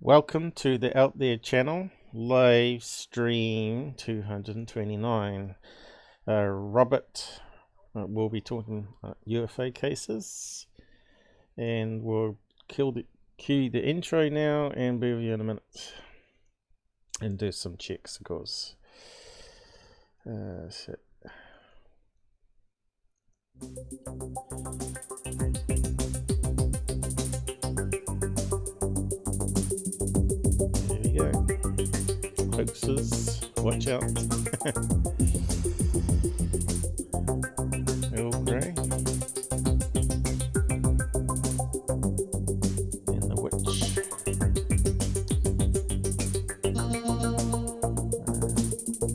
Welcome to the Out There channel, live stream 229. Robert will be talking UFO cases, and we'll cue the intro now and be with you in a minute and do some checks, of course. Shit. There we go. Hoaxes, watch out. Earl Grey. And the witch.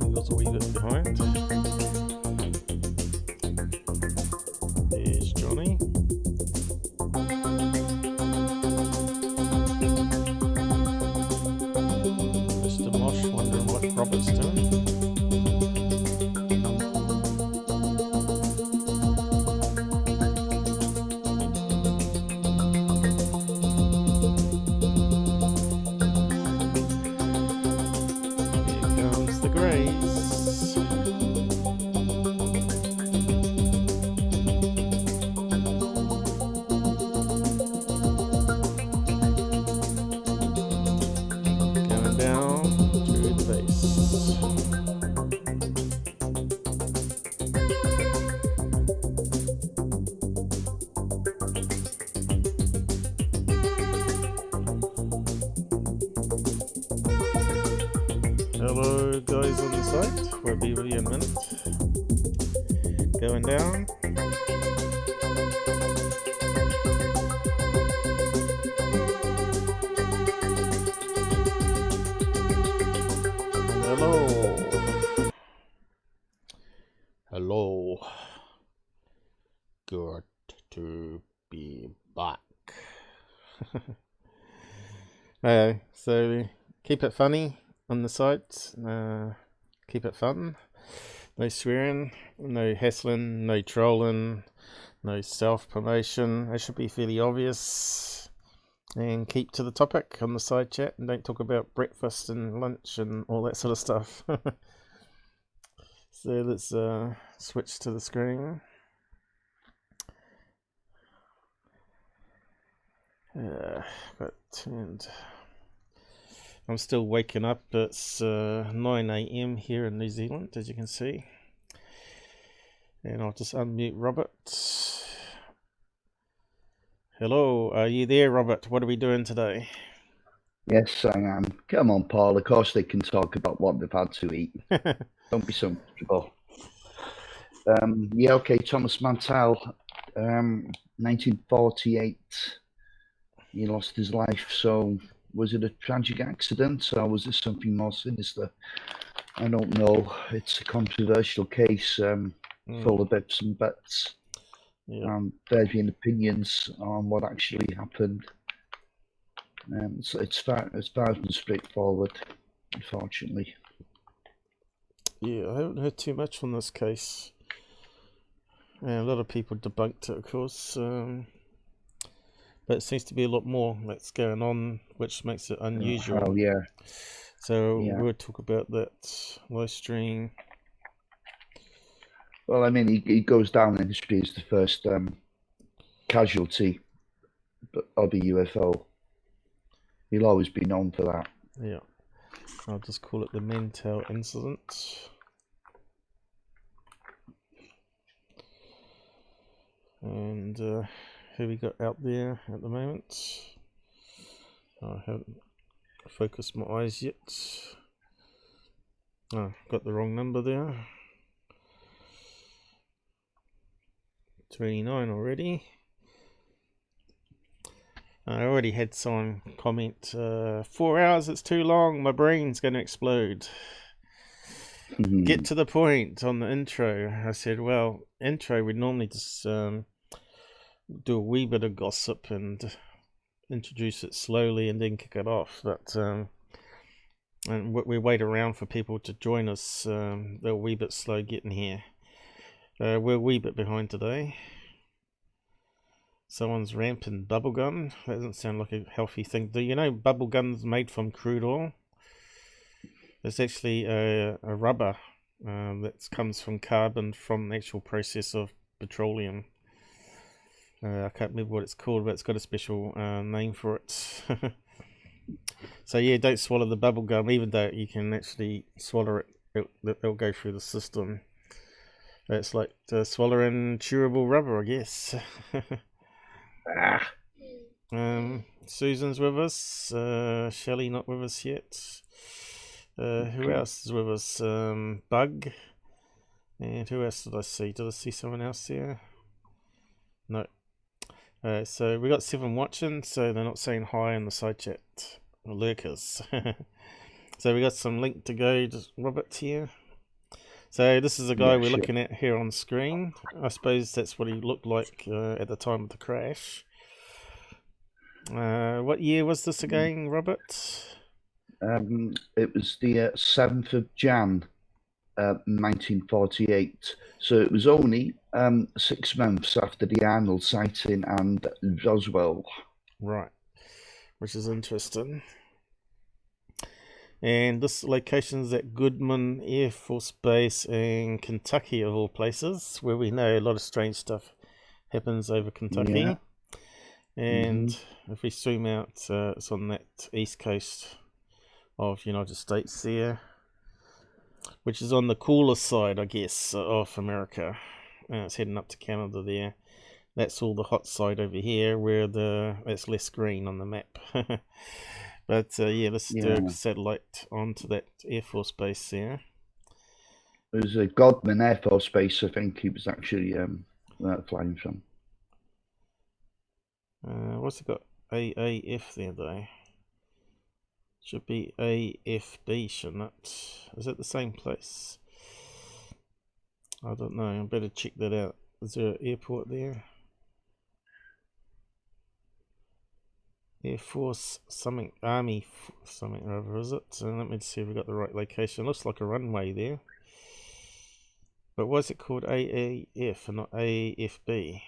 Eagle's a wee bit behind. There's Johnny. Mr. Mosh wondering what Robert's doing. Here comes the Greys. Going down through the base. Hello guys on the site, we'll be with you in a minute. Going down. Hello. Hello. Good to be back. So keep it funny on the site. Keep it fun. No swearing, no hassling, no trolling, no self-promotion. That should be fairly obvious. And keep to the topic on the side chat, and don't talk about breakfast and lunch and all that sort of stuff. So let's switch to the screen. Got turned. I'm still waking up. It's 9 AM here in New Zealand, as you can see. And I'll just unmute Robert. Hello, are you there, Robert? What are we doing today? Yes, I am. Come on, Paul. Of course they can talk about what they've had to eat. Don't be so miserable. Yeah, okay, Thomas Mantell, 1948. He lost his life. So was it a tragic accident or was it something more sinister? I don't know. It's a controversial case, full of ifs and buts. Yeah. Varying opinions on what actually happened. So it's far from straightforward, unfortunately. Yeah, I haven't heard too much on this case. A lot of people debunked it, of course. But it seems to be a lot more that's going on, which makes it unusual. Oh, yeah. So Yeah. we'll talk about that live stream. Well, I mean, he goes down in history as the first casualty of a UFO. He'll always be known for that. Yeah. I'll just call it the Mantell incident. And who we got out there at the moment? I haven't focused my eyes yet. Oh, got the wrong number there. 29 already. I already had someone comment, 4 hours, it's too long, my brain's going to explode. Get to the point on the intro. I said, well, intro, we'd normally just do a wee bit of gossip and introduce it slowly and then kick it off. But and we wait around for people to join us. They're a wee bit slow getting here. We're a wee bit behind today. Someone's ramping bubblegum. That doesn't sound like a healthy thing. Do you know bubblegum's made from crude oil? It's actually a rubber that comes from carbon from the actual process of petroleum. I can't remember what it's called, but it's got a special name for it. So yeah, don't swallow the bubble gum, even though you can actually swallow it. It'll go through the system. It's like swallowing chewable rubber, I guess. Susan's with us. Shelley not with us yet. Who else is with us? Bug. And who else did I see? Did I see someone else there? No. So we got 7 watching, so they're not saying hi in the side chat. Lurkers. So we got some link to go to Robert here. So this is the guy we're looking at here on screen. I suppose that's what he looked like at the time of the crash. What year was this again, Robert? It was the 7th of Jan, 1948. So it was only 6 months after the Arnold sighting and Roswell. Right, which is interesting. And this location is at Godman Air Force Base in Kentucky, of all places, where we know a lot of strange stuff happens over Kentucky. Yeah. And if we zoom out, it's on that east coast of United States there, which is on the cooler side, I guess, of America. It's heading up to Canada there. That's all the hot side over here, where it's less green on the map. But yeah, let's do a satellite onto that Air Force Base there. It was a Godman Air Force Base, I think he was actually flying from. What's it got? AAF there, though. Should be AFB, shouldn't it? Is it the same place? I don't know. I better check that out. Is there an airport there? Air Force something, Army something or other, is it? And let me see if we got the right location. Looks like a runway there. But why is it called AAF and not AFB?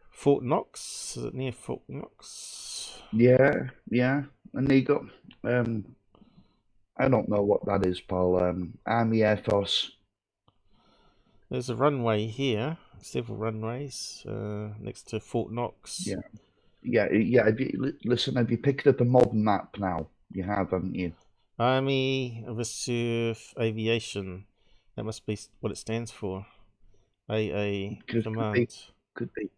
Fort Knox? Is it near Fort Knox? Yeah. And they got, I don't know what that is, Paul. Army Air Force. There's a runway here, several runways next to Fort Knox. Yeah. Listen, have you picked up a modern map now? You have, haven't you? Army Reserve Aviation. That must be what it stands for. AA Command. Could be.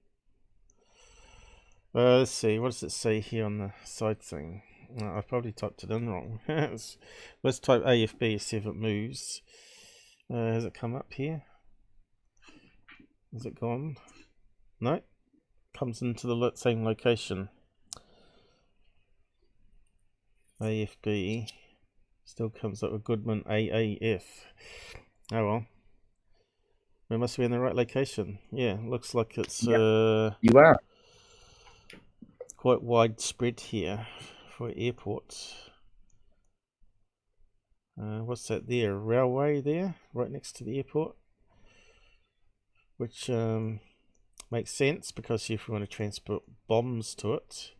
Let's see. What does it say here on the side thing? I probably typed it in wrong. Let's type AFB, see if it moves. Has it come up here? Is it gone? No. Comes into the same location. AFB still comes up with Godman AAF. Oh well. We must be in the right location. Yeah, looks like it's you are quite widespread here for airports. What's that there? Railway there, right next to the airport. Which makes sense because if you want to transport bombs to it.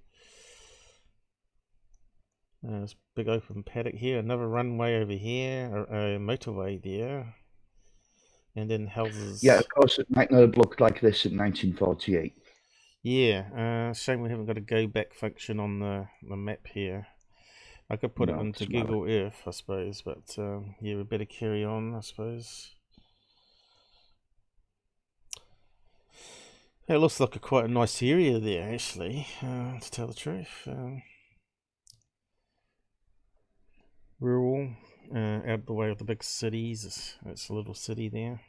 There's a big open paddock here, another runway over here, a motorway there, and then houses. Yeah, of course, it might not have looked like this in 1948. Yeah, shame we haven't got a go back function on the map here. I could put it into Google Earth, I suppose, but yeah, we better carry on, I suppose. It looks like quite a nice area there, actually, to tell the truth. Rural, out the way of the big cities. It's a little city there.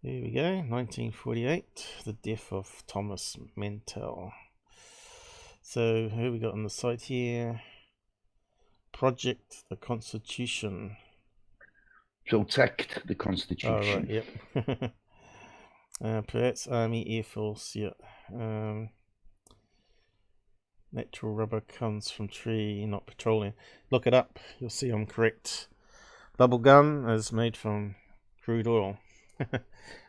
Here we go, 1948, the death of Thomas Mantell. So who we got on the site here? Project the Constitution. Protect the Constitution. Oh, right, yep. Perhaps Army, Air Force, yeah. Natural rubber comes from tree, not petroleum. Look it up, you'll see I'm correct. Bubble gum is made from crude oil.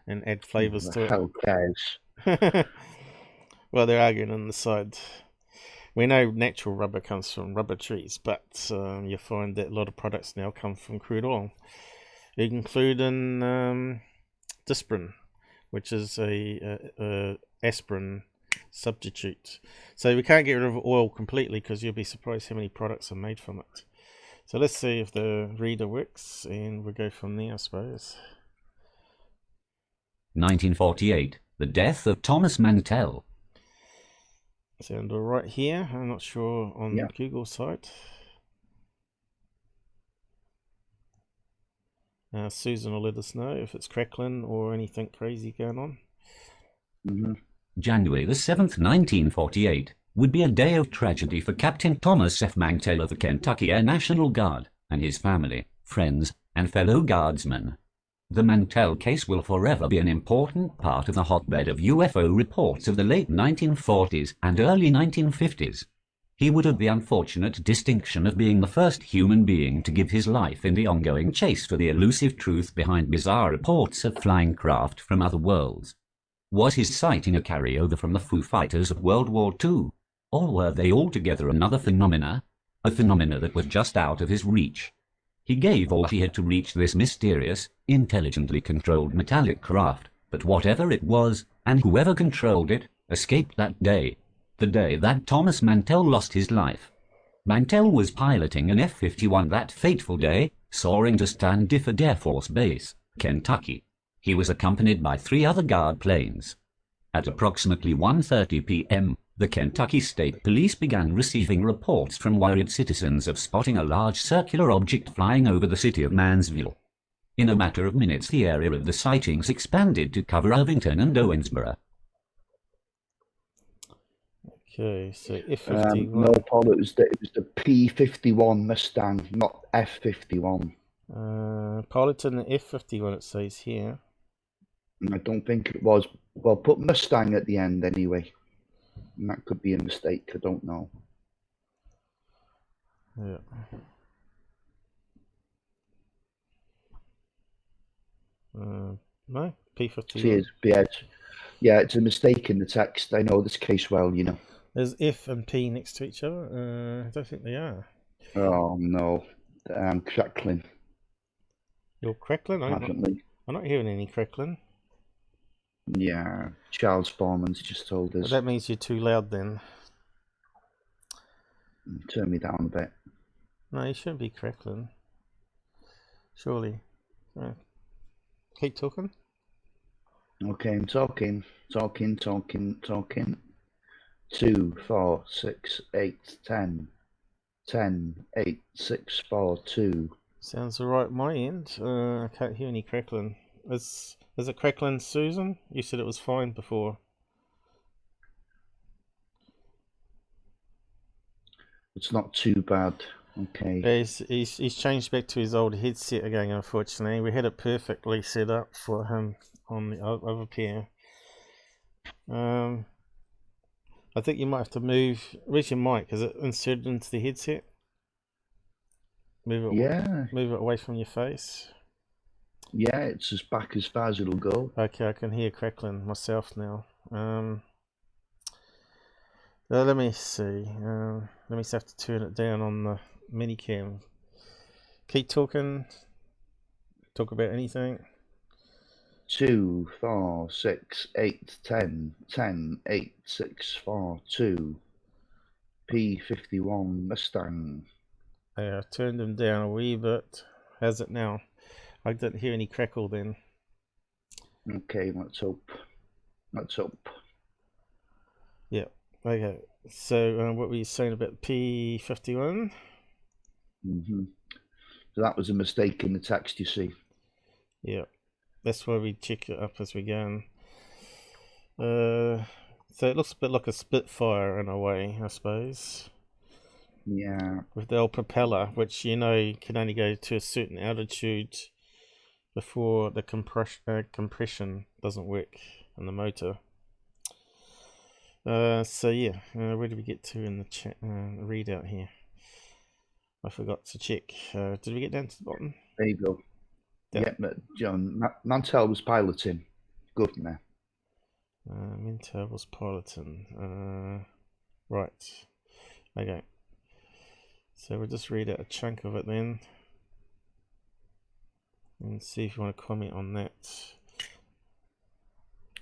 and add Who flavors the to hell cares? it. Well, they're arguing on the side. We know natural rubber comes from rubber trees, but you find that a lot of products now come from crude oil, including Disprin, which is a aspirin substitute. So we can't get rid of oil completely, because you'll be surprised how many products are made from it. So let's see if the reader works, and we'll go from there, I suppose. 1948, the death of Thomas Mantell. Sound all right here? I'm not sure on Google site. Susan will let us know if it's crackling or anything crazy going on. January the 7th, 1948, would be a day of tragedy for Captain Thomas F. Mantell of the Kentucky Air National Guard and his family, friends, and fellow guardsmen. The Mantell case will forever be an important part of the hotbed of UFO reports of the late 1940s and early 1950s. He would have the unfortunate distinction of being the first human being to give his life in the ongoing chase for the elusive truth behind bizarre reports of flying craft from other worlds. Was his sighting a carryover from the Foo Fighters of World War II? Or were they altogether another phenomena? A phenomena that was just out of his reach. He gave all he had to reach this mysterious, intelligently controlled metallic craft, but whatever it was, and whoever controlled it, escaped that day. The day that Thomas Mantell lost his life. Mantell was piloting an F-51 that fateful day, soaring to Standiford Air Force Base, Kentucky. He was accompanied by 3 other guard planes. At approximately 1:30 p.m., the Kentucky State Police began receiving reports from worried citizens of spotting a large circular object flying over the city of Mansville. In a matter of minutes, the area of the sightings expanded to cover Irvington and Owensboro. Okay, so F-51. No, Paul, it was the P-51 Mustang, not F-51. Piloted an F-51, it says here. I don't think it was. Well, put Mustang at the end anyway. And that could be a mistake, I don't know. Yeah. No, P-51. Yeah, it's a mistake in the text. I know this case well, you know. There's F and P next to each other? I don't think they are. Oh, no. I'm crackling. You're crackling? I'm not hearing any crackling. Yeah, Charles Foreman's just told us. Well, that means you're too loud then. Turn me down a bit. No, you shouldn't be crackling. Surely. Keep talking. Okay, I'm talking. 2, 4, 6, 8, 10. 10, 8, 6, 4, 2. Sounds alright at my end. I can't hear any crackling. Is it crackling, Susan? You said it was fine before. It's not too bad. Okay. He's changed back to his old headset again, unfortunately. We had it perfectly set up for him on the other pair. I think you might have to move. Where's your mic? Is it inserted into the headset? Move it away from your face. Yeah, it's as back as far as it'll go. Okay, I can hear crackling myself now. Let me see. Let me just have to turn it down on the minicam. Keep talking. Talk about anything. 2, 4, 6, 8, 10. 10, 8, 6, 4, 2. P-51 Mustang. I turned him down a wee bit. How's it now? I didn't hear any crackle then. Okay, let's hope. Yeah. Okay. So what were you saying about P-51? So that was a mistake in the text, you see. Yeah. That's why we check it up as we go. So it looks a bit like a Spitfire in a way, I suppose. Yeah. With the old propeller, which you know can only go to a certain altitude before the compression doesn't work in the motor. So yeah, where did we get to in the chat readout here? I forgot to check. Did we get down to the bottom? There you go. Yeah, John Mantell was piloting. Godman. Mantell was piloting. Right. Okay. So we'll just read out a chunk of it then. And see if you want to comment on that.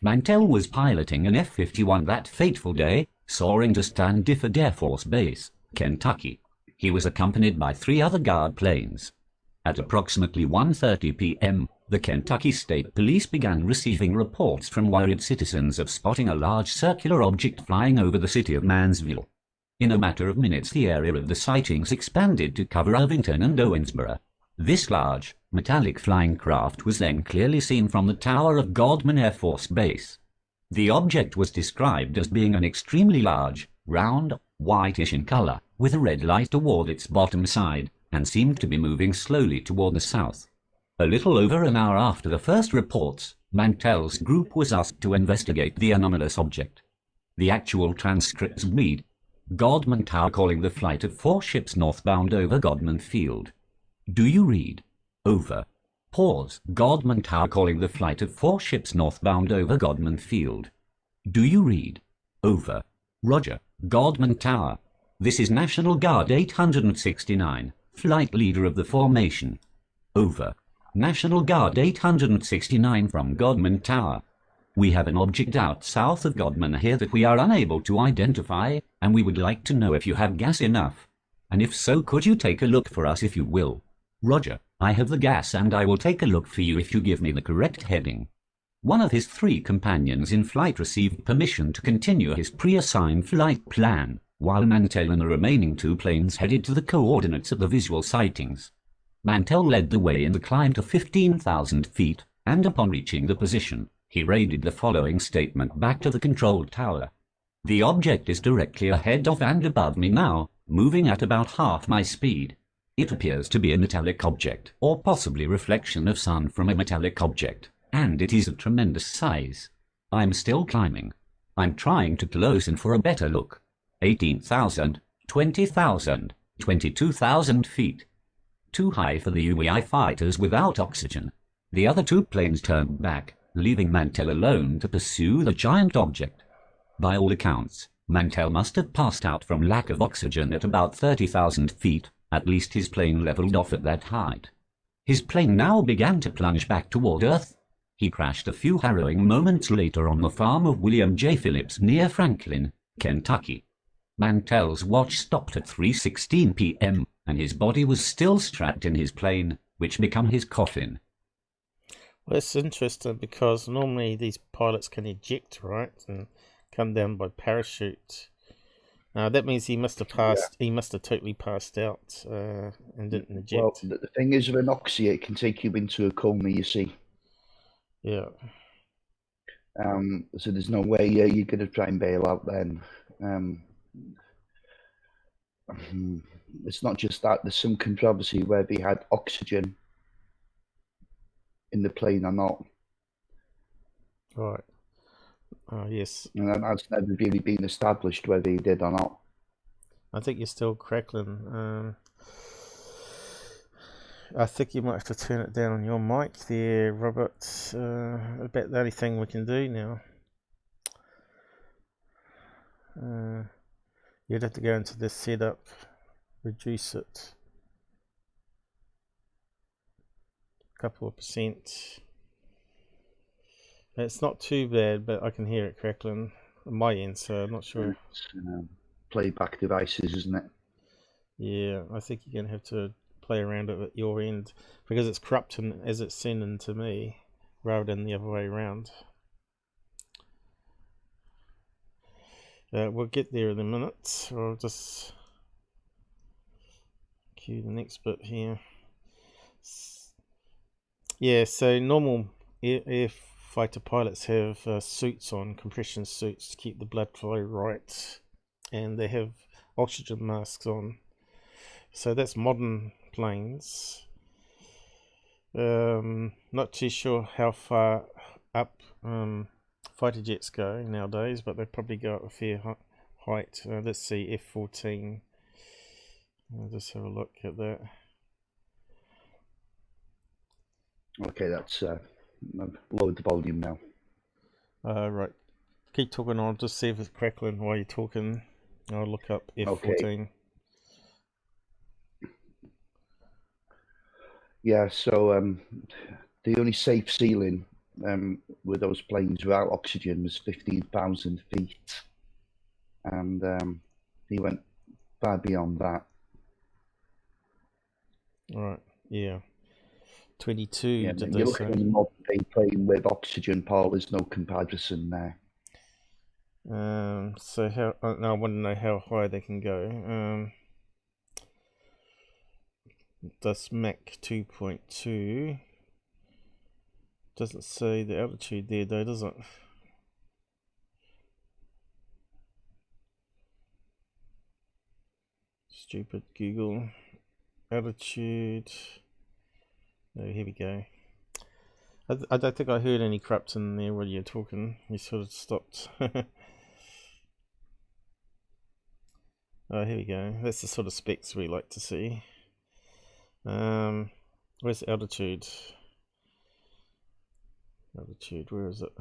Mantell was piloting an F-51 that fateful day, soaring to Standiford Air Force Base, Kentucky. He was accompanied by 3 other guard planes. At approximately 1:30 p.m., the Kentucky State Police began receiving reports from worried citizens of spotting a large circular object flying over the city of Mansville. In a matter of minutes, the area of the sightings expanded to cover Irvington and Owensboro. This large, metallic flying craft was then clearly seen from the tower of Godman Air Force Base. The object was described as being an extremely large, round, whitish in color, with a red light toward its bottom side, and seemed to be moving slowly toward the south. A little over an hour after the first reports, Mantell's group was asked to investigate the anomalous object. The actual transcripts read, Godman Tower calling the flight of 4 ships northbound over Godman Field. Do you read? Over. Pause. Godman Tower calling the flight of 4 ships northbound over Godman Field. Do you read? Over. Roger. Godman Tower. This is National Guard 869, flight leader of the formation. Over. National Guard 869 from Godman Tower. We have an object out south of Godman here that we are unable to identify, and we would like to know if you have gas enough. And if so, could you take a look for us if you will? Roger, I have the gas and I will take a look for you if you give me the correct heading. One of his 3 companions in flight received permission to continue his pre-assigned flight plan, while Mantell and the remaining 2 planes headed to the coordinates of the visual sightings. Mantell led the way in the climb to 15,000 feet, and upon reaching the position, he raided the following statement back to the control tower. The object is directly ahead of and above me now, moving at about half my speed. It appears to be a metallic object, or possibly reflection of sun from a metallic object, and it is of tremendous size. I'm still climbing. I'm trying to close in for a better look. 18,000, 20,000, 22,000 feet. Too high for the UEI fighters without oxygen. The other 2 planes turned back, leaving Mantell alone to pursue the giant object. By all accounts, Mantell must have passed out from lack of oxygen at about 30,000 feet. At least his plane leveled off at that height. His plane now began to plunge back toward Earth. He crashed a few harrowing moments later on the farm of William J. Phillips near Franklin, Kentucky. Mantell's watch stopped at 3:16 p.m., and his body was still strapped in his plane, which became his coffin. Well, it's interesting because normally these pilots can eject, right, and come down by parachute. That means he must have passed. Yeah. He must have totally passed out and didn't eject. Well, the thing is, with an oxy, it can take you into a coma. You see. Yeah. So there's no way you're going to try and bail out then. It's not just that. There's some controversy where they had oxygen in the plane or not. Right. Yes. And that's never really been established whether he did or not. I think you're still crackling. I think you might have to turn it down on your mic there, Robert. About the only thing we can do now. You'd have to go into this setup, reduce it a couple of %. It's not too bad, but I can hear it crackling on my end, so I'm not sure. It's, playback devices, isn't it? Yeah, I think you're going to have to play around it at your end because it's corrupting as it's sending to me rather than the other way around. We'll get there in a minute. I'll just cue the next bit here. Yeah, so normal air fighter pilots have suits on, compression suits to keep the blood flow right, and they have oxygen masks on. So that's modern planes. Not too sure how far up fighter jets go nowadays, but they probably go up a fair height. Let's see, F-14. I'll just have a look at that. Okay, that's I've lowered the volume now. Right. Keep talking. I'll just see if it's crackling while you're talking. I'll look up F-14. Okay. Yeah, so the only safe ceiling with those planes without oxygen was 15,000 feet. And he went far beyond that. Right, yeah. 22, Yeah, did you're they looking say? at a modern day plane with oxygen, Paul. There's no comparison there. So how? I want to know how high they can go. That's Mach 2.2. Doesn't say the altitude there though, does it? Stupid Google. Altitude. Oh, here we go. I don't think I heard any craps in there while you're talking. You sort of stopped. Oh, here we go. That's the sort of specs we like to see. Where's altitude? Altitude, where is it?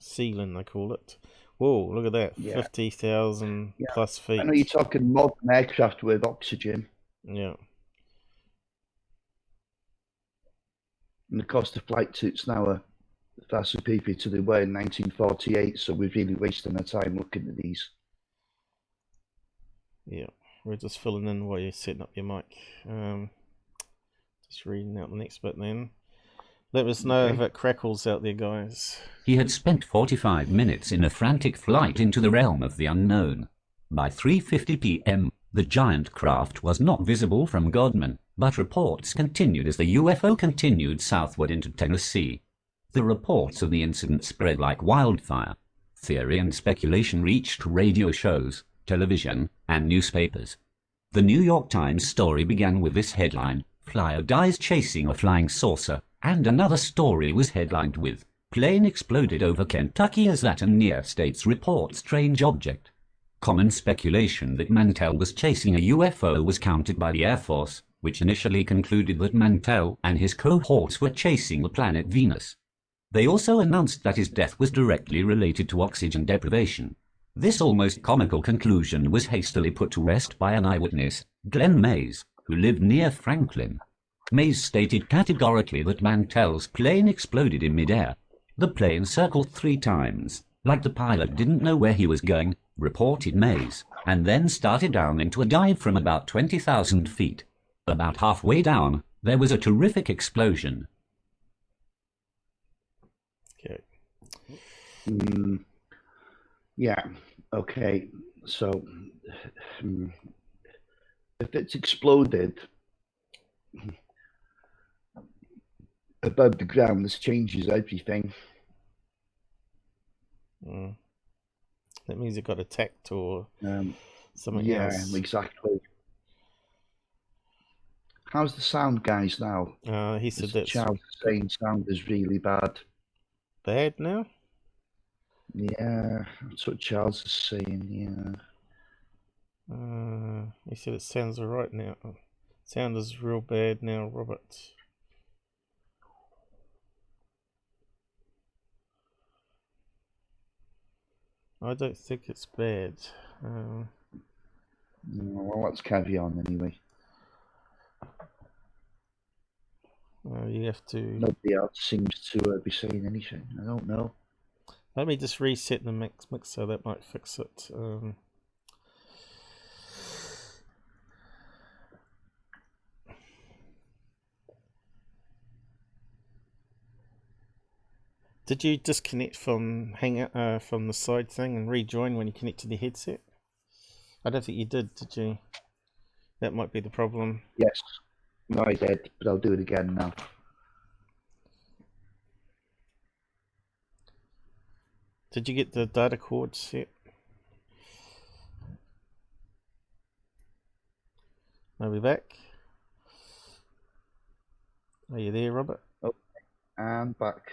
Ceiling, they call it. Whoa, look at that. Yeah. 50,000 plus feet. I know you're talking modern aircraft with oxygen. Yeah. And the cost of flight suits now are far superior to they were in 1948, so we're really wasting our time looking at these. Yeah, we're just filling in while you're setting up your mic. Just reading out the next bit then. Let us know if it crackles out there, guys. He had spent 45 minutes in a frantic flight into the realm of the unknown. By 3:50 p.m., the giant craft was not visible from Godman, but reports continued as the UFO continued southward into Tennessee. The reports of the incident spread like wildfire. Theory and speculation reached radio shows, television, and newspapers. The New York Times story began with this headline: "Flyer dies chasing a flying saucer," and another story was headlined with "Plane exploded over Kentucky as that near states report strange object." Common speculation that Mantell was chasing a UFO was countered by the Air Force, which initially concluded that Mantell and his cohorts were chasing the planet Venus. They also announced that his death was directly related to oxygen deprivation. This almost comical conclusion was hastily put to rest by an eyewitness, Glenn Mays, who lived near Franklin. Mays stated categorically that Mantell's plane exploded in midair. The plane circled 3 times, like the pilot didn't know where he was going, reported Mays, and then started down into a dive from about 20,000 feet. About halfway down, there was a terrific explosion. Okay. Yeah, okay. So, if it's exploded above the ground, this changes everything. That means it got attacked or something else. Yeah, exactly. How's the sound, guys, now? He said that's Charles is saying sound is really bad. bad now? Yeah, that's what Charles is saying, yeah. He said it sounds alright now. Sound is real bad now, Robert. I don't think it's bad. Well, let's carry on anyway. You have to... Nobody else seems to be saying anything. I don't know. Let me just reset the mixer, that might fix it. Did you disconnect from Hangout from the side thing and rejoin when you connect to the headset? I don't think you did you? That might be the problem. Yes. No, I did, but I'll do it again now. Did you get the data cord set? Are we back? Are you there, Robert? Oh, and back.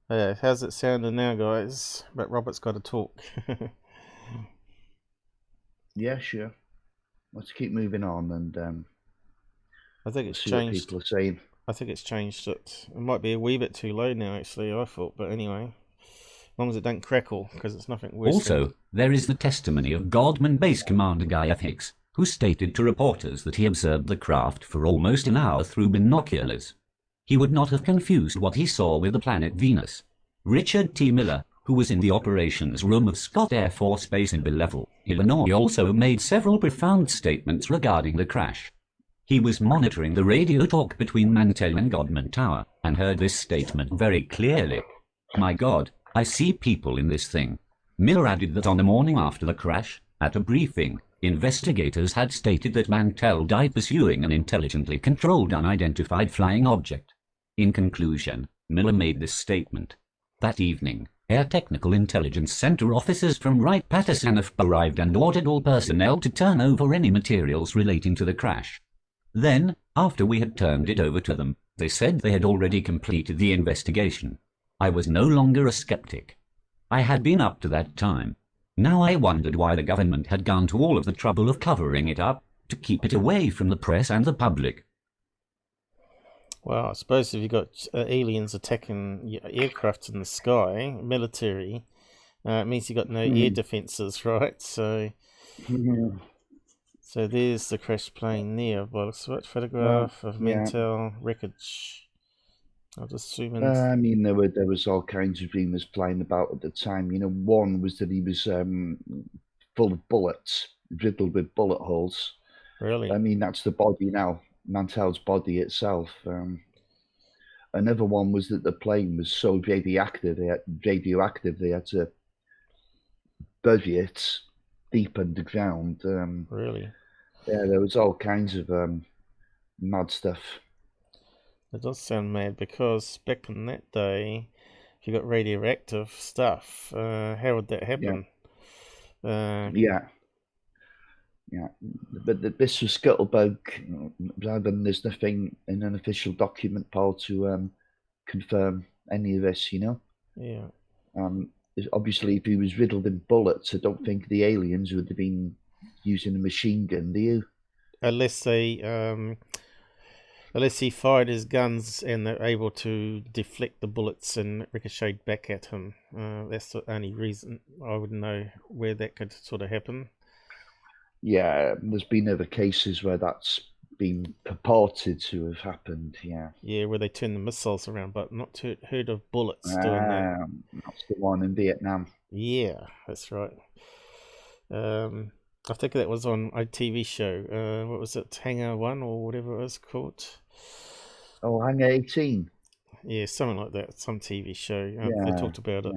Yeah, how's it sounding now, guys? But Robert's got to talk. Yeah, sure. Let's keep moving on and I think it's see changed. what people are saying. I think it's changed it. It might be a wee bit too low now, actually, I thought. But anyway, as long as it don't crackle, because it's nothing worse. Also, there is the testimony of Godman Base Commander Guy F. Hicks, who stated to reporters that he observed the craft for almost an hour through binoculars. He would not have confused what he saw with the planet Venus. Richard T. Miller, who was in the operations room of Scott Air Force Base in Belleville, Illinois, also made several profound statements regarding the crash. He was monitoring the radio talk between Mantell and Godman Tower, and heard this statement very clearly. "My God, I see people in this thing." Miller added that on the morning after the crash, at a briefing, investigators had stated that Mantell died pursuing an intelligently controlled unidentified flying object. In conclusion, Miller made this statement. That evening, Air Technical Intelligence Center officers from Wright-Patterson arrived and ordered all personnel to turn over any materials relating to the crash. Then, after we had turned it over to them, they said they had already completed the investigation. I was no longer a skeptic. I had been up to that time. Now I wondered why the government had gone to all of the trouble of covering it up, to keep it away from the press and the public. Well, I suppose if you've got aliens attacking aircraft in the sky, military, it means you've got no air defences, right? So there's the crash plane there. Well, photograph of Mantell wreckage. I'll just zoom in. I mean, there was all kinds of rumours flying about at the time. You know, one was that he was full of bullets, riddled with bullet holes. Really? I mean, that's the body now, Mantell's body itself. Another one was that the plane was so radioactive they had to bury it deep underground. Really? Yeah, there was all kinds of mad stuff. It does sound mad, because back in that day, if you got radioactive stuff, how would that happen? Yeah. But this was scuttlebug, rather than there's nothing in an official document, Paul, to confirm any of this, you know? Yeah. Obviously, if he was riddled in bullets, I don't think the aliens would have been using a machine gun, do you? Unless he fired his guns and they're able to deflect the bullets and ricochet back at him. That's the only reason I would know where that could sort of happen. Yeah, there's been other cases where that's been purported to have happened, yeah. Yeah, where they turn the missiles around, but not heard of bullets doing that. That's the one in Vietnam. Yeah, that's right. I think that was on a TV show. What was it, Hangar 1 or whatever it was called? Oh, Hangar 18. Yeah, something like that. Some TV show. They talked about it.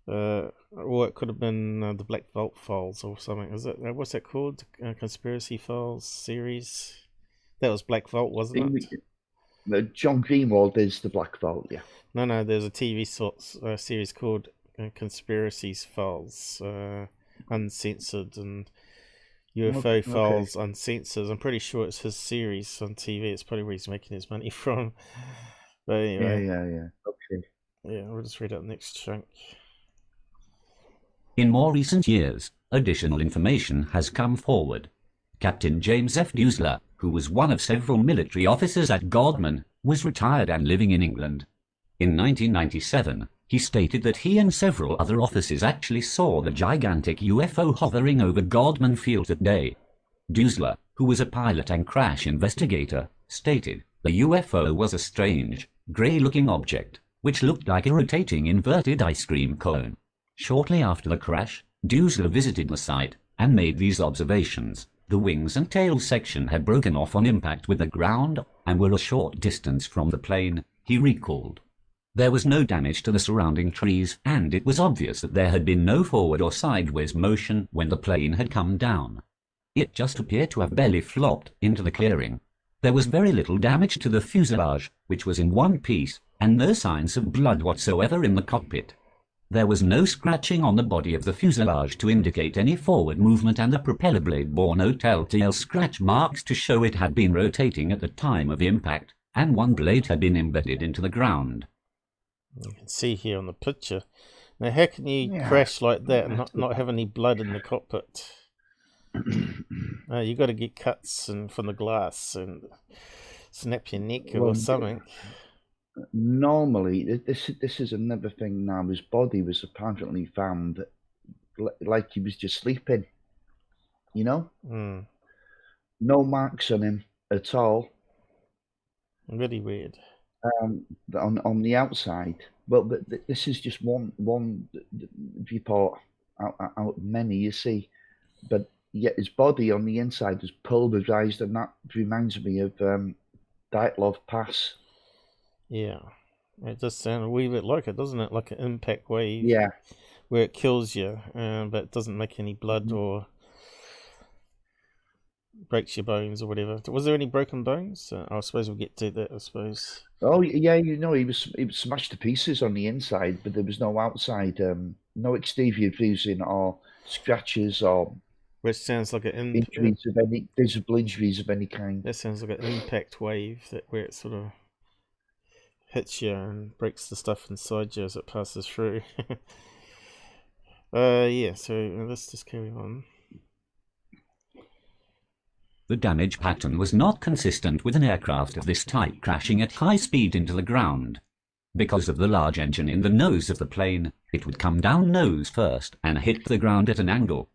Or it could have been the Black Vault Files or something. Is it? What's that called? Conspiracy Files series. That was Black Vault, wasn't it? John Greenwald is the Black Vault, yeah. No. There's a TV series called Conspiracy Files, Uncensored, and UFO Files Uncensored. I'm pretty sure it's his series on TV. It's probably where he's making his money from. But anyway. Yeah. Okay. Yeah, we'll just read out the next chunk. In more recent years, additional information has come forward. Captain James F. Dusler, who was one of several military officers at Godman, was retired and living in England. In 1997, he stated that he and several other officers actually saw the gigantic UFO hovering over Godman Field that day. Dusler, who was a pilot and crash investigator, stated the UFO was a strange, grey-looking object, which looked like a rotating inverted ice cream cone. Shortly after the crash, Dusler visited the site and made these observations. The wings and tail section had broken off on impact with the ground and were a short distance from the plane, he recalled. There was no damage to the surrounding trees, and it was obvious that there had been no forward or sideways motion when the plane had come down. It just appeared to have belly flopped into the clearing. There was very little damage to the fuselage, which was in one piece, and no signs of blood whatsoever in the cockpit. There was no scratching on the body of the fuselage to indicate any forward movement, and the propeller blade bore no telltale scratch marks to show it had been rotating at the time of impact, and one blade had been embedded into the ground. You can see here on the picture. Now, how can you crash like that and not have any blood in the cockpit? You got to get cuts from the glass, and snap your neck or Well, something. normally, this is another thing now. His body was apparently found like he was just sleeping. You know, no marks on him at all. Really weird. On the outside. But this is just one report out of many, you see. But yet his body on the inside was pulverized, and that reminds me of Dyatlov Pass. Yeah, it just sounds a wee bit like it, doesn't it? Like an impact wave. Yeah. Where it kills you, but it doesn't make any blood or breaks your bones or whatever. Was there any broken bones? I suppose we'll get to that, I suppose. Oh yeah, you know, he was smashed to pieces on the inside, but there was no outside, no exterior bruising or scratches or which sounds like an injuries of any visible injuries of any kind. That sounds like an impact wave, where it sort of hits you and breaks the stuff inside you as it passes through. Yeah, so let's just carry on. The damage pattern was not consistent with an aircraft of this type crashing at high speed into the ground. Because of the large engine in the nose of the plane, it would come down nose first and hit the ground at an angle.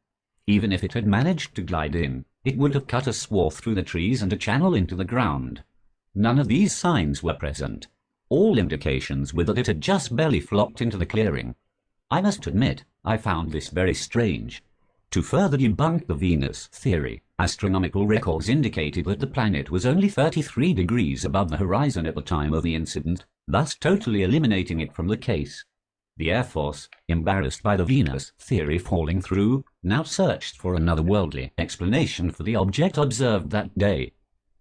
Even if it had managed to glide in, it would have cut a swath through the trees and a channel into the ground. None of these signs were present. All indications were that it had just barely flopped into the clearing. I must admit, I found this very strange. To further debunk the Venus theory, astronomical records indicated that the planet was only 33 degrees above the horizon at the time of the incident, thus totally eliminating it from the case. The Air Force, embarrassed by the Venus theory falling through, now searched for another worldly explanation for the object observed that day.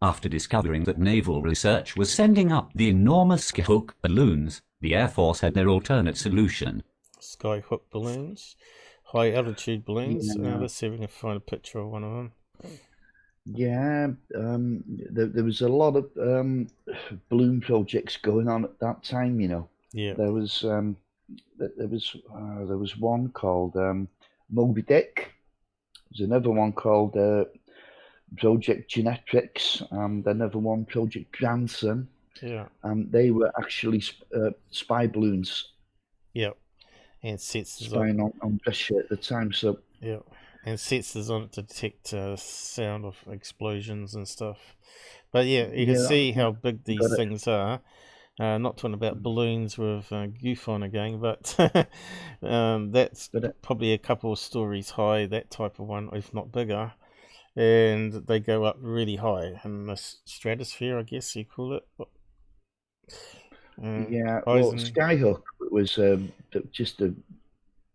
After discovering that naval research was sending up the enormous skyhook balloons, the Air Force had their alternate solution. Skyhook balloons, high altitude balloons. Yeah. Let's see if we can find a picture of one of them. Yeah, there was a lot of balloon projects going on at that time. You know, Yeah, there was one called Moby Dick. There's another one called Project Genetics, and another one Project Grandson. yeah, And they were actually spy balloons. yeah, and sensors spying on Russia at the time. So yeah, and sensors on it to detect sound of explosions and stuff. But yeah, you can see how big these things are. Not talking about balloons with goof on again, but that's probably a couple of stories high, that type of one, if not bigger. And they go up really high in the stratosphere, I guess you call it. Yeah, well, Skyhook was just a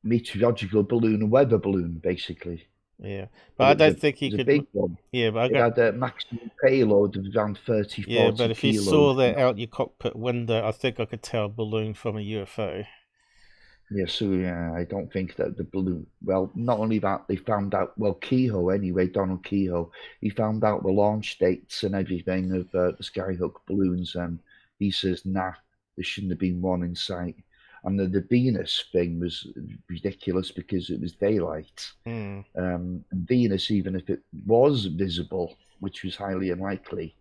meteorological balloon, a weather balloon, basically. Yeah, but I don't think he could. A big one. Yeah, but it had a maximum payload of around 30, 40 Yeah, but if you kilos. saw that out your cockpit window, I think I could tell a balloon from a UFO. Yeah, so yeah, I don't think that the balloon. Well, not only that, they found out. Well, Kehoe anyway, Donald Kehoe, he found out the launch dates and everything of the Skyhook balloons, and he says, "Nah, there shouldn't have been one in sight." And the Venus thing was ridiculous because it was daylight. Venus, even if it was visible, which was highly unlikely,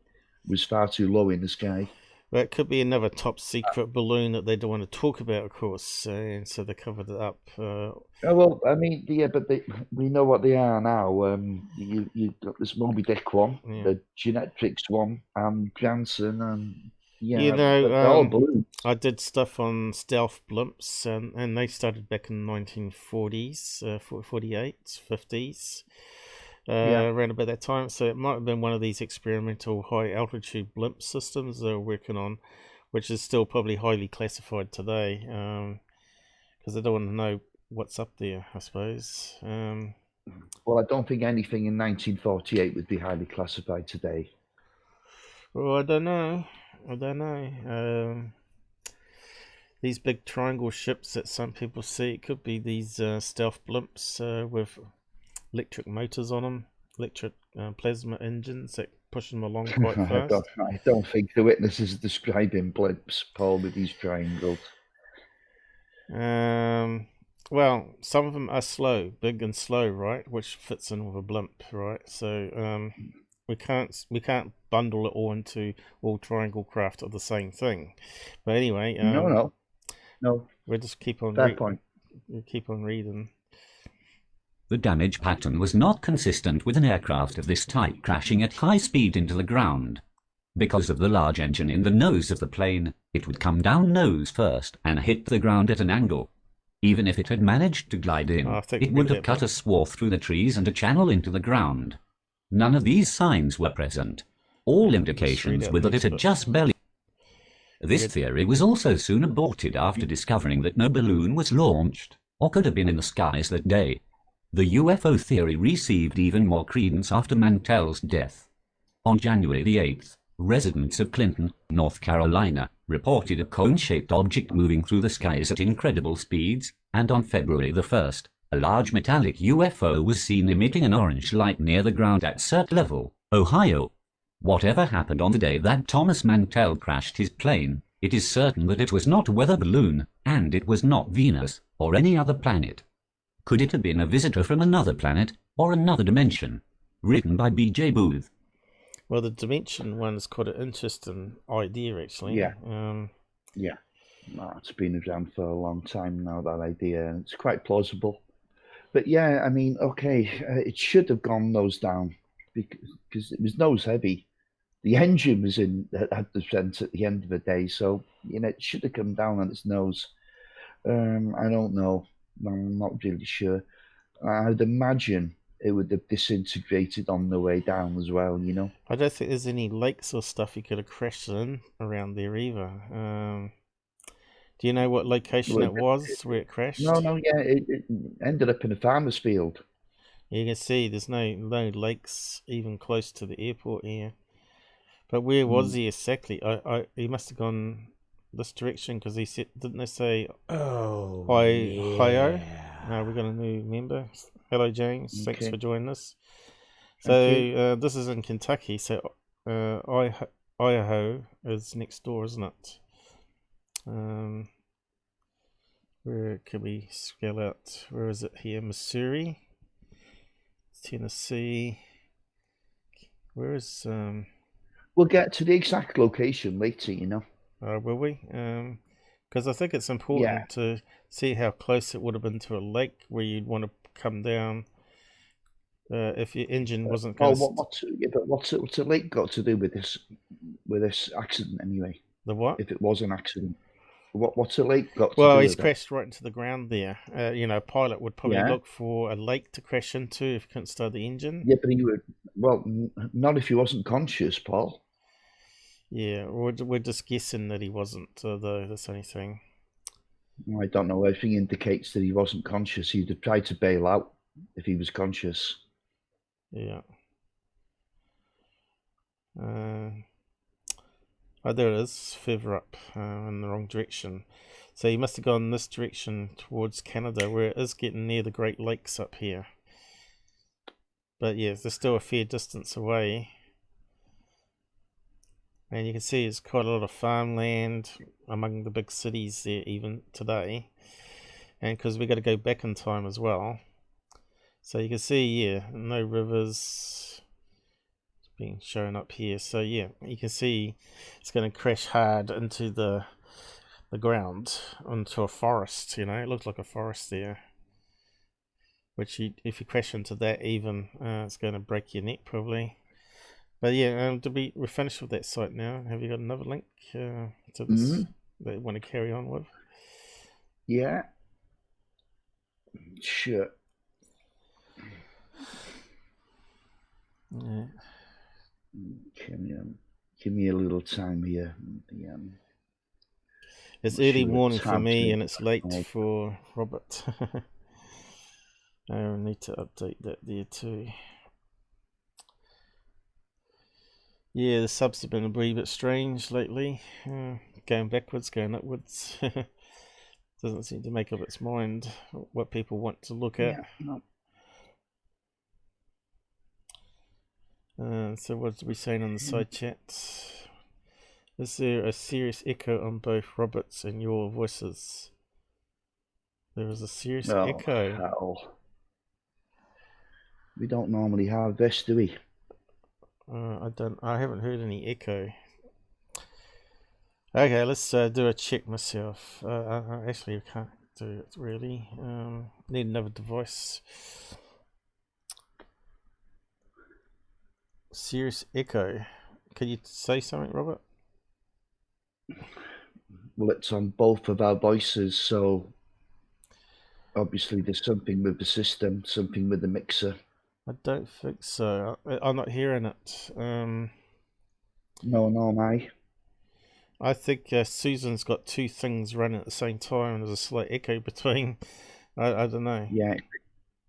was far too low in the sky. Well, it could be another top secret balloon that they don't want to talk about, of course, and so they covered it up. Well, I mean, yeah, but we know what they are now. You got this Moby Dick one, the Genetics one, and Janssen, and yeah, you know, all balloons. I did stuff on stealth blimps, and they started back in the 1940s, 48s, 50s. Around about that time, so it might have been one of these experimental high altitude blimp systems they're working on, which is still probably highly classified today, because they don't want to know what's up there, I suppose. Well, I don't think anything in 1948 would be highly classified today. Well, I don't know. These big triangle ships that some people see, it could be these stealth blimps with electric motors on them, electric plasma engines that push them along quite fast. I don't think the witnesses are describing blimps, Paul, with these triangles. Well, some of them are slow, big and slow, right? Which fits in with a blimp, right? So we can't bundle it all into all triangle craft of the same thing. But anyway, No. we'll just keep on Fair point. keep on reading. The damage pattern was not consistent with an aircraft of this type crashing at high speed into the ground. Because of the large engine in the nose of the plane, it would come down nose first and hit the ground at an angle. Even if it had managed to glide in, it would have cut a swath through the trees and a channel into the ground. None of these signs were present. All indications were that it had just barely... This theory was also soon aborted after discovering that no balloon was launched or could have been in the skies that day. The UFO theory received even more credence after Mantell's death. On January the 8th, residents of Clinton, North Carolina, reported a cone-shaped object moving through the skies at incredible speeds, and on February the 1st, a large metallic UFO was seen emitting an orange light near the ground at Tshirt level, Ohio. Whatever happened on the day that Thomas Mantell crashed his plane, it is certain that it was not a weather balloon, and it was not Venus or any other planet. Could it have been a visitor from another planet or another dimension? Written by B.J. Booth. Well, the dimension one's quite an interesting idea, actually. Yeah. No, it's been around for a long time now, that idea, and it's quite plausible. But yeah, I mean, okay, it should have gone nose down because it was nose heavy. The engine was at the vent at the end of the day, so it should have come down on its nose. I don't know. I'm not really sure. I'd imagine it would have disintegrated on the way down as well, I don't think there's any lakes or stuff you could have crashed in around there either. Do you know what location it was where it crashed? No, yeah, it ended up in a farmer's field. You can see there's no lakes even close to the airport here. But where was he exactly? He must have gone this direction because he said, didn't they say, Ohio? We're going to new member. Hello, James. Okay. Thanks for joining us. So this is in Kentucky. So Idaho is next door, isn't it? Where can we scale out? Where is it here? Missouri, Tennessee. Where is We'll get to the exact location later, will we? Because I think it's important to see how close it would have been to a lake where you'd want to come down if your engine wasn't going what's a lake got to do with this accident anyway? The what? If it was an accident. What's a lake got to do Well, with he's crashed right into the ground there. A pilot would probably look for a lake to crash into if he couldn't start the engine. Yeah, but he would... Well, not if he wasn't conscious, Paul. Yeah, we're just guessing that he wasn't, though. That's the only thing. I don't know. Everything indicates that he wasn't conscious. He'd have tried to bail out if he was conscious. Yeah. There it is, further up in the wrong direction. So he must have gone this direction towards Canada, where it is getting near the Great Lakes up here. But yeah, there's still a fair distance away. And you can see there's quite a lot of farmland among the big cities there even today. And because we've got to go back in time as well. So you can see, no rivers being shown up here. So yeah, you can see it's going to crash hard into the ground, onto a forest. It looks like a forest there. Which if you crash into that even, it's going to break your neck probably. But yeah, we're finished with that site now. Have you got another link to this that you want to carry on with? Yeah. Sure. Yeah. Give me a little time here. It's early morning for me and it's late for Robert. I need to update that there too. Yeah, the subs have been a wee bit strange lately. Going backwards, going upwards. Doesn't seem to make up its mind what people want to look at. Yeah, no. So what are we saying on the side chat? Is there a serious echo on both Robert's and your voices? There is a serious echo. Hell. We don't normally have this, do we? I haven't heard any echo. Okay, let's do a check myself. I actually can't do it really. Need another device. Serious echo. Can you say something, Robert? Well, it's on both of our voices, so obviously there's something with the system, something with the mixer. I don't think so. I'm not hearing it. No, am I? I think Susan's got two things running at the same time. There's a slight echo between. I don't know. Yeah,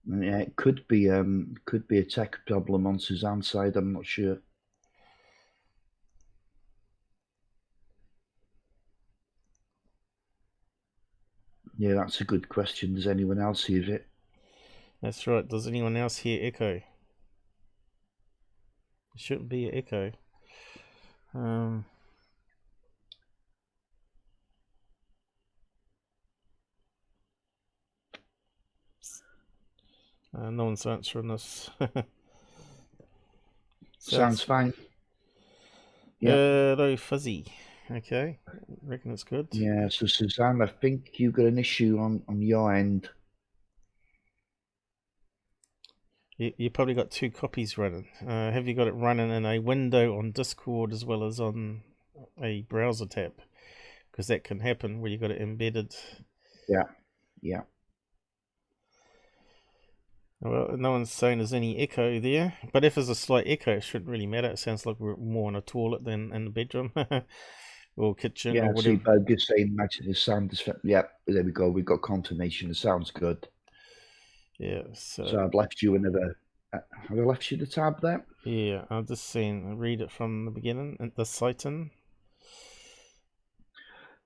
it could be a tech problem on Suzanne's side. I'm not sure. Yeah, that's a good question. Does anyone else hear it? That's right. Does anyone else hear echo? It shouldn't be an echo. No one's answering this. Sounds fine. Yeah. Very fuzzy. Okay, reckon it's good. Yeah, so Suzanne, I think you've got an issue on your end. You probably got two copies running. Have you got it running in a window on Discord as well as on a browser tab? Because that can happen where you got it embedded. Yeah. Well, no one's saying there's any echo there, but if there's a slight echo, it shouldn't really matter. It sounds like we're more in a toilet than in the bedroom or kitchen or whatever. Yeah, I'm just saying, imagine the sound is. Yeah, there we go. We've got confirmation. It sounds good. Yeah. So I've left you another. Have I left you the tab there? Yeah, I'm just saying. Read it from the beginning and the citing.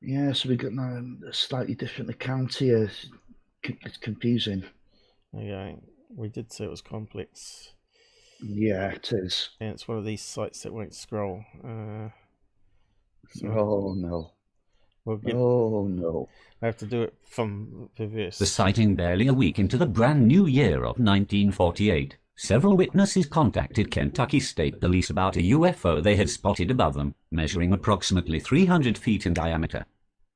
Yeah, so we've got a slightly different account here. It's confusing. Okay. We did say it was complex. Yeah, it is. And it's one of these sites that won't scroll. Oh no. Oh no. I have to do it from reverse. The sighting barely a week into the brand new year of 1948. Several witnesses contacted Kentucky State Police about a UFO they had spotted above them, measuring approximately 300 feet in diameter.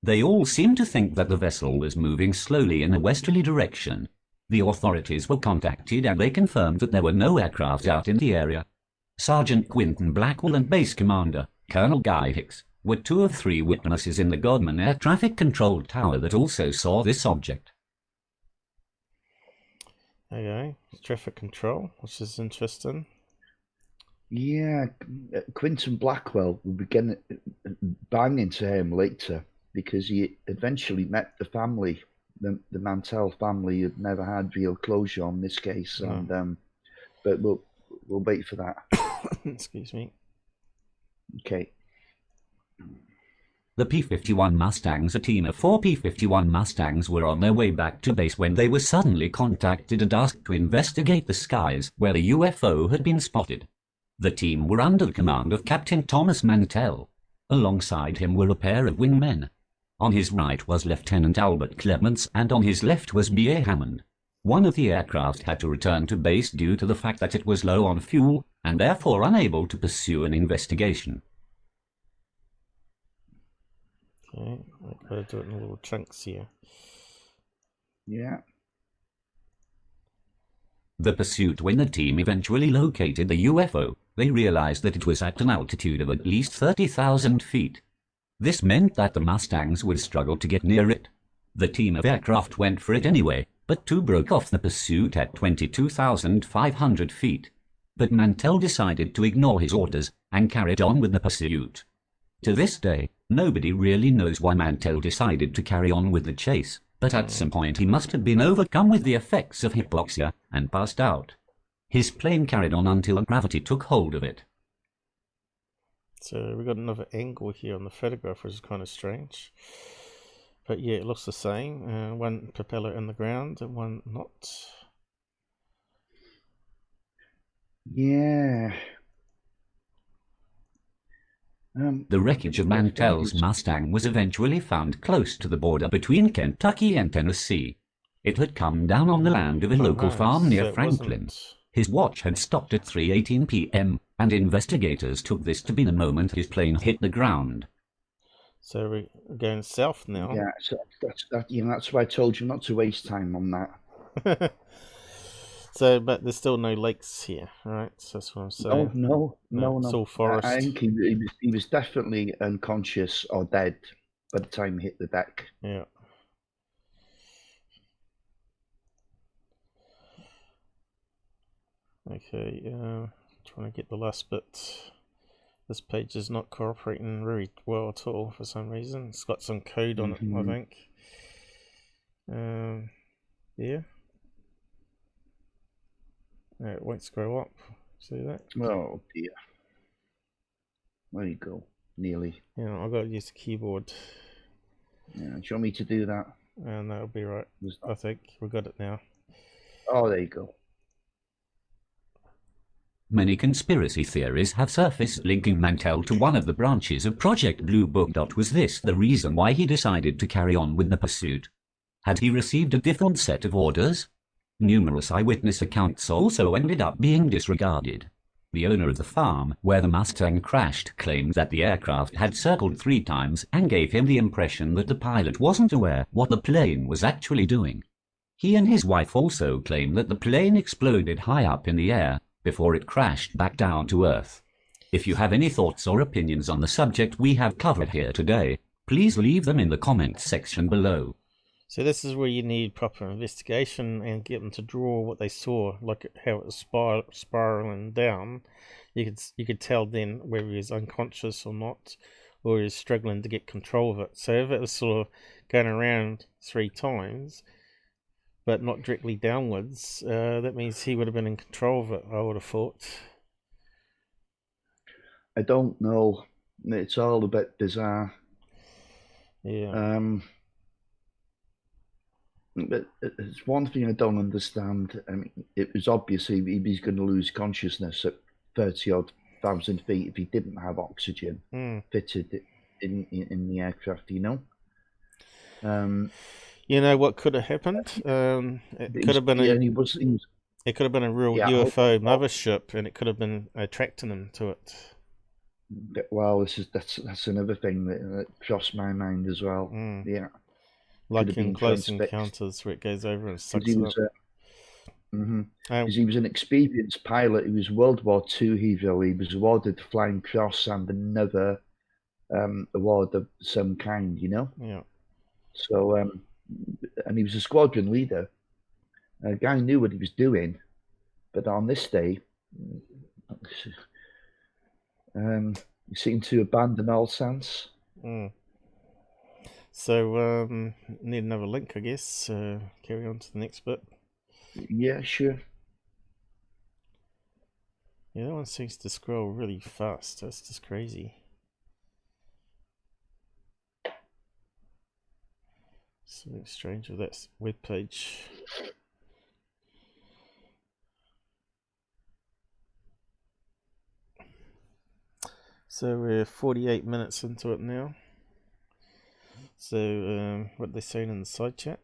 They all seemed to think that the vessel was moving slowly in a westerly direction. The authorities were contacted and they confirmed that there were no aircraft out in the area. Sergeant Quinton Blackwell and Base Commander Colonel Guy Hicks were two of three witnesses in the Godman air traffic control tower that also saw this object. Okay, traffic control, which is interesting. Yeah, Quinton Blackwell will begin banging to him later because he eventually met the family. The Mantell family had never had real closure on this case, and but we'll wait for that. Excuse me. Okay. The P-51 Mustangs, a team of 4 P-51 Mustangs, were on their way back to base when they were suddenly contacted and asked to investigate the skies where the UFO had been spotted. The team were under the command of Captain Thomas Mantell. Alongside him were a pair of wingmen. On his right was Lieutenant Albert Clements, and on his left was B.A. Hammond. One of the aircraft had to return to base due to the fact that it was low on fuel and therefore unable to pursue an investigation. Okay, I've got to do it in little chunks here. Yeah. The pursuit. When the team eventually located the UFO, they realized that it was at an altitude of at least 30,000 feet. This meant that the Mustangs would struggle to get near it. The team of aircraft went for it anyway, but two broke off the pursuit at 22,500 feet. But Mantell decided to ignore his orders and carried on with the pursuit. To this day, nobody really knows why Mantell decided to carry on with the chase, but at some point he must have been overcome with the effects of hypoxia and passed out. His plane carried on until gravity took hold of it. So we got another angle here on the photograph, which is kind of strange. But yeah, it looks the same. One propeller in the ground and one not. Yeah. The wreckage of Mantell's Mustang was eventually found close to the border between Kentucky and Tennessee. It had come down on the land of a local farm near Franklin. His watch had stopped at 3:18 p.m., and investigators took this to be the moment his plane hit the ground. So we're going south now. Yeah, so that's why I told you not to waste time on that. So, but there's still no lakes here, right? So that's what I'm saying. No. It's all forest. I think he was definitely unconscious or dead by the time he hit the deck. Yeah. Okay, trying to get the last bit. This page is not cooperating very well at all for some reason. It's got some code on it, I think. Yeah. No, it won't scroll up. See that? Oh dear. There you go. Nearly. Yeah, I've got to use the keyboard. Yeah, do you want me to do that? And that'll be right. I think we got it now. Oh, there you go. Many conspiracy theories have surfaced linking Mantell to one of the branches of Project Blue Book. Was this the reason why he decided to carry on with the pursuit? Had he received a different set of orders? Numerous eyewitness accounts also ended up being disregarded. The owner of the farm where the Mustang crashed claimed that the aircraft had circled 3 times and gave him the impression that the pilot wasn't aware what the plane was actually doing. He and his wife also claim that the plane exploded high up in the air before it crashed back down to Earth. If you have any thoughts or opinions on the subject we have covered here today, please leave them in the comments section below. So this is where you need proper investigation and get them to draw what they saw, like how it was spiraling down. You could tell then whether he was unconscious or not, or he was struggling to get control of it. So if it was sort of going around 3 times, but not directly downwards, that means he would have been in control of it, I would have thought. I don't know. It's all a bit bizarre. Yeah. But it's one thing I don't understand. I mean, it was obvious he was going to lose consciousness at 30,000 feet if he didn't have oxygen fitted in the aircraft, you know? You know what could have happened? It could have been it could have been a real UFO mothership, and it could have been attracting him to it. Well, that's another thing that crossed my mind as well. Yeah, like in Close Encounters, where it goes over and sucks it up. Because he was an experienced pilot. He was World War II hero. He was awarded the Flying Cross and another award of some kind, you know? Yeah. So, and he was a squadron leader. A guy knew what he was doing, but on this day, he seemed to abandon all sense. So, need another link, I guess. Carry on to the next bit. Yeah, sure. Yeah, that one seems to scroll really fast. That's just crazy. Something strange with that web page. So we're 48 minutes into it now. So what they're saying in the side chat.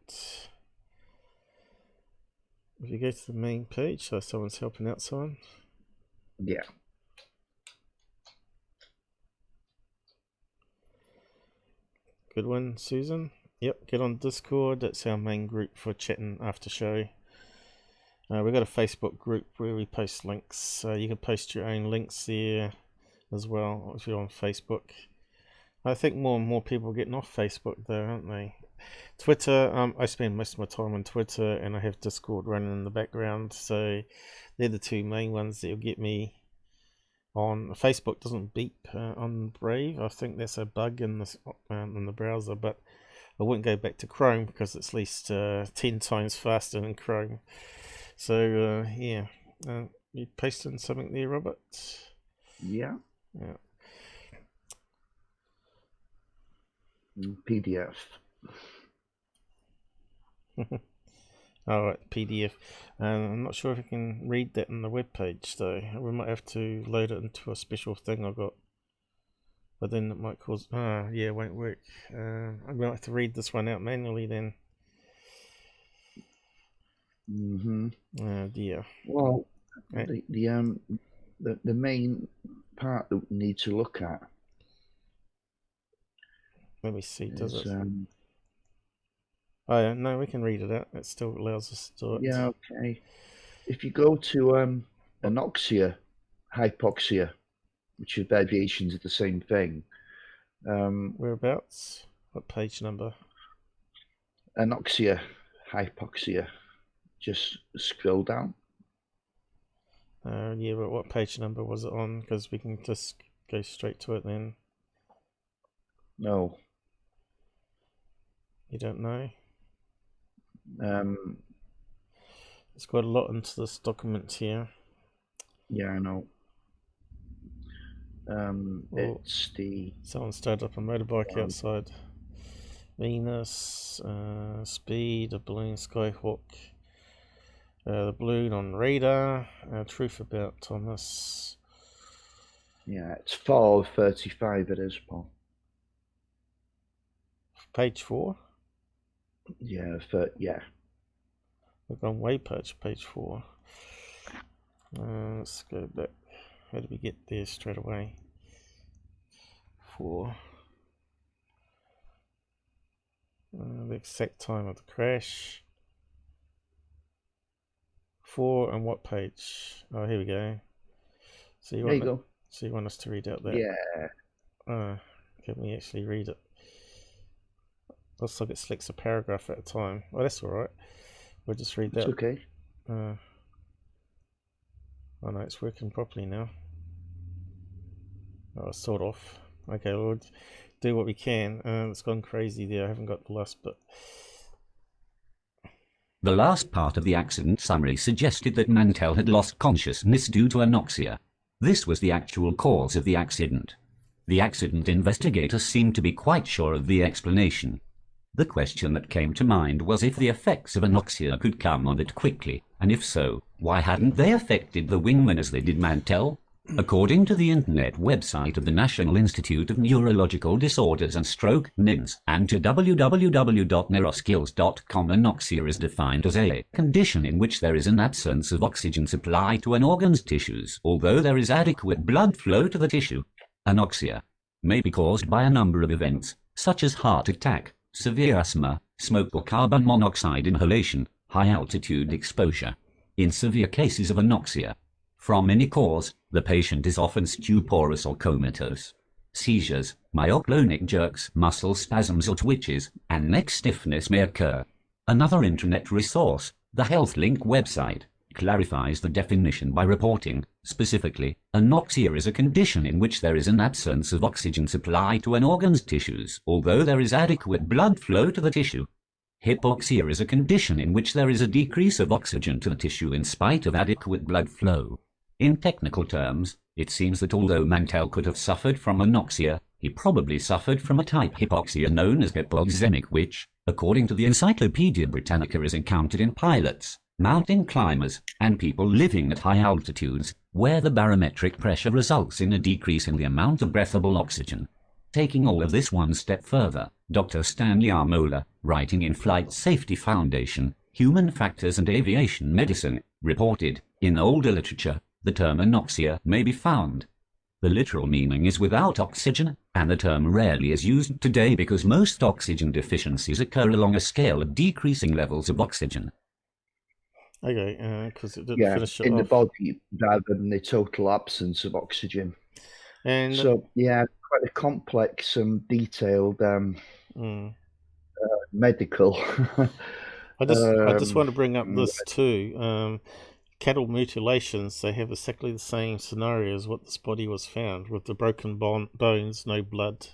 If you go to the main page, so someone's helping out someone. Yeah. Good one, Susan. Yep, get on Discord. That's our main group for chatting after show. We've got a Facebook group where we post links. You can post your own links there as well if you're on Facebook. I think more and more people are getting off Facebook though, aren't they? Twitter, I spend most of my time on Twitter, and I have Discord running in the background, so they're the 2 main ones that'll get me on. Facebook doesn't beep on Brave. I think that's a bug in the browser, but I wouldn't go back to Chrome because it's at least 10 times faster than Chrome. So yeah, you pasting something there, Robert? Yeah. Yeah. PDF. Alright, PDF. I'm not sure if you can read that on the web page though. We might have to load it into a special thing I got. But then it might cause yeah, it won't work. I'm gonna have to read this one out manually then. Oh dear. Well, The main part that we need to look at Let me see, does is, it? Oh, yeah, no, we can read it out. It still allows us to do it. yeah, okay. If you go to anoxia, hypoxia, which are variations of the same thing. Whereabouts? What page number? Anoxia, hypoxia. Just scroll down. Yeah, but what page number was it on? Because we can just go straight to it then. No. You don't know? It's got a lot into this document here. Yeah, I know. It's the... Someone started up a motorbike outside. Venus, speed, a balloon, Skyhawk, the balloon on radar, truth about Thomas. Yeah, it's 4:35 it is, Paul. Page 4? Yeah, yeah. We've gone way page 4. Let's go back. How did we get there straight away? 4. The exact time of the crash. 4 and what page? Oh, here we go. So you want us to read out that? Yeah. Can we actually read it? Looks like it selects a paragraph at a time. Oh, that's all right. We'll just read that. It's okay. Oh no, it's working properly now. Oh, sort of. Okay, we'll do what we can. It's gone crazy there. I haven't got the last bit. The last part of the accident summary suggested that Mantell had lost consciousness due to anoxia. This was the actual cause of the accident. The accident investigators seemed to be quite sure of the explanation. The question that came to mind was if the effects of anoxia could come on it quickly, and if so, why hadn't they affected the wingman as they did Mantell? According to the internet website of the National Institute of Neurological Disorders and Stroke, NIMS, and to www.neuroskills.com, anoxia is defined as a condition in which there is an absence of oxygen supply to an organ's tissues, although there is adequate blood flow to the tissue. Anoxia may be caused by a number of events, such as heart attack, severe asthma, smoke or carbon monoxide inhalation, high-altitude exposure. In severe cases of anoxia, from any cause, the patient is often stuporous or comatose. Seizures, myoclonic jerks, muscle spasms or twitches, and neck stiffness may occur. Another internet resource, the HealthLink website, clarifies the definition by reporting, specifically, anoxia is a condition in which there is an absence of oxygen supply to an organ's tissues, although there is adequate blood flow to the tissue. Hypoxia is a condition in which there is a decrease of oxygen to the tissue in spite of adequate blood flow. In technical terms, it seems that although Mantell could have suffered from anoxia, he probably suffered from a type hypoxia known as hypoxemic, which, according to the Encyclopedia Britannica, is encountered in pilots, mountain climbers, and people living at high altitudes, where the barometric pressure results in a decrease in the amount of breathable oxygen. Taking all of this one step further, Dr. Stanley R. Moeller, writing in Flight Safety Foundation, Human Factors and Aviation Medicine, reported, in older literature, the term anoxia may be found. The literal meaning is without oxygen, and the term rarely is used today because most oxygen deficiencies occur along a scale of decreasing levels of oxygen. Okay, because it didn't finish it in off. The body rather than the total absence of oxygen. And so, yeah, quite a complex and detailed medical. I just want to bring up this too. Cattle mutilations, they have exactly the same scenario as what this body was found, with the broken bones, no blood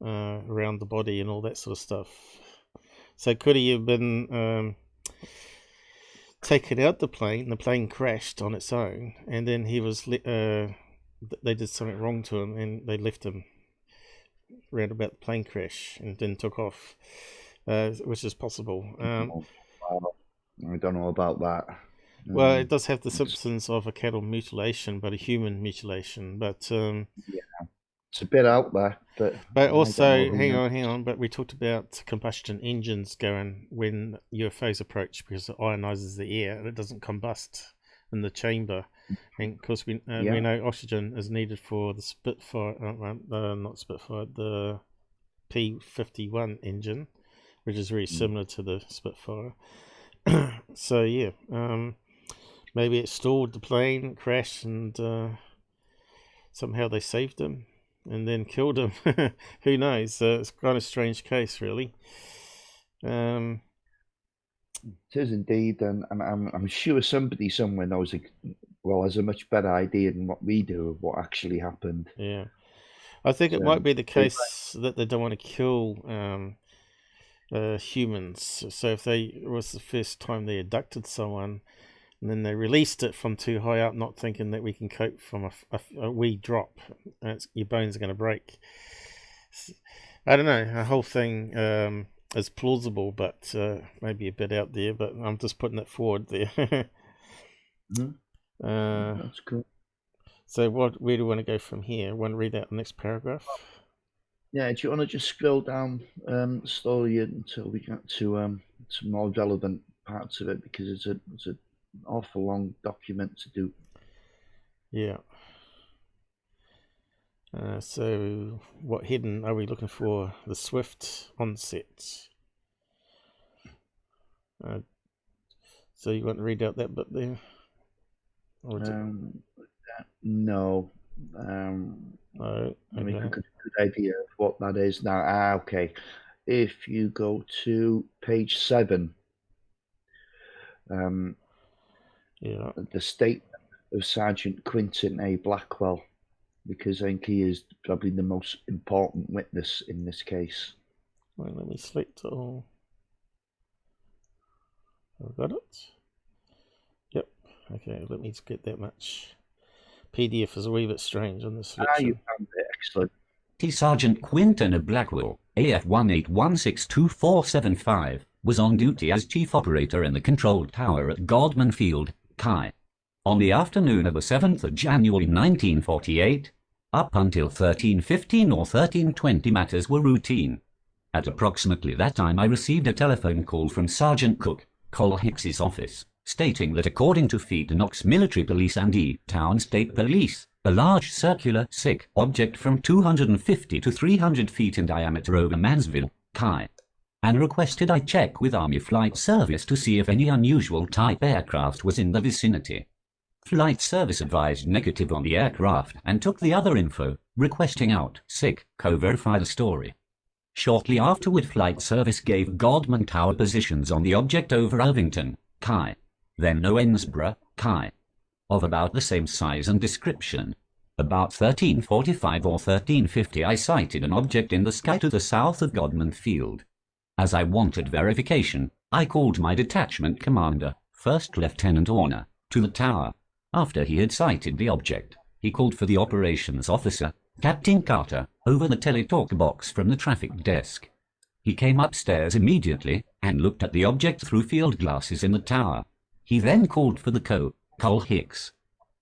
around the body and all that sort of stuff. So could he have been taken out the plane crashed on its own, and then he was they did something wrong to him and they left him around about the plane crash and then took off, which is possible. I don't know about that. Well, it does have the symptoms of a cattle mutilation, but a human mutilation. But yeah, it's a bit out there. But also, hang on. But we talked about combustion engines going when UFOs approach, because it ionizes the air and it doesn't combust in the chamber, and of course we know oxygen is needed for the Spitfire, not Spitfire, the P-51 engine, which is very similar to the Spitfire. So yeah, maybe it stalled the plane, crashed, and somehow they saved him and then killed him. Who knows? It's kind of a strange case, really. It is indeed, and I'm sure somebody somewhere knows, has a much better idea than what we do of what actually happened. Yeah, I think it might be the case that they don't want to kill humans. So if it was the first time they abducted someone, and then they released it from too high up, not thinking that we can cope from a wee drop, your bones are going to break. I don't know. The whole thing is plausible, but maybe a bit out there. But I'm just putting it forward there. That's cool. So where do we want to go from here? Want to read out the next paragraph? Yeah, do you want to just scroll down the story until we get to some more relevant parts of it, because it's an awful long document to do. Yeah. So what heading are we looking for? The swift onset. So you want to read out that bit there? Or no. Okay. Let me get a good idea of what that is now. Okay. If you go to page 7, the statement of Sergeant Quinton A. Blackwell, because I think he is probably the most important witness in this case. Well, let me select it all. I've got it. Yep. Okay, let me just get that much. PDF is a wee bit strange on this selection. You found it. Excellent. Sergeant Quinton of Blackwell, AF 181624775, was on duty as chief operator in the control tower at Godman Field, Kai. On the afternoon of the 7th of January 1948, up until 13:15 or 13:20 matters were routine. At approximately that time I received a telephone call from Sergeant Cook, Col Hicks's office, stating that according to Fort Knox Military Police and E-Town State Police, a large circular SIC object from 250 to 300 feet in diameter over Mansville, Kai, and requested I check with Army Flight Service to see if any unusual type aircraft was in the vicinity. Flight Service advised negative on the aircraft and took the other info, requesting out SIC co-verify the story. Shortly afterward, Flight Service gave Godman Tower positions on the object over Irvington, Kai, then Owensboro, Kai, of about the same size and description. About 13:45 or 13:50 I sighted an object in the sky to the south of Godman Field. As I wanted verification, I called my detachment commander, First Lieutenant Horner, to the tower. After he had sighted the object, he called for the operations officer, Captain Carter, over the teletalk box from the traffic desk. He came upstairs immediately and looked at the object through field glasses in the tower. He then called for the Col Hicks.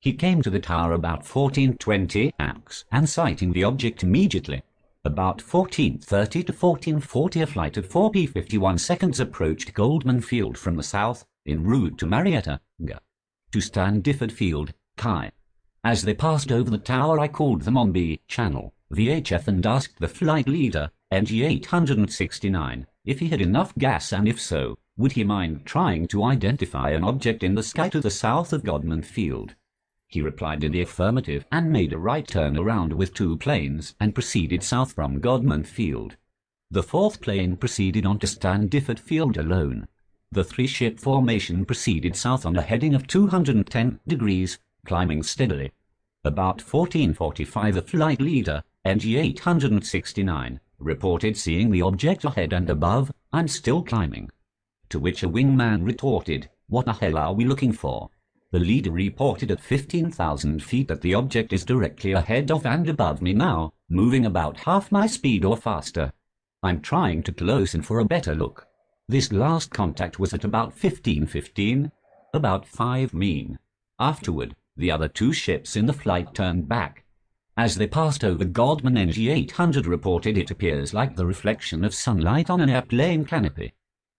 He came to the tower about 14:20 AX and sighting the object immediately. About 14:30 to 14:40 a flight of 4 P-51 seconds approached Goldman Field from the south, en route to Marietta, to Standiford Field, Kai. As they passed over the tower I called them on B channel, VHF, and asked the flight leader, NG 869, if he had enough gas, and if so, would he mind trying to identify an object in the sky to the south of Godman Field. He replied in the affirmative and made a right turn around with 2 planes and proceeded south from Godman Field. The 4th plane proceeded on to Standiford Field alone. The 3-ship formation proceeded south on a heading of 210 degrees, climbing steadily. About 14:45 the flight leader, NG 869, reported seeing the object ahead and above, "I'm still climbing." To which a wingman retorted, "What the hell are we looking for?" The leader reported at 15,000 feet that the object is directly ahead of and above me now, moving about half my speed or faster. I'm trying to close in for a better look. This last contact was at about 15:15, about 5 mean. Afterward, the other 2 ships in the flight turned back. As they passed over Godman, NG 800 reported it appears like the reflection of sunlight on an airplane canopy.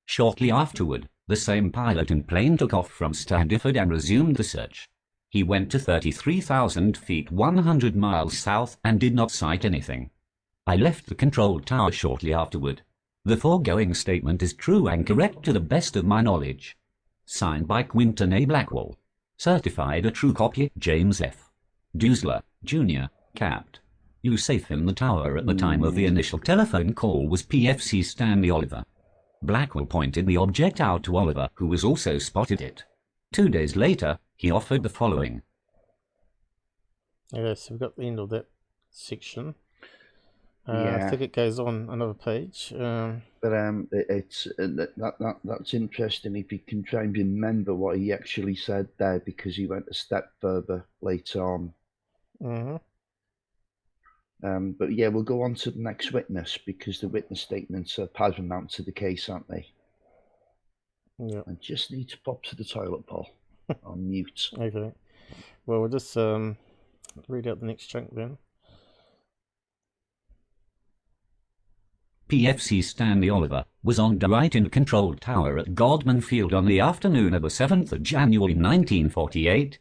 Shortly afterward, the same pilot and plane took off from Stanford and resumed the search. He went to 33,000 feet 100 miles south and did not sight anything. I left the control tower shortly afterward. The foregoing statement is true and correct to the best of my knowledge. Signed by Quinton A. Blackwell. Certified a true copy, James F. Dusler, Jr., Capt. You safe in the tower at the time of the initial telephone call was PFC Stanley Oliver. Blackwell pointed the object out to Oliver, who was also spotted it. 2 days later, he offered the following. Okay, so we've got the end of that section. Yeah. I think it goes on another page. But it's that's interesting if you can try and remember what he actually said there, because he went a step further later on. But yeah, we'll go on to the next witness, because the witness statements are paramount to the case, aren't they? Yeah. I just need to pop to the toilet, Paul. On mute. Okay. Well, we'll just read out the next chunk then. PFC Stanley Oliver was on the right in the control tower at Godman Field on the afternoon of the 7th of January 1948.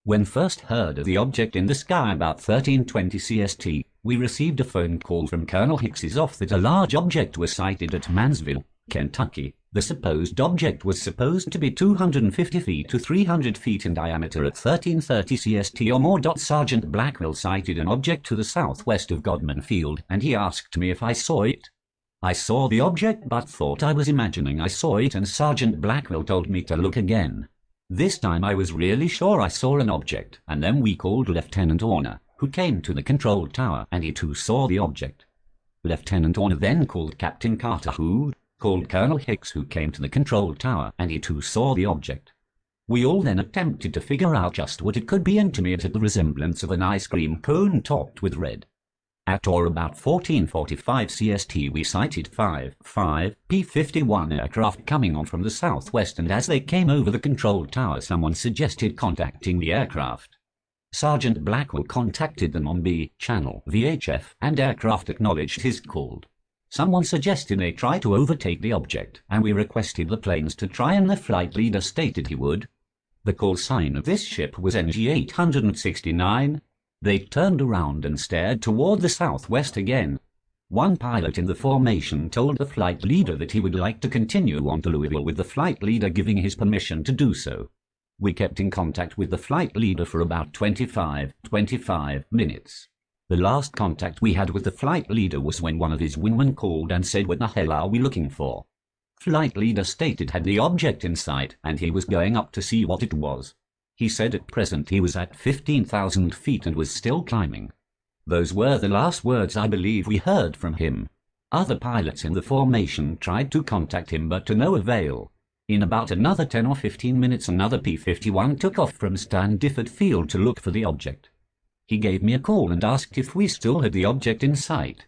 When first heard of the object in the sky about 1320 CST, we received a phone call from Colonel Hicks's office that a large object was sighted at Mansville, Kentucky. The supposed object was supposed to be 250 feet to 300 feet in diameter at 1330 CST or more. Sergeant Blackwell sighted an object to the southwest of Godman Field, and he asked me if I saw it. I saw the object but thought I was imagining I saw it, and Sergeant Blackwell told me to look again. This time I was really sure I saw an object, and then we called Lieutenant Horner, who came to the control tower, and he too saw the object. Lieutenant Horner then called Captain Carter, who called Colonel Hicks, who came to the control tower, and he too saw the object. We all then attempted to figure out just what it could be, and to me it had the resemblance of an ice cream cone topped with red. At or about 1445 CST we sighted 5 P-51 aircraft coming on from the southwest, and as they came over the control tower someone suggested contacting the aircraft. Sergeant Blackwell contacted them on B channel VHF, and aircraft acknowledged his call. Someone suggested they try to overtake the object, and we requested the planes to try, and the flight leader stated he would. The call sign of this ship was NG-869. They turned around and stared toward the southwest again. One pilot in the formation told the flight leader that he would like to continue on to Louisville, with the flight leader giving his permission to do so. We kept in contact with the flight leader for about 25 minutes. The last contact we had with the flight leader was when one of his wingmen called and said, "What the hell are we looking for?" Flight leader stated had the object in sight, and he was going up to see what it was. He said at present he was at 15,000 feet and was still climbing. Those were the last words I believe we heard from him. Other pilots in the formation tried to contact him, but to no avail. In about another 10 or 15 minutes another P-51 took off from Stanford Field to look for the object. He gave me a call and asked if we still had the object in sight.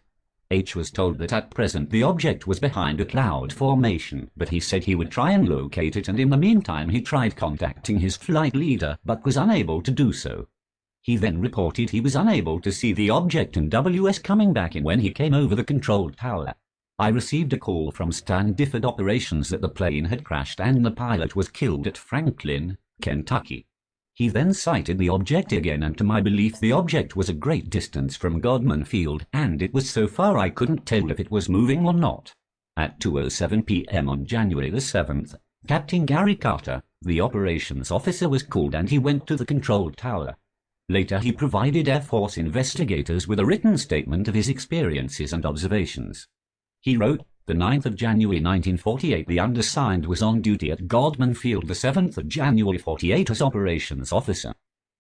H was told that at present the object was behind a cloud formation, but he said he would try and locate it, and in the meantime he tried contacting his flight leader but was unable to do so. He then reported he was unable to see the object, and WS coming back in when he came over the control tower. I received a call from Stanford Operations that the plane had crashed and the pilot was killed at Franklin, Kentucky. He then sighted the object again, and to my belief the object was a great distance from Godman Field, and it was so far I couldn't tell if it was moving or not. At 2:07 p.m. on January the 7th, Captain Gary Carter, the operations officer, was called and he went to the control tower. Later he provided Air Force investigators with a written statement of his experiences and observations. He wrote, the 9th of January 1948, the undersigned was on duty at Godman Field the 7th of January 48 as operations officer.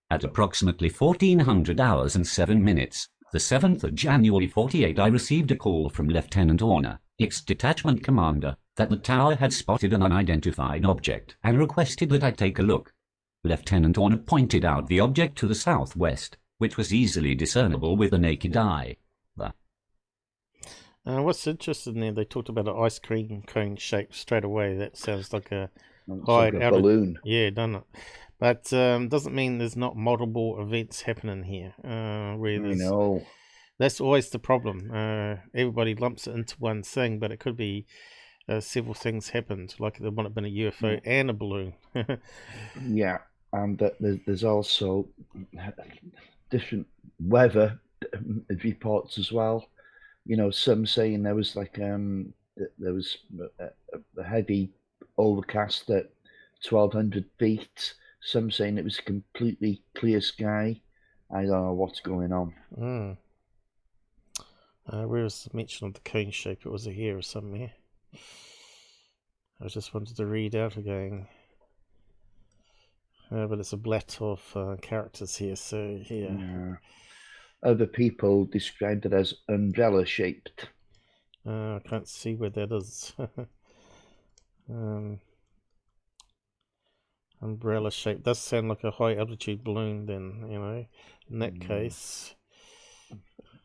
At approximately 1400 hours and 7 minutes, the 7th of January 48, I received a call from Lieutenant Horner, ex-detachment commander, that the tower had spotted an unidentified object and requested that I take a look. Lieutenant Horner pointed out the object to the southwest, which was easily discernible with the naked eye. What's interesting there, they talked about an ice cream cone shape straight away. That sounds like a like a balloon. Yeah, doesn't it? But doesn't mean there's not multiple events happening here. Where there's, I know. That's always the problem. Everybody lumps it into one thing, but it could be several things happened, like there might have been a UFO and a balloon. Yeah, and there's also different weather reports as well. You know, some saying there was like there was a heavy overcast at 1,200 feet. Some saying it was a completely clear sky. I don't know what's going on. Where was the mention of the cone shape? It was here or somewhere. I just wanted to read out again. But it's a blat of characters here, so here. Yeah. Other people described it as umbrella shaped. I can't see where that is. Umbrella shape does sound like a high altitude balloon then, you know, in that case.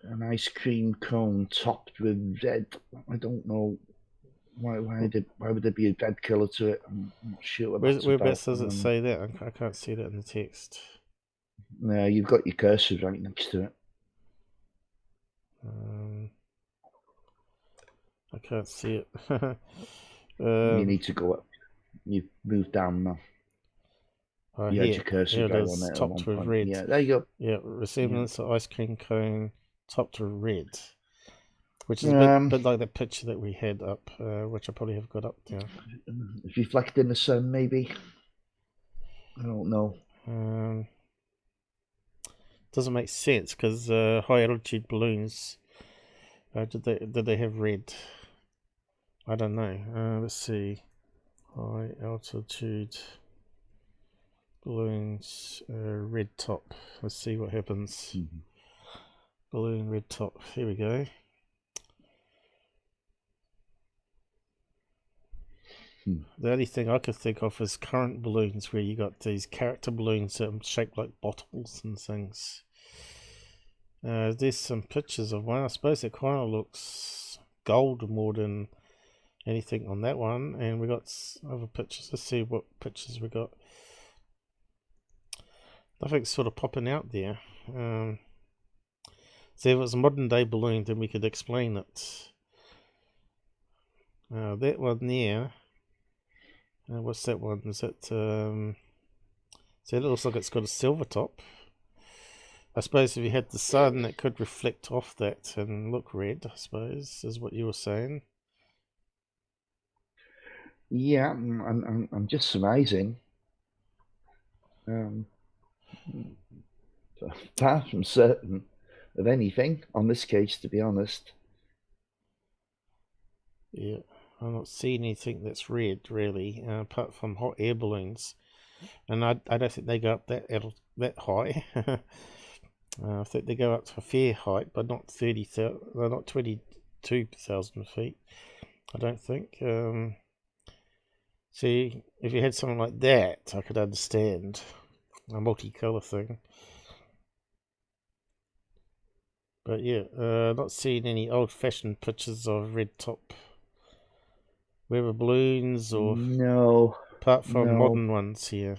An ice cream cone topped with red. I don't know why would there be a red colour to it. I'm not sure what that's Whereabouts about. does it say that? I can't see that in the text. No, you've got your cursor right next to it. I can't see it. You need to go up. You move down now. You had your cursor right on it. Topped with red. Yeah, there you go. Yeah, resemblance of ice cream cone topped with red. Which is a bit like that picture that we had up, which I probably have got up there. Reflecting the sun, maybe? I don't know. Doesn't make sense, because high altitude balloons, did they have red? I don't know. Let's see. High altitude balloons, red top. Let's see what happens. Balloon red top. Here we go. The only thing I could think of is current balloons, where you got these character balloons that are shaped like bottles and things. There's some pictures of one. I suppose it kind of looks gold more than anything on that one. And we got other pictures. Let's see what pictures we got. Nothing's sort of popping out there. So if it was a modern day balloon, then we could explain it. That one there. What's that one? Is that so it looks like it's got a silver top. I suppose if you had the sun, it could reflect off that and look red, I suppose, is what you were saying. Yeah, I'm just surmising. Far from certain of anything on this case, to be honest. Yeah. I'm not seeing anything that's red, really, apart from hot air balloons. And I don't think they go up that high. I think they go up to a fair height, but not 22,000 feet, I don't think. See, if you had something like that, I could understand. A multicolour thing. But yeah, not seeing any old-fashioned pictures of red top weather balloons, or no, apart from modern ones here.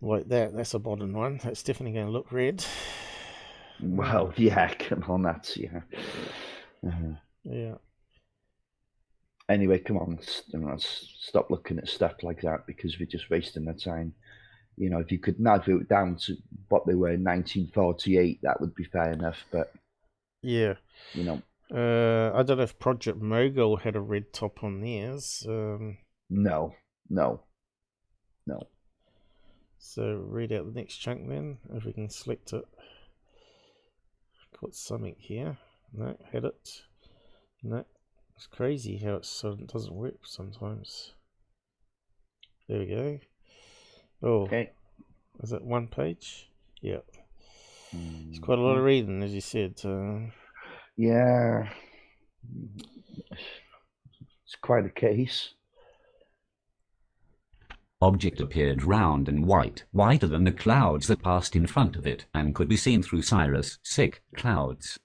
Like that's a modern one. That's definitely going to look red. Well, yeah, come on, that's yeah. Anyway, come on, let's stop looking at stuff like that, because we're just wasting our time. You know, if you could narrow it down to what they were in 1948, that would be fair enough. But yeah, you know, I don't know if Project Mogul had a red top on theirs. No. So read out the next chunk then, if we can select it. Got something here. No, had it. No, it's crazy how it doesn't work sometimes. There we go. Oh, okay. Is it one page? Yeah. It's quite a lot of reading, as you said. Yeah. It's quite a case. Object appeared round and white, whiter than the clouds that passed in front of it, and could be seen through cirrus, clouds.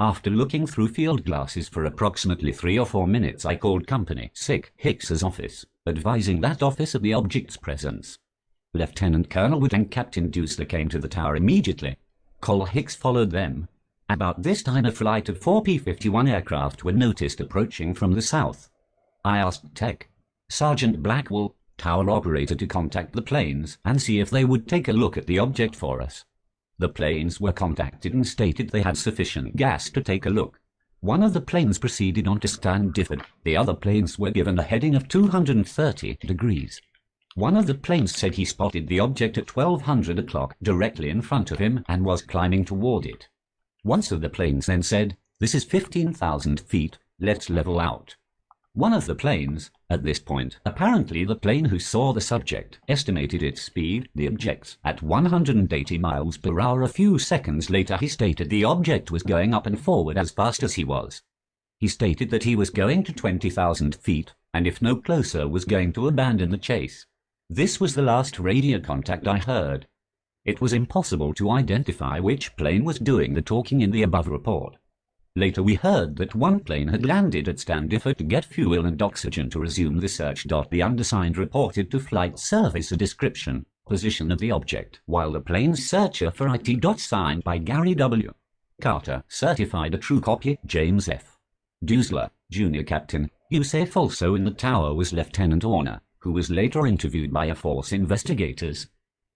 After looking through field glasses for approximately 3 or 4 minutes, I called company, Hicks's office, advising that office of the object's presence. Lieutenant Colonel Wood and Captain Deuceler came to the tower immediately. Col Hicks followed them. About this time a flight of 4 P-51 aircraft were noticed approaching from the south. I asked Tech Sergeant Blackwell, tower operator, to contact the planes and see if they would take a look at the object for us. The planes were contacted and stated they had sufficient gas to take a look. One of the planes proceeded on to stand differed. The other planes were given a heading of 230 degrees. One of the planes said he spotted the object at 1200 o'clock directly in front of him and was climbing toward it. One of the planes then said, "This is 15,000 feet, let's level out." One of the planes, at this point, apparently the plane who saw the subject, estimated its speed, the object's, at 180 miles per hour. A few seconds later he stated the object was going up and forward as fast as he was. He stated that he was going to 20,000 feet, and if no closer was going to abandon the chase. This was the last radio contact I heard. It was impossible to identify which plane was doing the talking in the above report. Later we heard that one plane had landed at Standiford to get fuel and oxygen to resume the search. The undersigned reported to Flight Service a description, position of the object, while the plane's searcher for IT. Signed by Gary W. Carter, certified a true copy. James F. Dusler, Junior Captain, USAF. Also in the tower was Lieutenant Horner, who was later interviewed by Air Force investigators.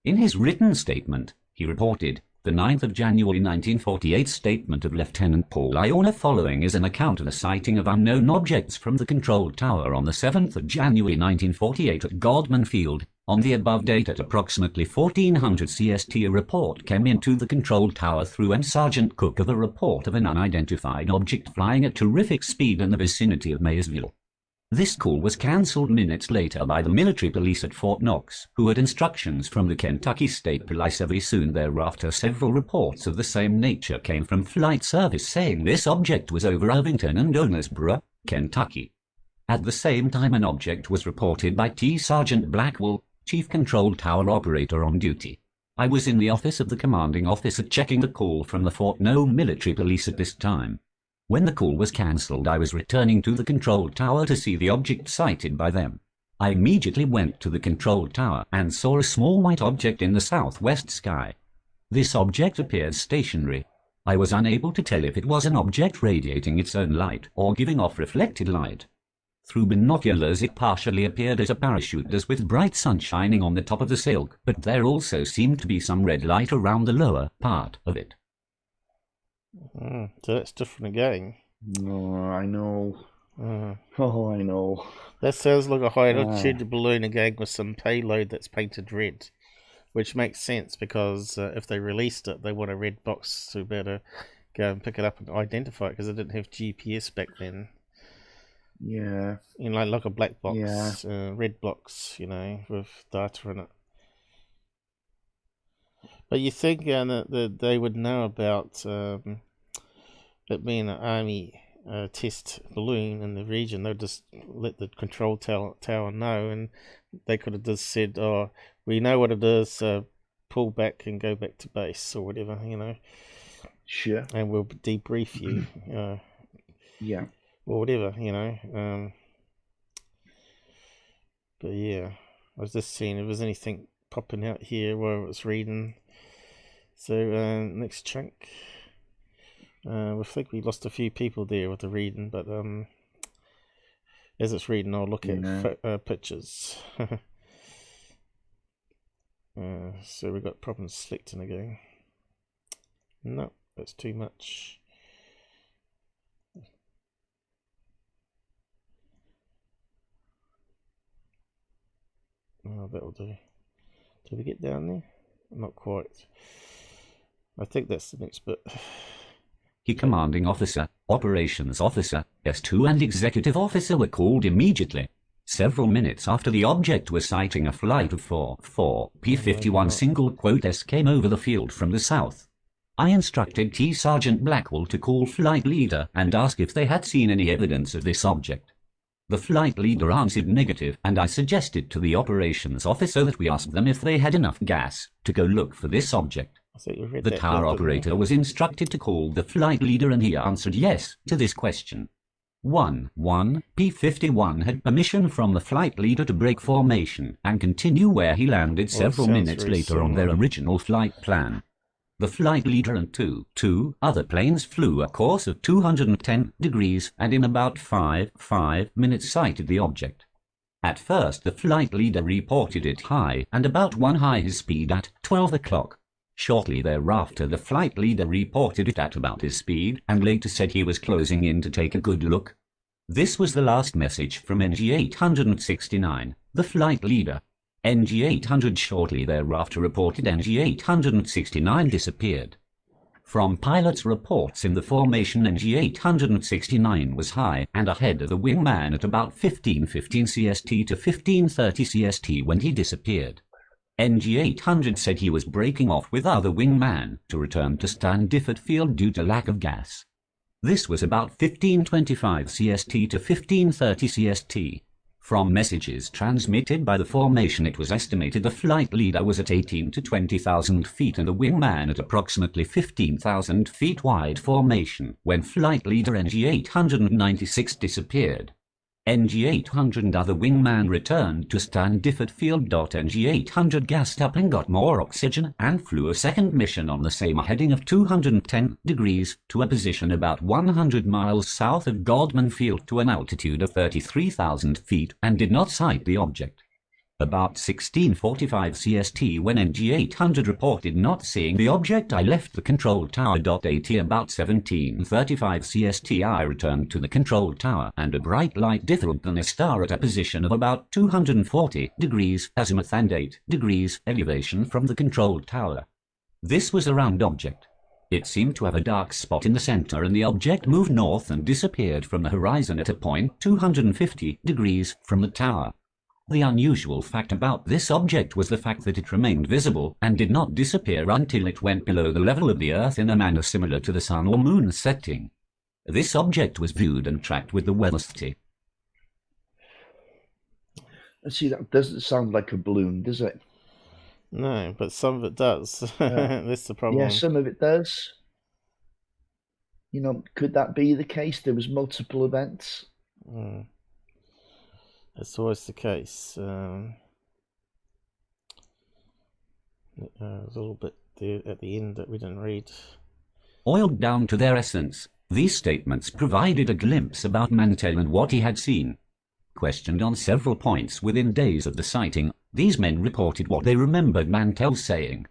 In his written statement, he reported, the 9th of January 1948 statement of Lieutenant Paul I. Horner following is an account of a sighting of unknown objects from the control tower on the 7th of January 1948 at Godman Field. On the above date at approximately 1400 CST a report came into the control tower through M. Sergeant Cook of a report of an unidentified object flying at terrific speed in the vicinity of Maysville. This call was cancelled minutes later by the military police at Fort Knox, who had instructions from the Kentucky State Police. Very soon thereafter several reports of the same nature came from Flight Service saying this object was over Irvington and Owensboro, Kentucky. At the same time an object was reported by T. Sergeant Blackwell, Chief Control Tower Operator on duty. I was in the office of the commanding officer checking the call from the Fort Knox military police at this time. When the call was cancelled I was returning to the control tower to see the object sighted by them. I immediately went to the control tower and saw a small white object in the southwest sky. This object appeared stationary. I was unable to tell if it was an object radiating its own light or giving off reflected light. Through binoculars it partially appeared as a parachute as with bright sun shining on the top of the silk, but there also seemed to be some red light around the lower part of it. So that's different again. Oh, I know. Oh, I know. That sounds like a high altitude balloon again with some payload that's painted red, which makes sense because if they released it, they want a red box to be able to go and pick it up and identify it because they didn't have GPS back then. Yeah. You know, like a black box, Yeah. red box, you know, with data in it. But you think that they would know about it being an army test balloon in the region? They'd just let the control tower know, and they could have just said, "Oh, we know what it is. Pull back and go back to base or whatever, you know." Sure. And we'll debrief you, Yeah. or whatever, you know. But yeah, I was just seeing if there's anything popping out here where I was reading. So next chunk, I think we lost a few people there with the reading, but as it's reading, I'll look at pictures. So we've got problems selecting again. No, that's too much. Oh, that'll do. Did we get down there? Not quite. I think that's the next bit. He commanding officer, operations officer, S2 and executive officer were called immediately. Several minutes after the object was sighting a flight of 4 P-51 single quote S came over the field from the south. I instructed T. Sergeant Blackwell to call flight leader and ask if they had seen any evidence of this object. The flight leader answered negative, and I suggested to the operations officer that we ask them if they had enough gas to go look for this object. The tower operator was instructed to call the flight leader and he answered yes to this question. 1 P-51 had permission from the flight leader to break formation and continue where he landed several minutes later on their original flight plan. The flight leader and two other planes flew a course of 210 degrees and in about 5 minutes sighted the object. At first the flight leader reported it high and about 1 high his speed at 12 o'clock. Shortly thereafter the flight leader reported it at about his speed and later said he was closing in to take a good look. This was the last message from NG-869, the flight leader. NG-800 shortly thereafter reported NG-869 disappeared. From pilots' reports in the formation, NG-869 was high and ahead of the wingman at about 15:15 CST to 15:30 CST when he disappeared. NG-800 said he was breaking off with other wingman to return to Standiford Field due to lack of gas. This was about 15:25 CST to 15:30 CST. From messages transmitted by the formation, it was estimated the flight leader was at 18 to 20,000 feet and the wingman at approximately 15,000 feet wide formation when flight leader NG-896 disappeared. NG-800 and other wingman returned to Standiford Field. NG-800 gassed up and got more oxygen and flew a second mission on the same heading of 210 degrees to a position about 100 miles south of Godman Field to an altitude of 33,000 feet and did not sight the object. About 16:45 CST when NG-800 reported not seeing the object, I left the control tower. At about 17:35 CST I returned to the control tower and a bright light different than a star at a position of about 240 degrees azimuth and 8 degrees elevation from the control tower. This was a round object. It seemed to have a dark spot in the center and the object moved north and disappeared from the horizon at a point 250 degrees from the tower. The unusual fact about this object was the fact that it remained visible and did not disappear until it went below the level of the Earth in a manner similar to the sun or moon setting. This object was viewed and tracked with the Weatherstaff. See, that doesn't sound like a balloon, does it? No, but some of it does. That's the problem. Yeah, some of it does. You know, could that be the case? There was multiple events. That's always the case. There's a little bit there at the end that we didn't read. Oiled down to their essence, these statements provided a glimpse about Mantell and what he had seen. Questioned on several points within days of the sighting, these men reported what they remembered Mantell saying.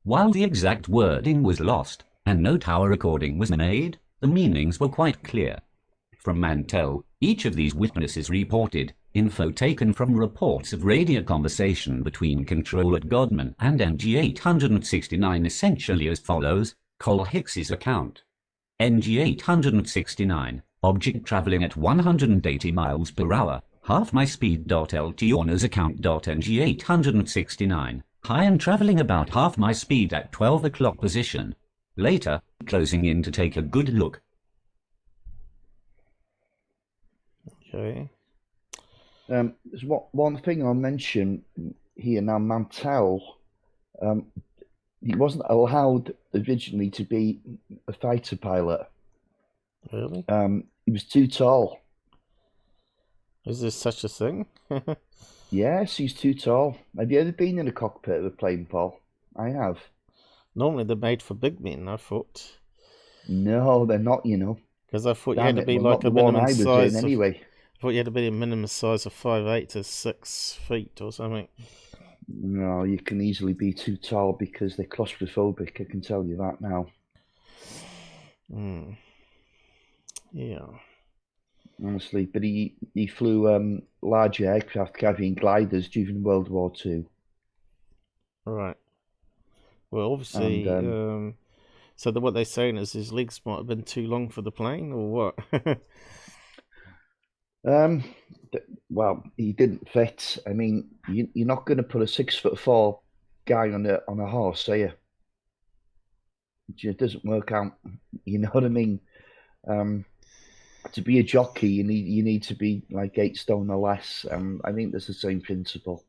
While the exact wording was lost, and no tower recording was made, the meanings were quite clear. From Mantell, each of these witnesses reported info taken from reports of radio conversation between control at Godman and NG-869 essentially as follows. Col Hicks's account. NG-869, object traveling at 180 miles per hour, half my speed. LT Horner's account. NG-869, high and traveling about half my speed at 12 o'clock position. Later, closing in to take a good look. Okay. There's one thing I'll mention here now. Mantell, he wasn't allowed originally to be a fighter pilot. Really? He was too tall. Is there such a thing? Yes, he's too tall. Have you ever been in a cockpit of a plane, Paul? I have. Normally they're made for big men, I thought. No, they're not, you know. Because I thought you had to be well, like a minimum size. Anyway. I thought you had to be a minimum size of 5'8" to 6 feet or something. No, you can easily be too tall because they're claustrophobic. I can tell you that now. Yeah. Honestly, but he flew large aircraft carrying gliders during World War II. Right. Well, obviously, And, so what they're saying is his legs might have been too long for the plane, or what? Well, he didn't fit. I mean, you're not going to put a 6'4" guy on a horse, are you? It doesn't work out. You know what I mean? To be a jockey, you need to be like 8 stone or less. I think that's the same principle.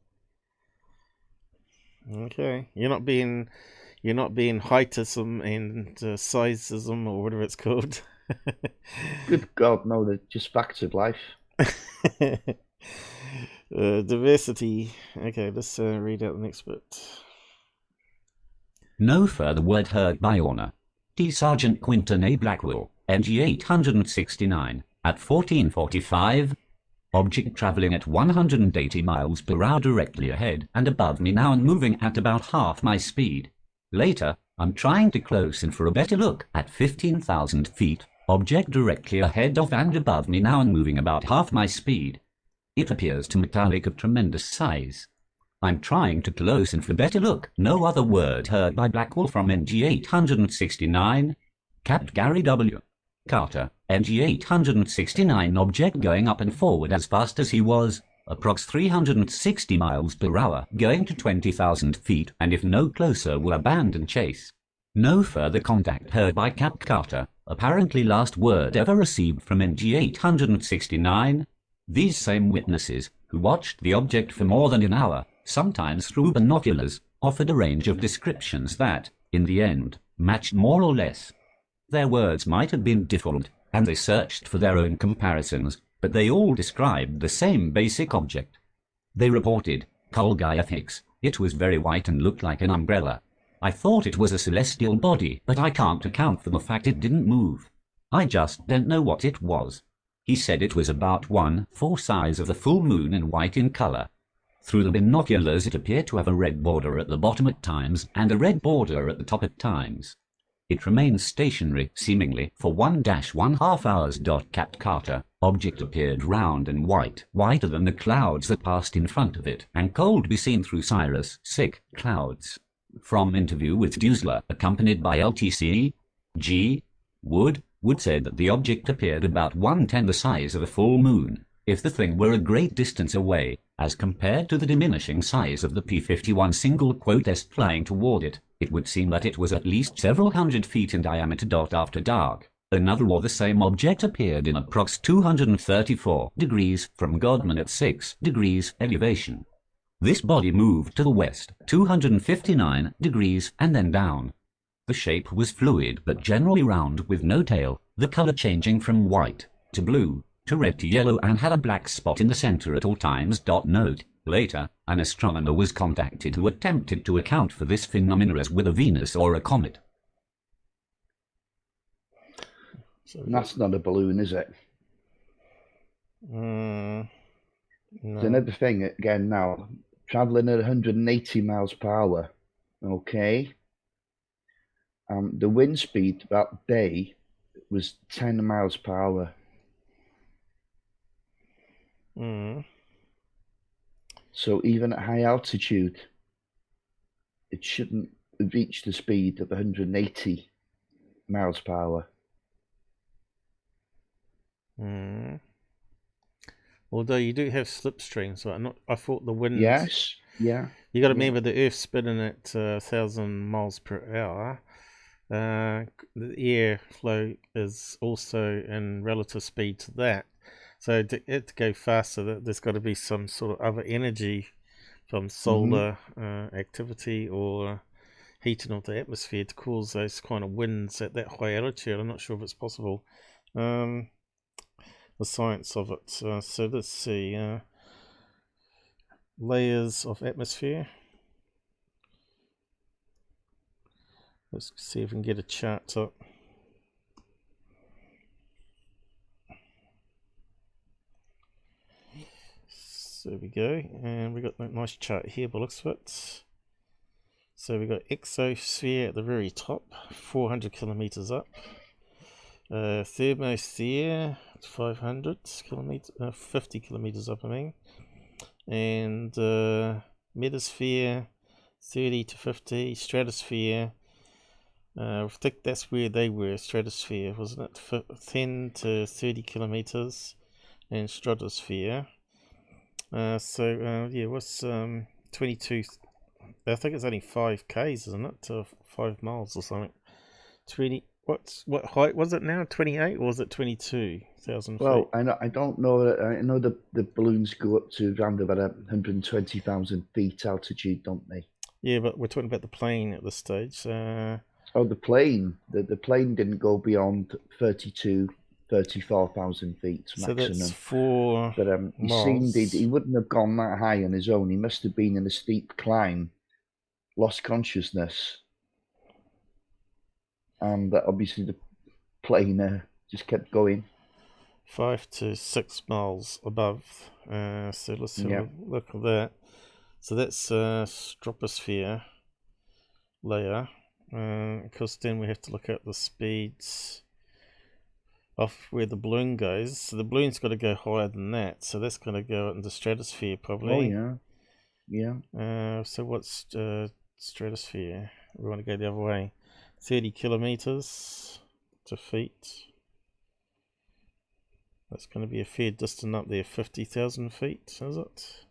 Okay, you're not being heightism and sizeism or whatever it's called. Good God, no! They're just facts of life. Diversity. Okay, let's read out the next bit. No further word heard by Orner. D. Sergeant Quinton A. Blackwell, NG 869, at 14:45. Object traveling at 180 miles per hour directly ahead and above me now and moving at about half my speed. Later, I'm trying to close in for a better look at 15,000 feet. Object directly ahead of and above me now and moving about half my speed. It appears to metallic of tremendous size. I'm trying to close in for a better look. No other word heard by Blackwell from NG 869. Capt. Gary W. Carter, NG 869. Object going up and forward as fast as he was, approx 360 miles per hour, going to 20,000 feet, and if no closer will abandon chase. No further contact heard by Capt. Carter. Apparently last word ever received from NG 869. These same witnesses, who watched the object for more than an hour, sometimes through binoculars, offered a range of descriptions that, in the end, matched more or less. Their words might have been different, and they searched for their own comparisons, but they all described the same basic object. They reported, Colgaiathix, it was very white and looked like an umbrella. I thought it was a celestial body, but I can't account for the fact it didn't move. I just don't know what it was. He said it was about 1/4 size of the full moon and white in color. Through the binoculars it appeared to have a red border at the bottom at times and a red border at the top at times. It remained stationary, seemingly, for 1-1/2 hours. Capt. Carter. Object appeared round and white, whiter than the clouds that passed in front of it, and cold to be seen through cirrus, clouds. From interview with Dusler, accompanied by LTC, G. Wood said that the object appeared about 1/10 the size of a full moon, if the thing were a great distance away, as compared to the diminishing size of the P-51 single quote test flying toward it. It would seem that it was at least several hundred feet in diameter. After dark, another or the same object appeared in approx 234 degrees from Godman at 6 degrees elevation. This body moved to the west, 259 degrees, and then down. The shape was fluid but generally round with no tail, the color changing from white to blue to red to yellow, and had a black spot in the center at all times. Note, later, an astronomer was contacted who attempted to account for this phenomenon as with a Venus or a comet. So that's not a balloon, is it? No. It's another thing, again now, traveling at 180 miles per hour, okay? The wind speed that day was 10 miles per hour. So even at high altitude, it shouldn't have reached the speed of 180 miles per hour. Although you do have slipstream, so I thought the wind. Yes, yeah. You got to remember the Earth's spinning at 1,000 miles per hour. The airflow is also in relative speed to that. So to go faster, there's got to be some sort of other energy from solar activity or heating of the atmosphere to cause those kind of winds at that high altitude. I'm not sure if it's possible. The science of it. So let's see. Layers of atmosphere. Let's see if we can get a chart up. So there we go, and we got that nice chart here by the looks of it. So we got exosphere at the very top, 400 kilometers up. Thermosphere, 500 kilometers, 50 kilometers up, I mean. And metasphere, 30 to 50. Stratosphere, I think that's where they were. Stratosphere, wasn't it? 10 to 30 kilometers, and stratosphere. Yeah, what's 22? I think it's only 5 k's, isn't it? To 5 miles or something. 20. What height was it now? 28 or was it 22,000 feet? Well, I don't know. I know the balloons go up to around about 120,000 feet altitude, don't they? Yeah, but we're talking about the plane at this stage. Oh, the plane. The plane didn't go beyond 34,000 feet maximum. So that's 4 but miles. He wouldn't have gone that high on his own. He must have been in a steep climb, lost consciousness, and obviously the plane just kept going. 5 to 6 miles above. So let's have Yeah. a look at that. So that's troposphere layer. Because then we have to look at the speeds off where the balloon goes. So the balloon's got to go higher than that. So that's going to go into stratosphere probably. Oh yeah, yeah. So what's stratosphere? We want to go the other way. 30 kilometers to feet. That's going to be a fair distance up there. 50,000 feet, is it?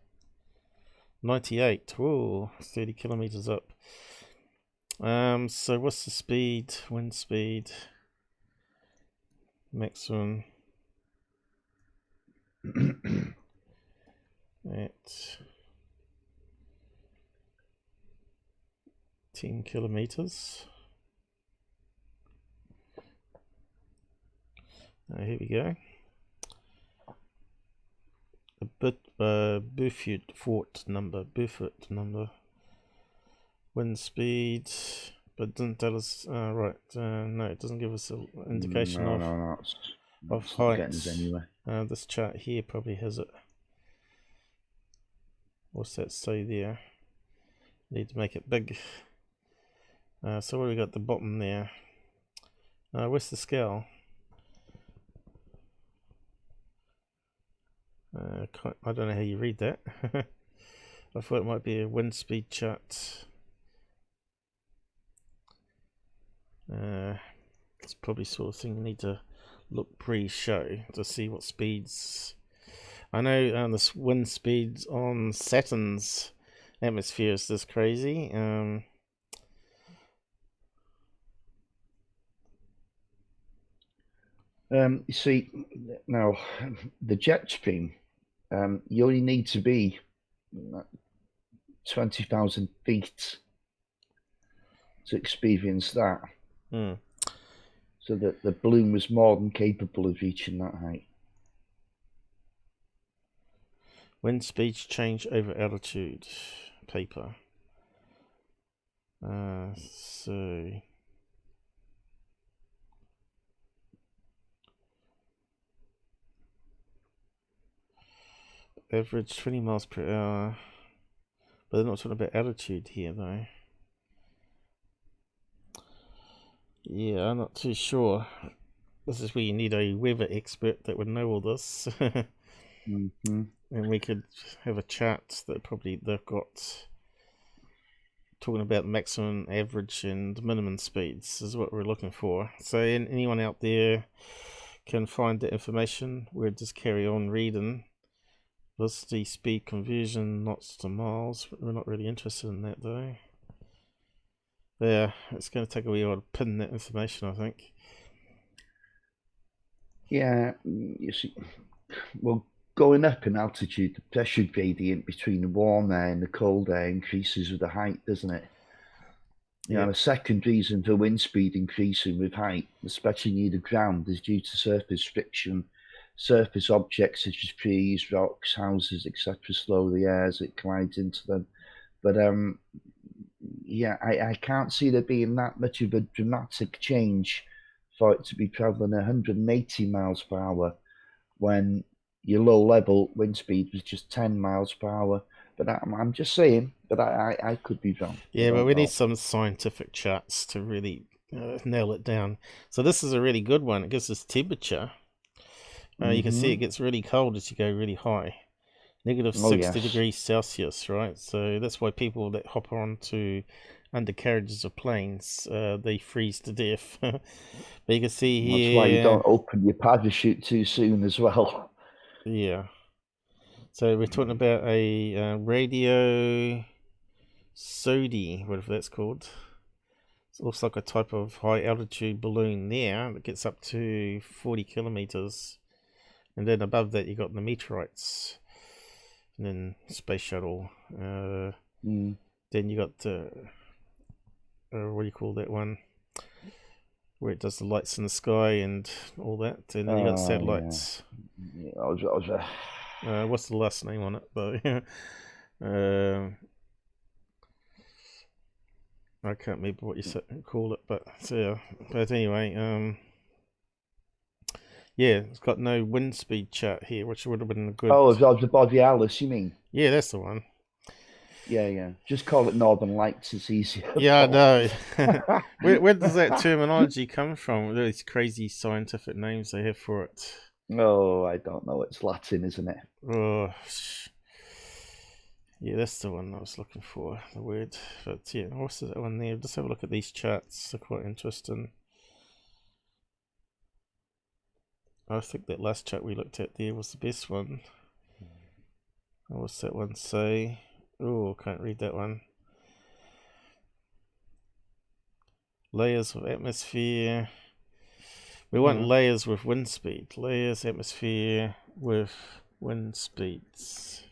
98. Whoa, 30 kilometers up. So what's the speed? Wind speed. Maximum. At 10 kilometers. Here we go. A bit Beaufort number. Wind speed, but it doesn't tell us. Right, no, it doesn't give us an indication of height. Anyway. This chart here probably has it. What's that say there? Need to make it big. So what do we got at the bottom there? Where's the scale? I don't know how you read that. I thought it might be a wind speed chart. It's probably sort of thing you need to look pre-show to see what speeds. I know this wind speeds on Saturn's atmosphere is this crazy. You see, now the jet stream, you only need to be 20,000 feet to experience that. So that the balloon was more than capable of reaching that height. Wind speeds change over altitude. Paper. So average 20 miles per hour. But they're not talking about altitude here though. Yeah, I'm not too sure. This is where you need a weather expert that would know all this. Mm-hmm. And we could have a chart that probably they've got talking about maximum, average, and minimum speeds is what we're looking for. So anyone out there can find the information. We'll just carry on reading. Velocity, speed conversion, knots to miles. We're not really interested in that though. Yeah, it's going to take a wee while to pin that information, I think. Yeah, you see, well, going up in altitude, the pressure gradient between the warm air and the cold air increases with the height, doesn't it? You know, the second reason for wind speed increasing with height, especially near the ground, is due to surface friction. Surface objects such as trees, rocks, houses, etc. slow the air as it collides into them. But yeah, I can't see there being that much of a dramatic change for it to be traveling 180 miles per hour when your low level wind speed was just 10 miles per hour. But I'm just saying, but I could be wrong. Yeah, but we need some scientific charts to really nail it down. So this is a really good one. It gives us temperature. You can see it gets really cold as you go really high. Negative 60 degrees Celsius, right? So that's why people that hop onto undercarriages of planes, they freeze to death. But you can see here... That's why you don't open your parachute too soon as well. Yeah. So we're talking about a radio sodi, whatever that's called. It looks like a type of high altitude balloon there that gets up to 40 kilometers. And then above that you got the meteorites. And then space shuttle. Then you got the what do you call that one? Where it does the lights in the sky and all that. And then you got satellites. Yeah. What's the last name on it though? I can't remember what you call it, but yeah. But anyway, yeah, it's got no wind speed chart here, which would have been a good. Oh, of the Borealis, you mean? Yeah, that's the one. Yeah. Just call it Northern Lights. It's easier. Yeah, I know. Where does that terminology come from? These crazy scientific names they have for it. Oh, I don't know. It's Latin, isn't it? Oh, yeah, that's the one I was looking for, the word. But yeah, what's that one there? Just have a look at these charts. They're quite interesting. I think that last chart we looked at there was the best one. What's that one say? Oh, can't read that one. Layers of atmosphere. We want layers with wind speed. Layers, atmosphere with wind speeds.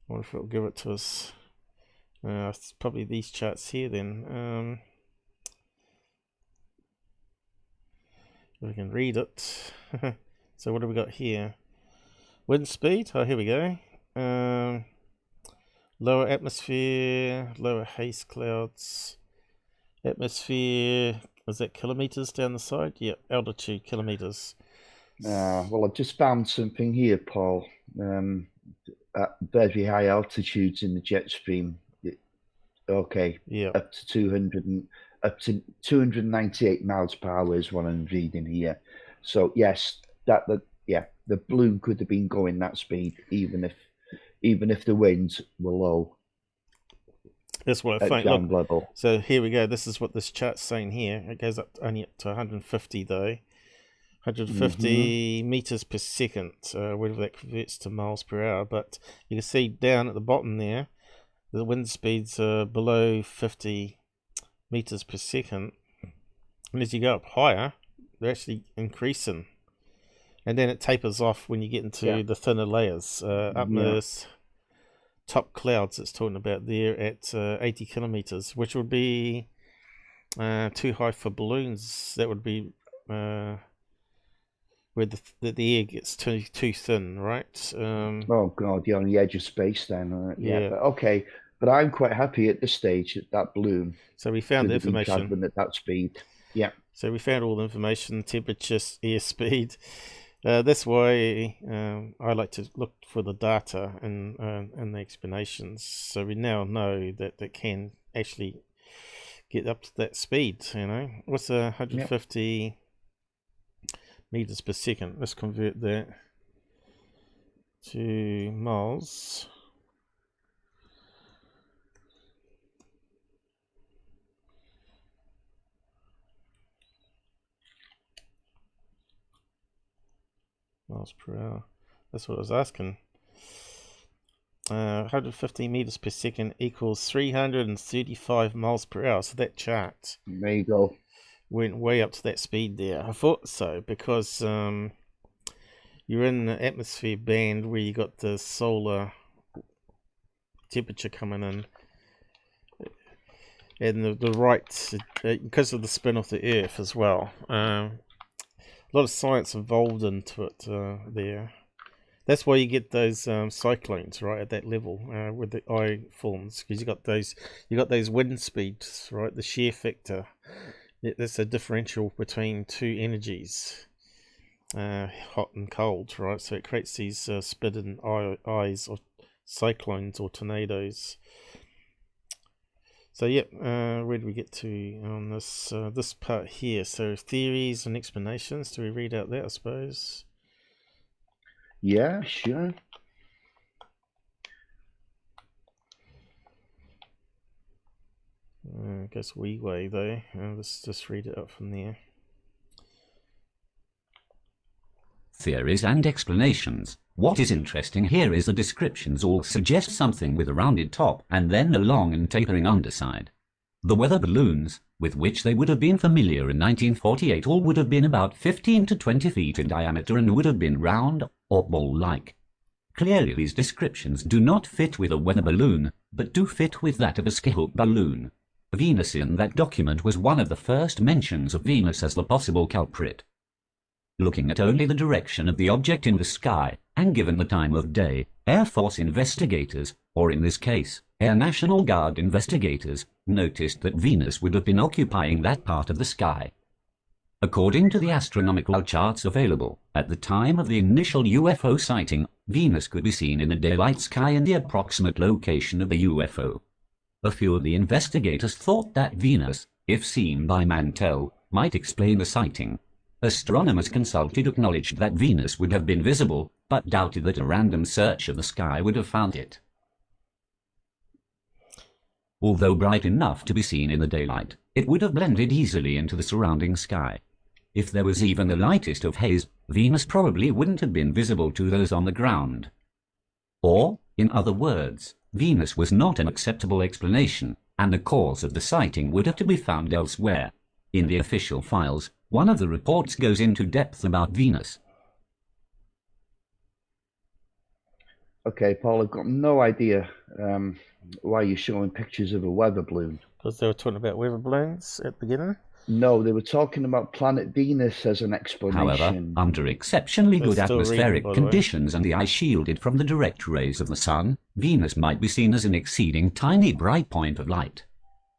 I wonder if it'll give it to us. It's probably these charts here then. We can read it. So what do we got here? Wind speed. Oh, here we go. Lower atmosphere, lower haze clouds. Atmosphere, is that kilometers down the side? Yeah, altitude, kilometers. Well, I've just found something here, Paul. At very high altitudes in the jet stream. Yeah. Up to 298 miles per hour is what I'm reading here. So yes, the balloon could have been going that speed even if the winds were low. That's what I think. Look, level. So here we go. This is what this chart's saying here. It goes only up to 150 though. 150 meters per second, whatever that converts to miles per hour. But you can see down at the bottom there, the wind speeds are below 50 meters per second. And as you go up higher, they're actually increasing. And then it tapers off when you get into the thinner layers. Up those top clouds it's talking about there at 80 kilometers, which would be too high for balloons. That would be where the air gets too thin, right? Oh god, you're on the edge of space then. But I'm quite happy at this stage at that balloon. So we found the information at that speed. Yeah. So we found all the information: temperature, air speed. That's why I like to look for the data and the explanations. So we now know that they can actually get up to that speed. You know, what's 150 meters per second? Let's convert that to miles. Miles per hour. That's what I was asking. 150 meters per second equals 335 miles per hour. So that chart, there you go, went way up to that speed there. I thought so because you're in the atmosphere band where you got the solar temperature coming in, and the right because of the spin of the Earth as well. A lot of science involved into it there. That's why you get those cyclones right at that level where the eye forms, because you got those wind speeds, right? The shear factor. That's a differential between two energies, hot and cold, right? So it creates these spitting eyes or cyclones or tornadoes. So yep, where do we get to on this this part here? So theories and explanations. Do we read out that, I suppose? Yeah, sure. I guess we way though. Let's just read it up from there. Theories and explanations. What is interesting here is the descriptions all suggest something with a rounded top and then a long and tapering underside. The weather balloons, with which they would have been familiar in 1948, all would have been about 15 to 20 feet in diameter and would have been round or ball-like. Clearly these descriptions do not fit with a weather balloon, but do fit with that of a scale balloon. Venus in that document was one of the first mentions of Venus as the possible culprit. Looking at only the direction of the object in the sky, and given the time of day, Air Force investigators, or in this case, Air National Guard investigators noticed that Venus would have been occupying that part of the sky. According to the astronomical charts available, at the time of the initial UFO sighting, Venus could be seen in the daylight sky in the approximate location of the UFO. A few of the investigators thought that Venus, if seen by Mantell, might explain the sighting. Astronomers consulted acknowledged that Venus would have been visible, but doubted that a random search of the sky would have found it. Although bright enough to be seen in the daylight, it would have blended easily into the surrounding sky. If there was even the lightest of haze, Venus probably wouldn't have been visible to those on the ground. Or, in other words, Venus was not an acceptable explanation, and the cause of the sighting would have to be found elsewhere. In the official files, one of the reports goes into depth about Venus. Okay, Paul, I've got no idea why you're showing pictures of a weather balloon. Because they were talking about weather balloons at the beginning. No, they were talking about planet Venus as an explanation. However, under exceptionally They're good still atmospheric reading, by the way. conditions and the eye shielded from the direct rays of the sun, Venus might be seen as an exceeding tiny bright point of light.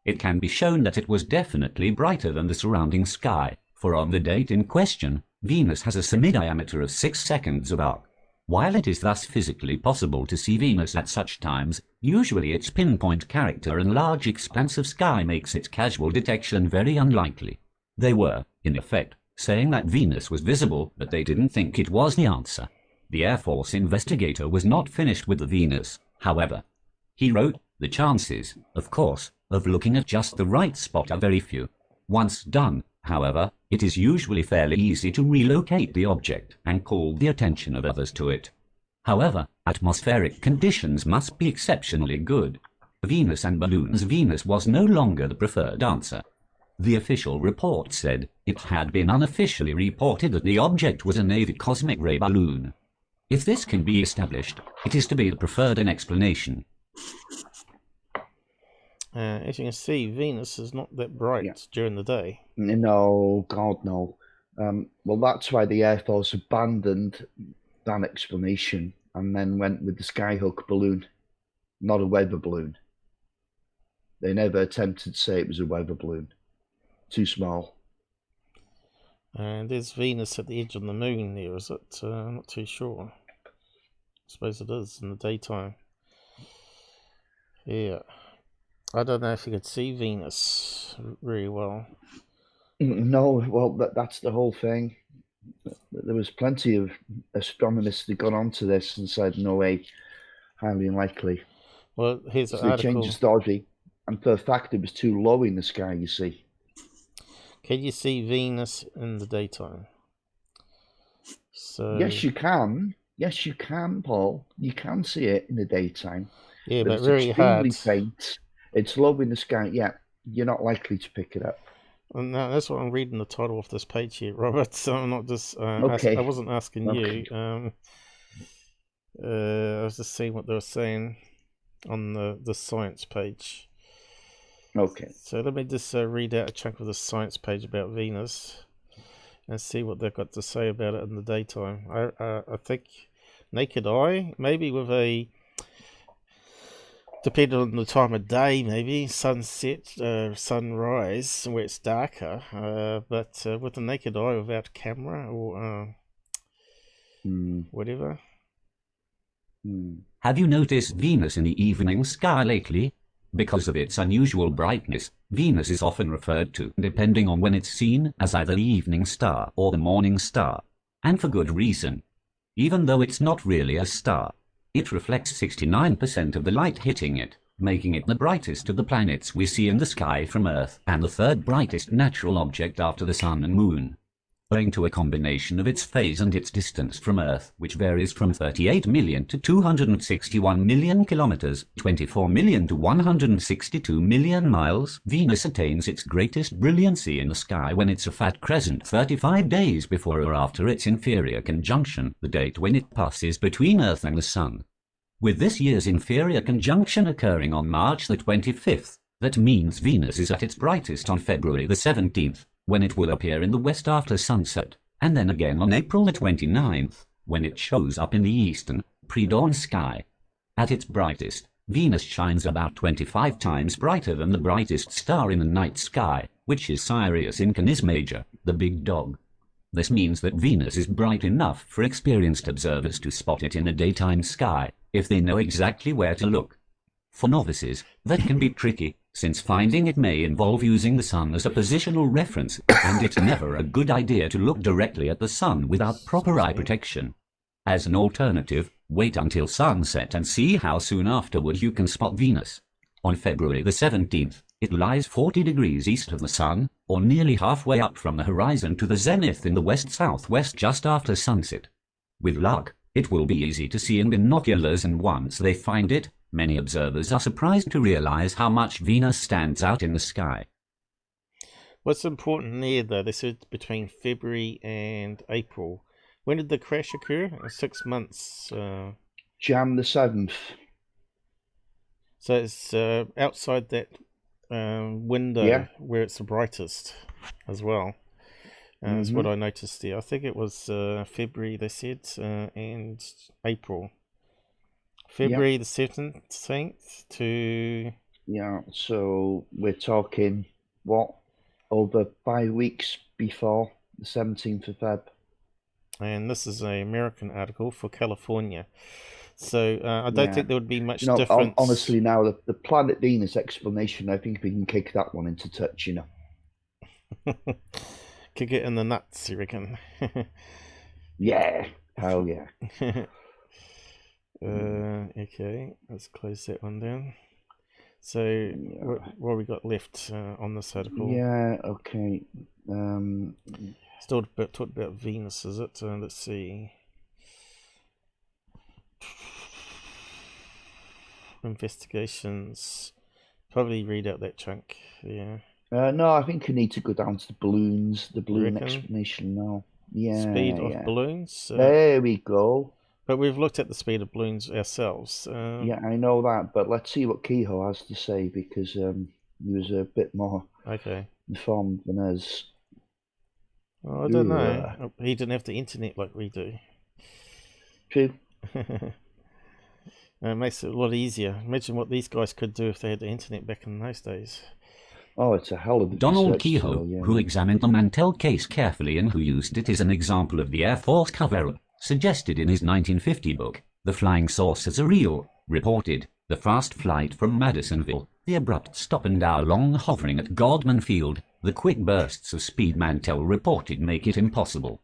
It can be shown that it was definitely brighter than the surrounding sky, for on the date in question, Venus has a semi-diameter of 6 seconds of arc. While it is thus physically possible to see Venus at such times, usually its pinpoint character and large expanse of sky makes its casual detection very unlikely. They were, in effect, saying that Venus was visible, but they didn't think it was the answer. The Air Force investigator was not finished with the Venus, however. He wrote, "The chances, of course, of looking at just the right spot are very few. Once done, however, it is usually fairly easy to relocate the object and call the attention of others to it. However, atmospheric conditions must be exceptionally good. Venus and balloons. Venus was no longer the preferred answer. The official report said it had been unofficially reported that the object was a Navy cosmic ray balloon. If this can be established, it is to be the preferred explanation." As you can see, Venus is not that bright during the day. No, God, no. Well, that's why the Air Force abandoned that explanation and then went with the Skyhook balloon, not a weather balloon. They never attempted to say it was a weather balloon. Too small. And there's Venus at the edge of the moon there, is it? I'm not too sure. I suppose it is in the daytime. Yeah. I don't know if you could see Venus very well. No, well, that's the whole thing. There was plenty of astronomers that got onto this and said, no way, highly unlikely. Well, here's So an they article. changed the story. And for a fact, it was too low in the sky, you see. Can you see Venus in the daytime? So Yes, you can. Yes, you can, Paul. You can see it in the daytime. yeah, but it's very extremely hard. faint. It's low in the sky. Yeah, you're not likely to pick it up. And that's what I'm reading the title of this page here, Robert. So I'm not just. Okay. I wasn't asking Okay. you. I was just seeing what they were saying on the science page. Okay. So let me just read out a chunk of the science page about Venus and see what they've got to say about it in the daytime. I think naked eye, maybe with a, depending on the time of day, maybe sunset, sunrise, where it's darker. But with the naked eye, without camera or whatever. Have you noticed Venus in the evening sky lately? Because of its unusual brightness, Venus is often referred to, depending on when it's seen, as either the evening star or the morning star. And for good reason. Even though it's not really a star, it reflects 69% of the light hitting it, making it the brightest of the planets we see in the sky from Earth and the third brightest natural object after the Sun and Moon. Owing to a combination of its phase and its distance from Earth, which varies from 38 million to 261 million kilometers, 24 million to 162 million miles, Venus attains its greatest brilliancy in the sky when it's a fat crescent 35 days before or after its inferior conjunction, the date when it passes between Earth and the Sun. With this year's inferior conjunction occurring on March the 25th, that means Venus is at its brightest on February the 17th. When it will appear in the west after sunset, and then again on April the 29th, when it shows up in the eastern, pre-dawn sky. At its brightest, Venus shines about 25 times brighter than the brightest star in the night sky, which is Sirius Incanis Major, the big dog. This means that Venus is bright enough for experienced observers to spot it in the daytime sky, if they know exactly where to look. For novices, that can be tricky, since finding it may involve using the sun as a positional reference, and it's never a good idea to look directly at the sun without proper eye protection. As an alternative, wait until sunset and see how soon afterward you can spot Venus. On February the 17th, it lies 40 degrees east of the sun, or nearly halfway up from the horizon to the zenith in the west-southwest just after sunset. With luck, it will be easy to see in binoculars, and once they find it, many observers are surprised to realize how much Venus stands out in the sky. What's important there, though, they said between February and April. When did the crash occur? 6 months. Jan the 7th. So it's outside that window where it's the brightest as well. Is what I noticed there. I think it was February, they said, and April. February the 17th to... Yeah, so we're talking, what, over 5 weeks before the 17th of Feb. And this is an American article for California. So I don't think there would be much difference. Honestly, now, the Planet Venus explanation, I think we can kick that one into touch, you know. Kick it in the nuts, you reckon? Yeah, hell yeah. Okay, let's close that one down. So what we got left on this article? Yeah, okay. Still talked about Venus, is it? Let's see. Investigations. Probably read out that chunk. Yeah. No, I think you need to go down to the balloons, the balloon explanation now. Yeah. Speed of balloons. There we go. But we've looked at the speed of balloons ourselves. Yeah, I know that, but let's see what Kehoe has to say, because he was a bit more informed than us. Oh, I don't know. He didn't have the internet like we do. True. It makes it a lot easier. Imagine what these guys could do if they had the internet back in those days. Oh, it's a hell of a Donald Kehoe, who examined the Mantell case carefully and who used it as an example of the Air Force cover-up, suggested in his 1950 book, The Flying Saucers Are Real, reported, the fast flight from Madisonville, the abrupt stop and hour-long hovering at Godman Field, the quick bursts of speed Mantell reported make it impossible.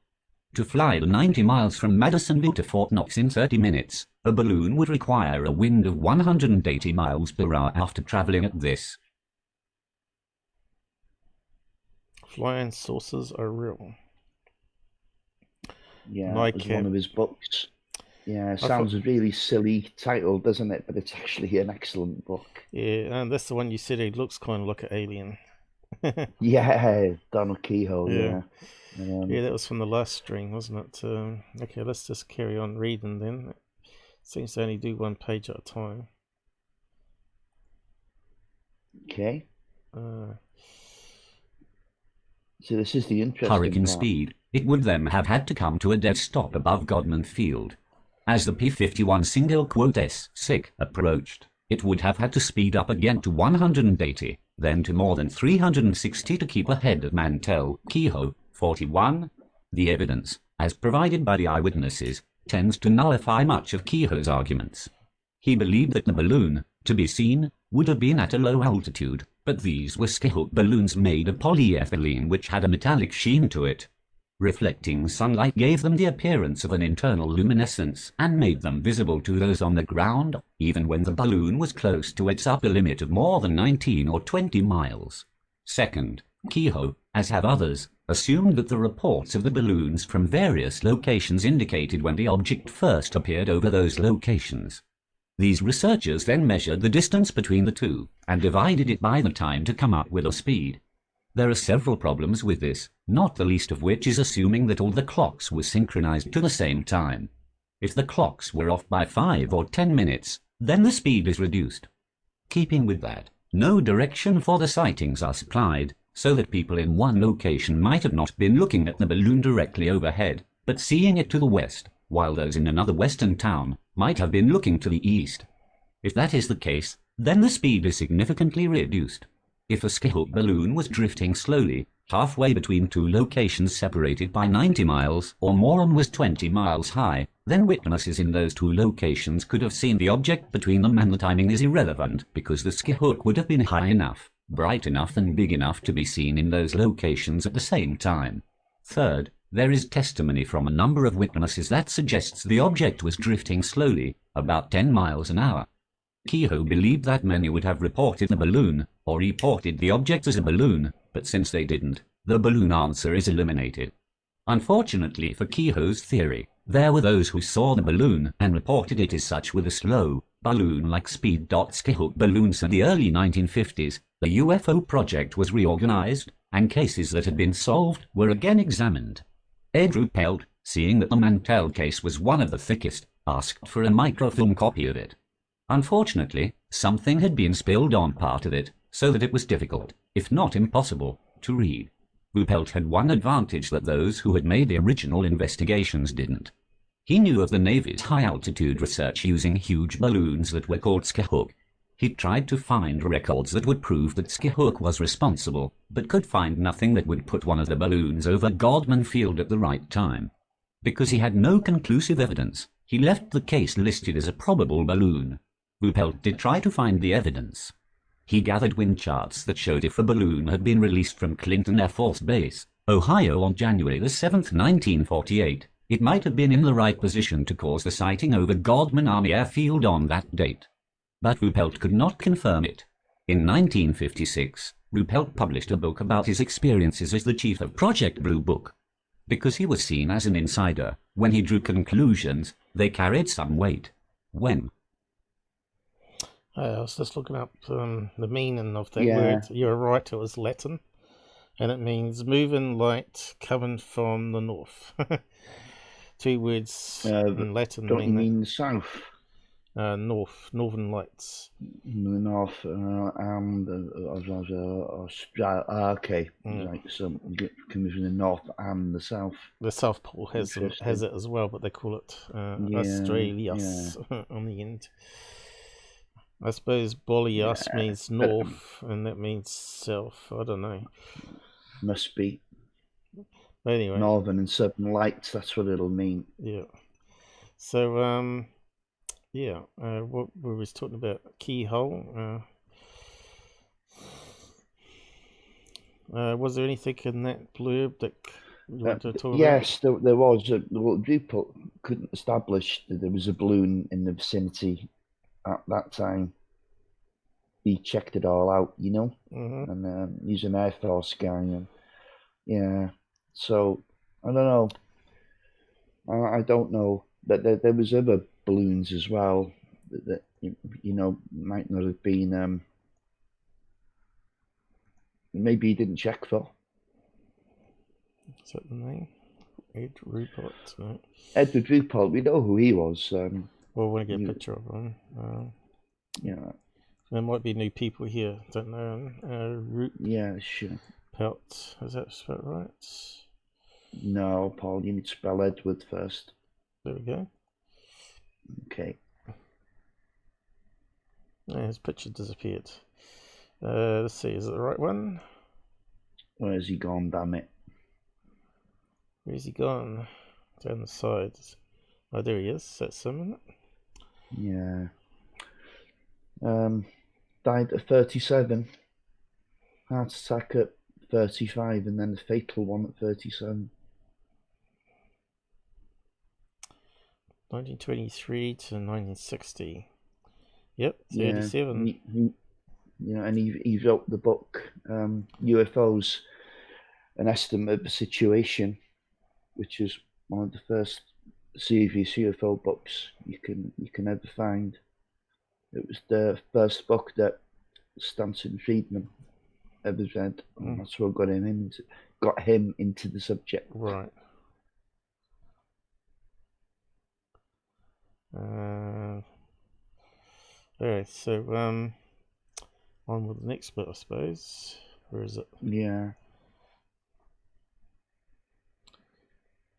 To fly the 90 miles from Madisonville to Fort Knox in 30 minutes, a balloon would require a wind of 180 miles per hour after traveling at this. Flying saucers are real. Yeah, that was one of his books. Yeah, it sounds a really silly title, doesn't it? But it's actually an excellent book. Yeah, and that's the one you said he looks kind of like an alien. Yeah, Donald Kehoe, yeah. Yeah, that was from the last stream, wasn't it? Okay, let's just carry on reading then. It seems to only do one page at a time. Okay. So this is the interesting hurricane part. Speed, it would then have had to come to a dead stop above Godman Field. As the P-51 S-6 approached, it would have had to speed up again to 180, then to more than 360 to keep ahead of Mantell. Kehoe, 41. The evidence, as provided by the eyewitnesses, tends to nullify much of Kehoe's arguments. He believed that the balloon, to be seen, would have been at a low altitude, but these were scale balloons made of polyethylene which had a metallic sheen to it. Reflecting sunlight gave them the appearance of an internal luminescence and made them visible to those on the ground, even when the balloon was close to its upper limit of more than 19 or 20 miles. Second, Kehoe, as have others, assumed that the reports of the balloons from various locations indicated when the object first appeared over those locations. These researchers then measured the distance between the two and divided it by the time to come up with a speed. There are several problems with this, not the least of which is assuming that all the clocks were synchronized to the same time. If the clocks were off by 5 or 10 minutes, then the speed is reduced. Keeping with that, no direction for the sightings are supplied, so that people in one location might have not been looking at the balloon directly overhead, but seeing it to the west, while those in another western town might have been looking to the east. If that is the case, then the speed is significantly reduced. If a skyhook balloon was drifting slowly, halfway between two locations separated by 90 miles or more and was 20 miles high, then witnesses in those two locations could have seen the object between them, and the timing is irrelevant because the skyhook would have been high enough, bright enough and big enough to be seen in those locations at the same time. Third, there is testimony from a number of witnesses that suggests the object was drifting slowly, about 10 miles an hour. Kehoe believed that many would have reported the balloon, or reported the object as a balloon, but since they didn't, the balloon answer is eliminated. Unfortunately for Kehoe's theory, there were those who saw the balloon and reported it as such with a slow, balloon-like speed. Skyhook balloons in the early 1950s, the UFO project was reorganized, and cases that had been solved were again examined. Ed Ruppelt, seeing that the Mantell case was one of the thickest, asked for a microfilm copy of it. Unfortunately, something had been spilled on part of it, so that it was difficult, if not impossible, to read. Ruppelt had one advantage that those who had made the original investigations didn't. He knew of the Navy's high-altitude research using huge balloons that were called Skyhook. He tried to find records that would prove that Skyhook was responsible, but could find nothing that would put one of the balloons over Godman Field at the right time. Because he had no conclusive evidence, he left the case listed as a probable balloon. Ruppelt did try to find the evidence. He gathered wind charts that showed if a balloon had been released from Clinton Air Force Base, Ohio on January the 7th, 1948, it might have been in the right position to cause the sighting over Godman Army Airfield on that date. But Ruppelt could not confirm it. In 1956, Ruppelt published a book about his experiences as the chief of Project Blue Book. Because he was seen as an insider, when he drew conclusions, they carried some weight. When? I was just looking up the meaning of that Yeah. word. You're right, it was Latin, and it means moving light coming from the north. Two words in Latin Don't you mean mean the south? northern lights. The north, okay, right. So coming from the north and the south. The South Pole has it as well, but they call it Australias on the end. I suppose Bolias means north, and that means south. I don't know. Must be. But anyway, Northern and Southern Lights. That's what it'll mean. yeah. So what we was talking about keyhole. Was there anything in that blurb that you wanted to talk about? Yes, there was. People couldn't establish that there was a balloon in the vicinity at that time. He checked it all out, you know, and he's an Air Force guy, and so I don't know. I don't know, but there was other balloons as well that you know might not have been. Maybe he didn't check for. Is that the name? Ed Ruppelt. No. Edward Ruppelt, we know who he was. Well, I want to get a picture of him. Yeah. There might be new people here. Don't know. Yeah, sure. Pelt. Is that spelled right? No, Paul, you need to spell Edward first. There we go. Okay. His picture disappeared. Let's see, is it the right one? Where's he gone, damn it? Where's he gone? Down the sides. Oh, there he is. That's him, isn't it? Yeah. Died at 37. Heart attack at 35, and then the fatal one at 37. 1923 to 1960. Yep, 37. And he wrote the book UFOs, an estimate of the situation, which is one of the first serious UFO books you can ever find. It was the first book that Stanton Friedman ever read, and that's what got him into the subject. Right. Alright, so on with the next bit, I suppose. Where is it? Yeah.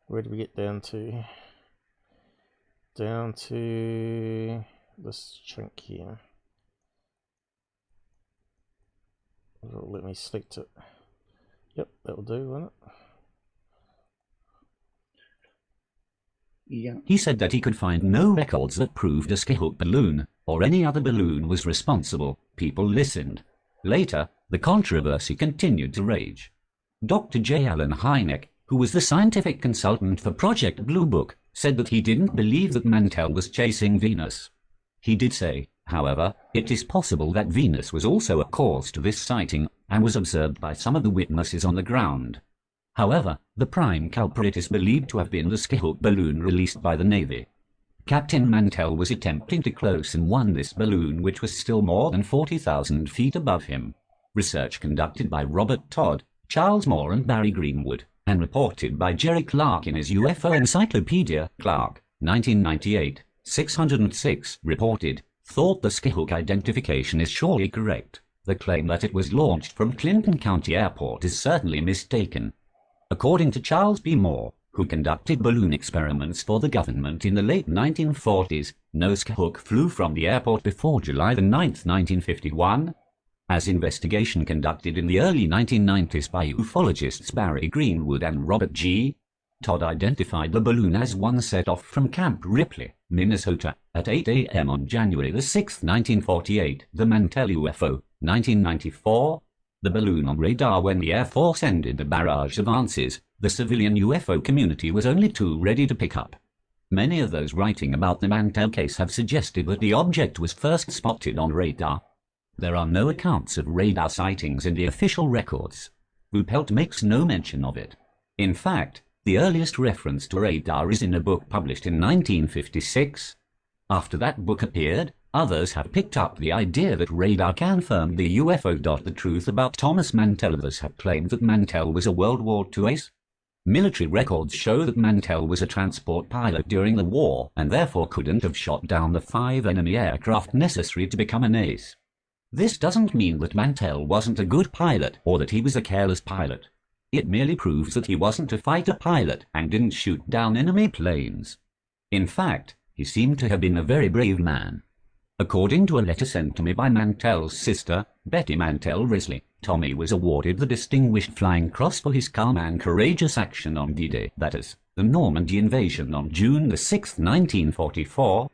Where do we get down to? Down to this chunk here. It'll let me select it. Yep, that'll do, won't it? Yeah. He said that he could find no records that proved a skyhook balloon or any other balloon was responsible. People listened. Later, the controversy continued to rage. Dr. J. Allen Hynek, who was the scientific consultant for Project Blue Book, said that he didn't believe that Mantell was chasing Venus. He did say, however, it is possible that Venus was also a cause to this sighting and was observed by some of the witnesses on the ground. However, the prime culprit is believed to have been the skyhook balloon released by the Navy. Captain Mantell was attempting to close and won this balloon, which was still more than 40,000 feet above him. Research conducted by Robert Todd, Charles Moore and Barry Greenwood, and reported by Jerry Clark in his UFO Encyclopedia, Clark, 1998, 606, reported, thought the skyhook identification is surely correct. The claim that it was launched from Clinton County Airport is certainly mistaken. According to Charles B. Moore, who conducted balloon experiments for the government in the late 1940s, no skyhook flew from the airport before July 9, 1951. As investigation conducted in the early 1990s by ufologists Barry Greenwood and Robert G. Todd identified the balloon as one set off from Camp Ripley, Minnesota, at 8 a.m. on January 6, 1948, the Mantell UFO, 1994. The balloon on radar when the Air Force ended the barrage of answers, the civilian UFO community was only too ready to pick up. Many of those writing about the Mantell case have suggested that the object was first spotted on radar. There are no accounts of radar sightings in the official records. Ruppelt makes no mention of it. In fact, the earliest reference to radar is in a book published in 1956. After that book appeared, others have picked up the idea that radar confirmed the UFO. The truth about Thomas Mantell. Others have claimed that Mantell was a World War II ace. Military records show that Mantell was a transport pilot during the war and therefore couldn't have shot down the 5 enemy aircraft necessary to become an ace. This doesn't mean that Mantell wasn't a good pilot or that he was a careless pilot. It merely proves that he wasn't a fighter pilot and didn't shoot down enemy planes. In fact, he seemed to have been a very brave man. According to a letter sent to me by Mantell's sister, Betty Mantell Risley, Tommy was awarded the Distinguished Flying Cross for his calm and courageous action on D-Day, that is, the Normandy invasion on June 6, 1944.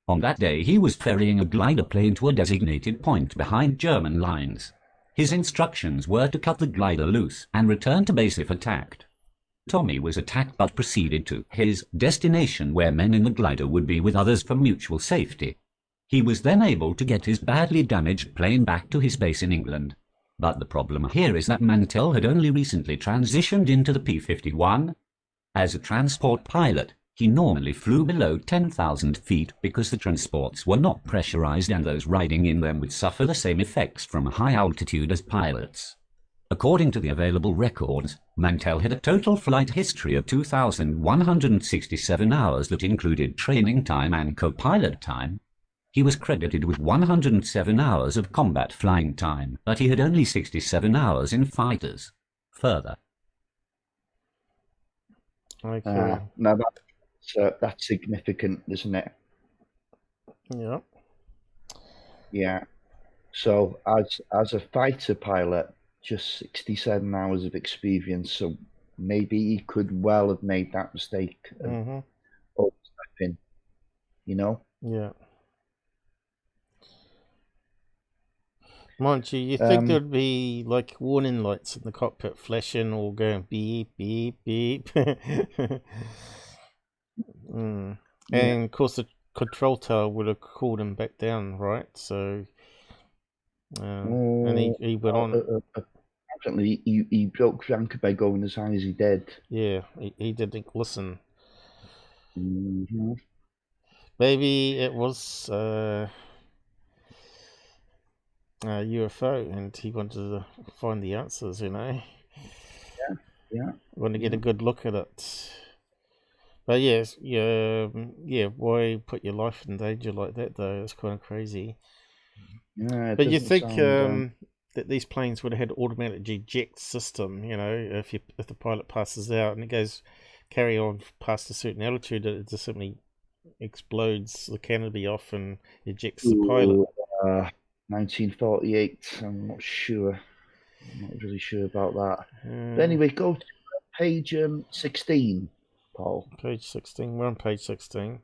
On that day he was ferrying a glider plane to a designated point behind German lines. His instructions were to cut the glider loose and return to base if attacked. Tommy was attacked but proceeded to his destination where men in the glider would be with others for mutual safety. He was then able to get his badly damaged plane back to his base in England. But the problem here is that Mantell had only recently transitioned into the P-51. As a transport pilot, he normally flew below 10,000 feet because the transports were not pressurized and those riding in them would suffer the same effects from high altitude as pilots. According to the available records, Mantell had a total flight history of 2,167 hours that included training time and co-pilot time. He was credited with 107 hours of combat flying time, but he had only 67 hours in fighters. Further. Okay. Now that's significant, isn't it? Yeah. Yeah. So as a fighter pilot, just 67 hours of experience. So maybe he could well have made that mistake of overstepping, you know? Yeah. Mind you think there'd be like warning lights in the cockpit flashing or going beep, beep, beep. And of course the control tower would have called him back down, right? So, and he went on. Apparently he broke rank by going as high as he did. Yeah, he didn't listen. Mm-hmm. Maybe it was UFO, and he wanted to find the answers, you know. Yeah. Want to get a good look at it. But yes, yeah. Why put your life in danger like that, though? It's kind of crazy. Yeah, but you think that these planes would have had automatic eject system, you know, if the pilot passes out and it goes carry on past a certain altitude, it just simply explodes the canopy off and ejects the pilot? 1948. I'm not sure. I'm not really sure about that. But anyway, go to page 16, Paul. Page 16. We're on page 16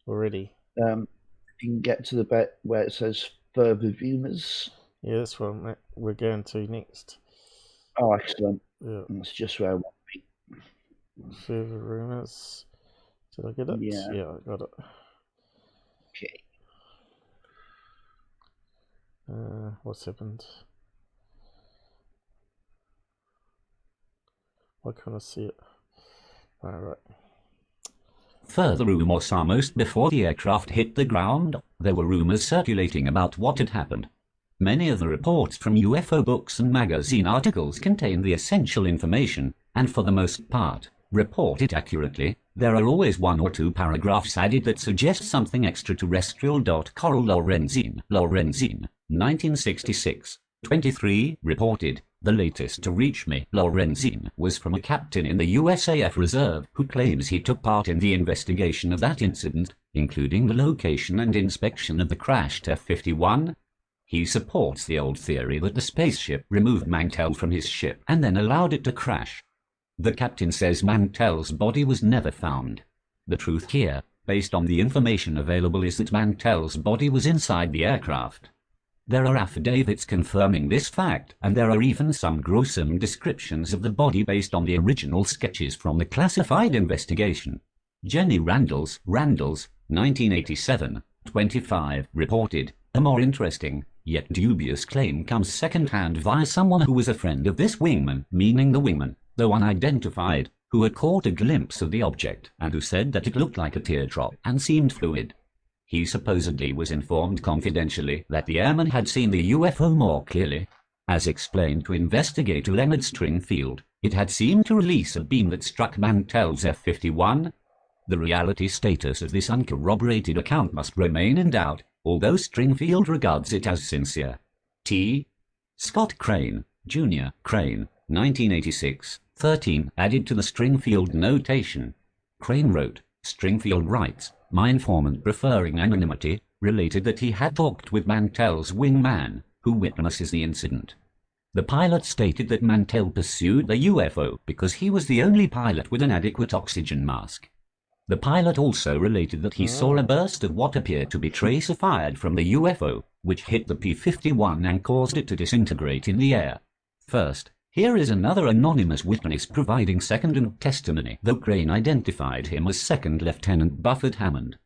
already. You can get to the bit where it says further rumors. Yeah, that's what we're going to next. Oh, excellent. Yeah. That's just where I want to be. Further rumors. Did I get it? Yeah, I got it. Okay. What's happened? Why can't I see it? Alright. Further rumors. Almost before the aircraft hit the ground, there were rumors circulating about what had happened. Many of the reports from UFO books and magazine articles contain the essential information, and for the most part, report it accurately. There are always one or two paragraphs added that suggest something extraterrestrial. Coral Lorenzine, 1966, 23, reported, "The latest to reach me, Lorenzine, was from a captain in the USAF Reserve who claims he took part in the investigation of that incident, including the location and inspection of the crashed F-51. He supports the old theory that the spaceship removed Mantell from his ship and then allowed it to crash. The captain says Mantell's body was never found. The truth here, based on the information available, is that Mantell's body was inside the aircraft. There are affidavits confirming this fact, and there are even some gruesome descriptions of the body based on the original sketches from the classified investigation." Jenny Randalls, 1987, 25, reported, "A more interesting, yet dubious claim comes second-hand via someone who was a friend of this wingman," meaning the wingman, though unidentified, who had caught a glimpse of the object and who said that it looked like a teardrop and seemed fluid. He supposedly was informed confidentially that the airman had seen the UFO more clearly. As explained to investigator Leonard Stringfield, it had seemed to release a beam that struck Mantell's F-51. The reality status of this uncorroborated account must remain in doubt, although Stringfield regards it as sincere. T. Scott Crane, Jr., Crane, 1986, 13, added to the Stringfield notation. Crane wrote, Stringfield writes, "My informant, preferring anonymity, related that he had talked with Mantell's wingman, who witnesses the incident. The pilot stated that Mantell pursued the UFO because he was the only pilot with an adequate oxygen mask. The pilot also related that he saw a burst of what appeared to be tracer fired from the UFO, which hit the P-51 and caused it to disintegrate in the air. First, here is another anonymous witness providing second-hand testimony, though Crane identified him as Second Lieutenant Buffett Hammond.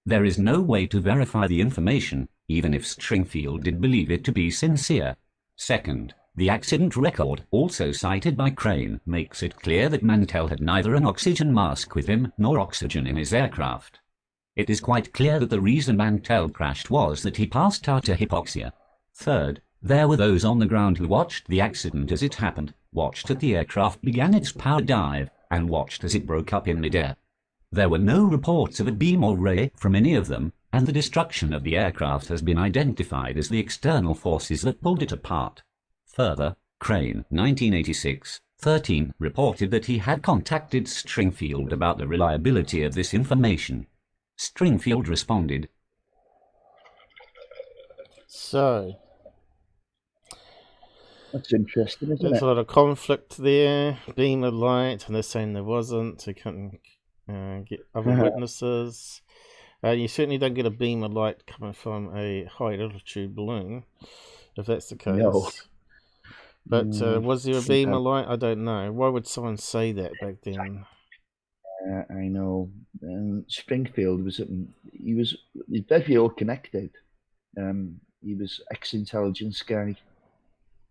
There is no way to verify the information, even if Stringfield did believe it to be sincere. Second, the accident record, also cited by Crane, makes it clear that Mantell had neither an oxygen mask with him nor oxygen in his aircraft. It is quite clear that the reason Mantell crashed was that he passed out to hypoxia. Third, there were those on the ground who watched the accident as it happened, watched as the aircraft began its power dive, and watched as it broke up in midair. There were no reports of a beam or ray from any of them, and the destruction of the aircraft has been identified as the external forces that pulled it apart. Further, Crane, 1986, 13, reported that he had contacted Stringfield about the reliability of this information. Stringfield responded, So, That's interesting, isn't there's it? a lot of conflict there. Beam of light, and they're saying there wasn't. They couldn't get other witnesses. You certainly don't get a beam of light coming from a high altitude balloon, if that's the case. No. But was there a beam of light? I don't know. Why would someone say that back then? I know. Springfield was he's very ill connected. He was ex-intelligence guy.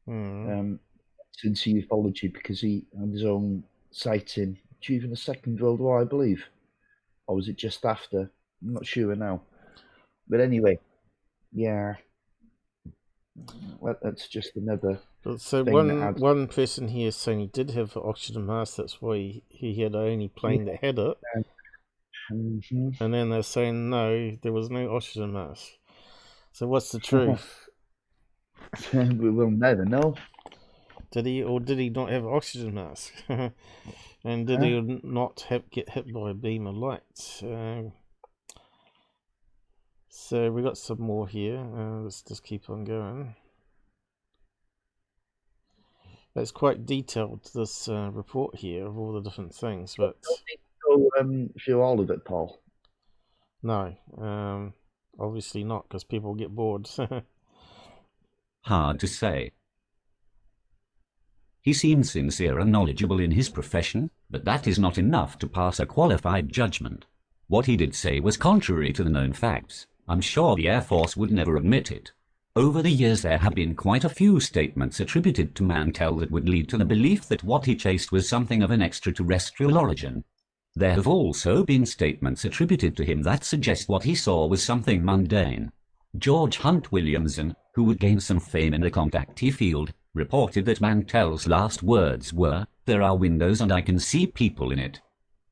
Into ufology because he had his own sighting during the Second World War, I believe, or was it just after? I'm not sure now. But anyway, yeah. Well, that's just another. So one person here is saying he did have an oxygen mask. That's why he had the only plane that had it. Mm-hmm. And then they're saying no, there was no oxygen mask. So what's the truth? We will never know. Did he not have an oxygen mask? And did he not get hit by a beam of light? So we got some more here. Let's just keep on going. It's quite detailed, this report here of all the different things, but Go through all of it, Paul. no, obviously not, because people get bored. Hard to say. He seemed sincere and knowledgeable in his profession, but that is not enough to pass a qualified judgment. What he did say was contrary to the known facts. I'm sure the Air Force would never admit it. Over the years there have been quite a few statements attributed to Mantell that would lead to the belief that what he chased was something of an extraterrestrial origin. There have also been statements attributed to him that suggest what he saw was something mundane. George Hunt Williamson, who would gain some fame in the contactee field, reported that Mantell's last words were, "There are windows and I can see people in it."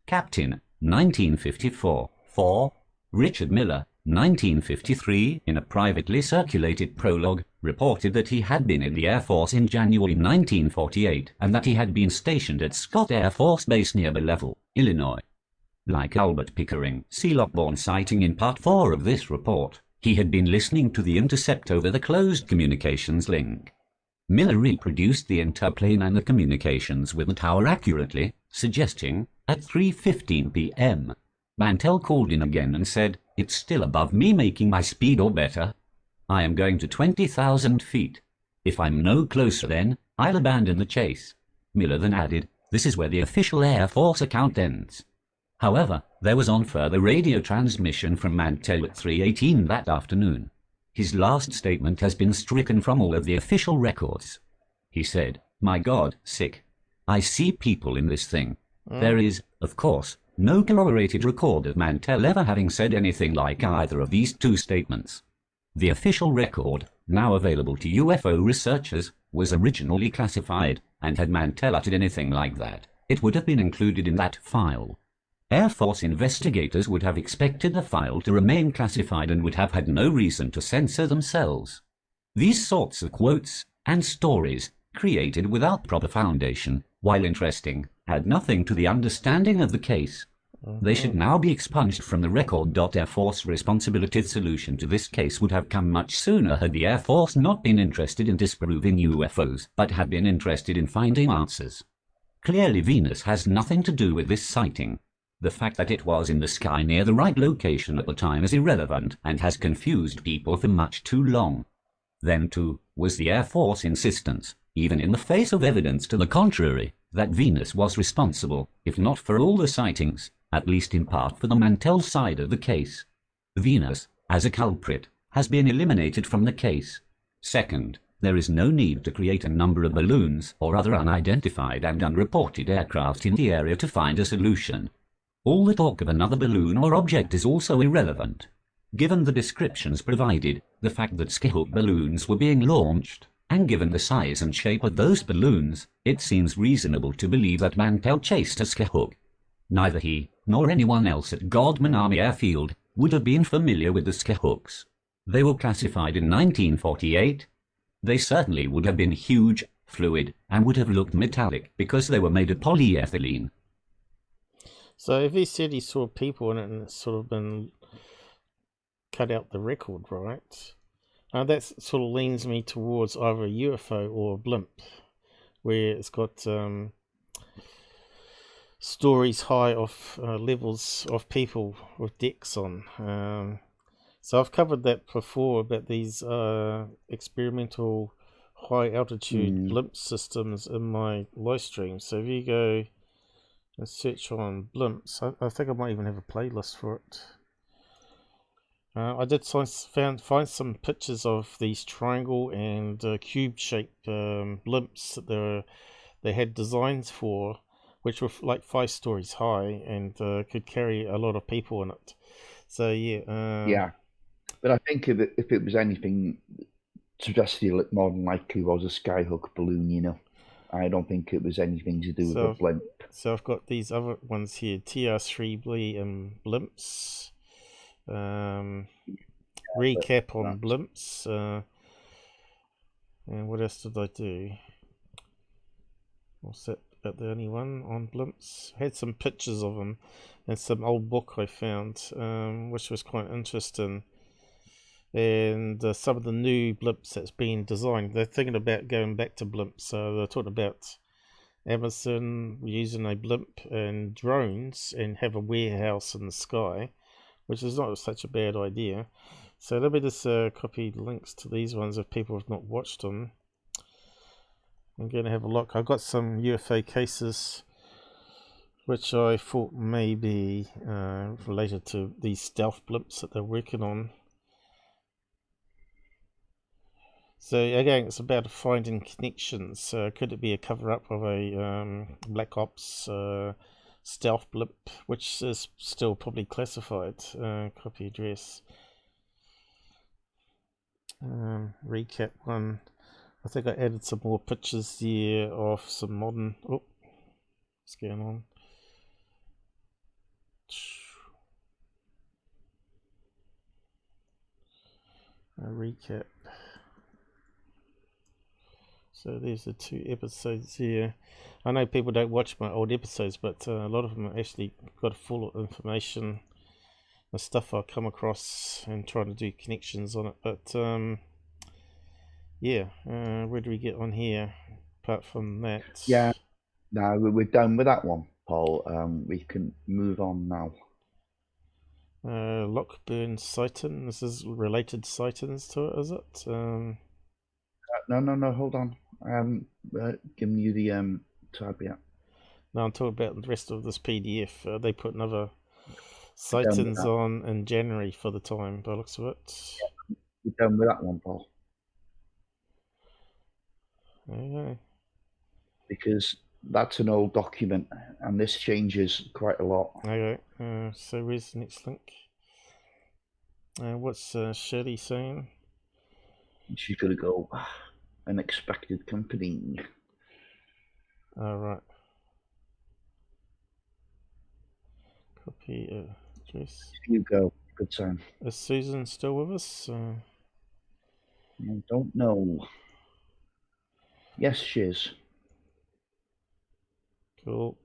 Captain, 1954. 4. Richard Miller, 1953, in a privately circulated prologue, reported that he had been in the Air Force in January 1948 and that he had been stationed at Scott Air Force Base near Belleville, Illinois. Like Albert Pickering, see Lockbourne sighting in Part 4 of this report, he had been listening to the intercept over the closed communications link. Miller reproduced the interplane and the communications with the tower accurately, suggesting, at 3:15 p.m. Mantell called in again and said, "It's still above me making my speed or better. I am going to 20,000 feet. If I'm no closer then, I'll abandon the chase." Miller then added, "This is where the official Air Force account ends." However, there was on further radio transmission from Mantell at 3:18 that afternoon. His last statement has been stricken from all of the official records. He said, "My God, sick. I see people in this thing." There is, of course, no corroborated record of Mantell ever having said anything like either of these two statements. The official record, now available to UFO researchers, was originally classified, and had Mantell uttered anything like that, it would have been included in that file. Air Force investigators would have expected the file to remain classified and would have had no reason to censor themselves. These sorts of quotes and stories, created without proper foundation, while interesting, add nothing to the understanding of the case. They should now be expunged from the record. Air Force responsibility solution to this case would have come much sooner had the Air Force not been interested in disproving UFOs, but had been interested in finding answers. Clearly Venus has nothing to do with this sighting. The fact that it was in the sky near the right location at the time is irrelevant and has confused people for much too long. Then, too, was the Air Force insistence, even in the face of evidence to the contrary, that Venus was responsible, if not for all the sightings, at least in part for the Mantell side of the case. Venus, as a culprit, has been eliminated from the case. Second, there is no need to create a number of balloons or other unidentified and unreported aircraft in the area to find a solution. All the talk of another balloon or object is also irrelevant. Given the descriptions provided, the fact that Skyhook balloons were being launched, and given the size and shape of those balloons, it seems reasonable to believe that Mantell chased a Skyhook. Neither he, nor anyone else at Godman Army Airfield, would have been familiar with the Skyhooks. They were classified in 1948. They certainly would have been huge, fluid, and would have looked metallic because they were made of polyethylene. So if he said he saw people in it and it's sort of been cut out the record, right? That sort of leans me towards either a UFO or a blimp, where it's got stories high of levels of people with decks on. So I've covered that before about these experimental high altitude blimp systems in my live stream. So if you go and search on blimps, I think I might even have a playlist for it. I did find some pictures of these triangle and cube-shaped blimps that they had designs for, which were like 5 stories high and could carry a lot of people in it. So yeah. Yeah, but I think if it was anything, terrestrial, it more than likely was a Skyhook balloon. You know, I don't think it was anything to do with a blimp. So I've got these other ones here: TR3 blimps. Recap on blimps, and what else did I do? Was that about the only one on blimps? I had some pictures of them and some old book I found, which was quite interesting. and some of the new blimps that's been designed, they're thinking about going back to blimps. So they're talking about Amazon using a blimp and drones and have a warehouse in the sky, which is not such a bad idea. So let me just copy links to these ones if people have not watched them. I'm going to have a look. I've got some UFO cases which I thought may be related to these stealth blimps that they're working on. So again, it's about finding connections. Could it be a cover-up of a Black Ops stealth blimp, which is still probably classified? Copy address. Recap one. I think I added some more pictures there of some modern. Oh, what's going on? A recap. So there's the 2 episodes here. I know people don't watch my old episodes, but a lot of them are actually got full of information, the stuff I come across and trying to do connections on it. But yeah, where do we get on here apart from that? Yeah, no, we're done with that one, Paul. We can move on now. Lockburn sighting. This is related sightings to it, is it? No, hold on. Giving you the tab, yeah. No, I'm talking about the rest of this PDF. They put another sightings on in January for the time, by the looks of it. Yeah, we're done with that one, Paul. Okay. Because that's an old document, and this changes quite a lot. Okay, so where's the next link? What's Shirley saying? She's going to go, unexpected company. All right. Copy address. You go. Good time. Is Susan still with us? I don't know. Yes, she is. Cool.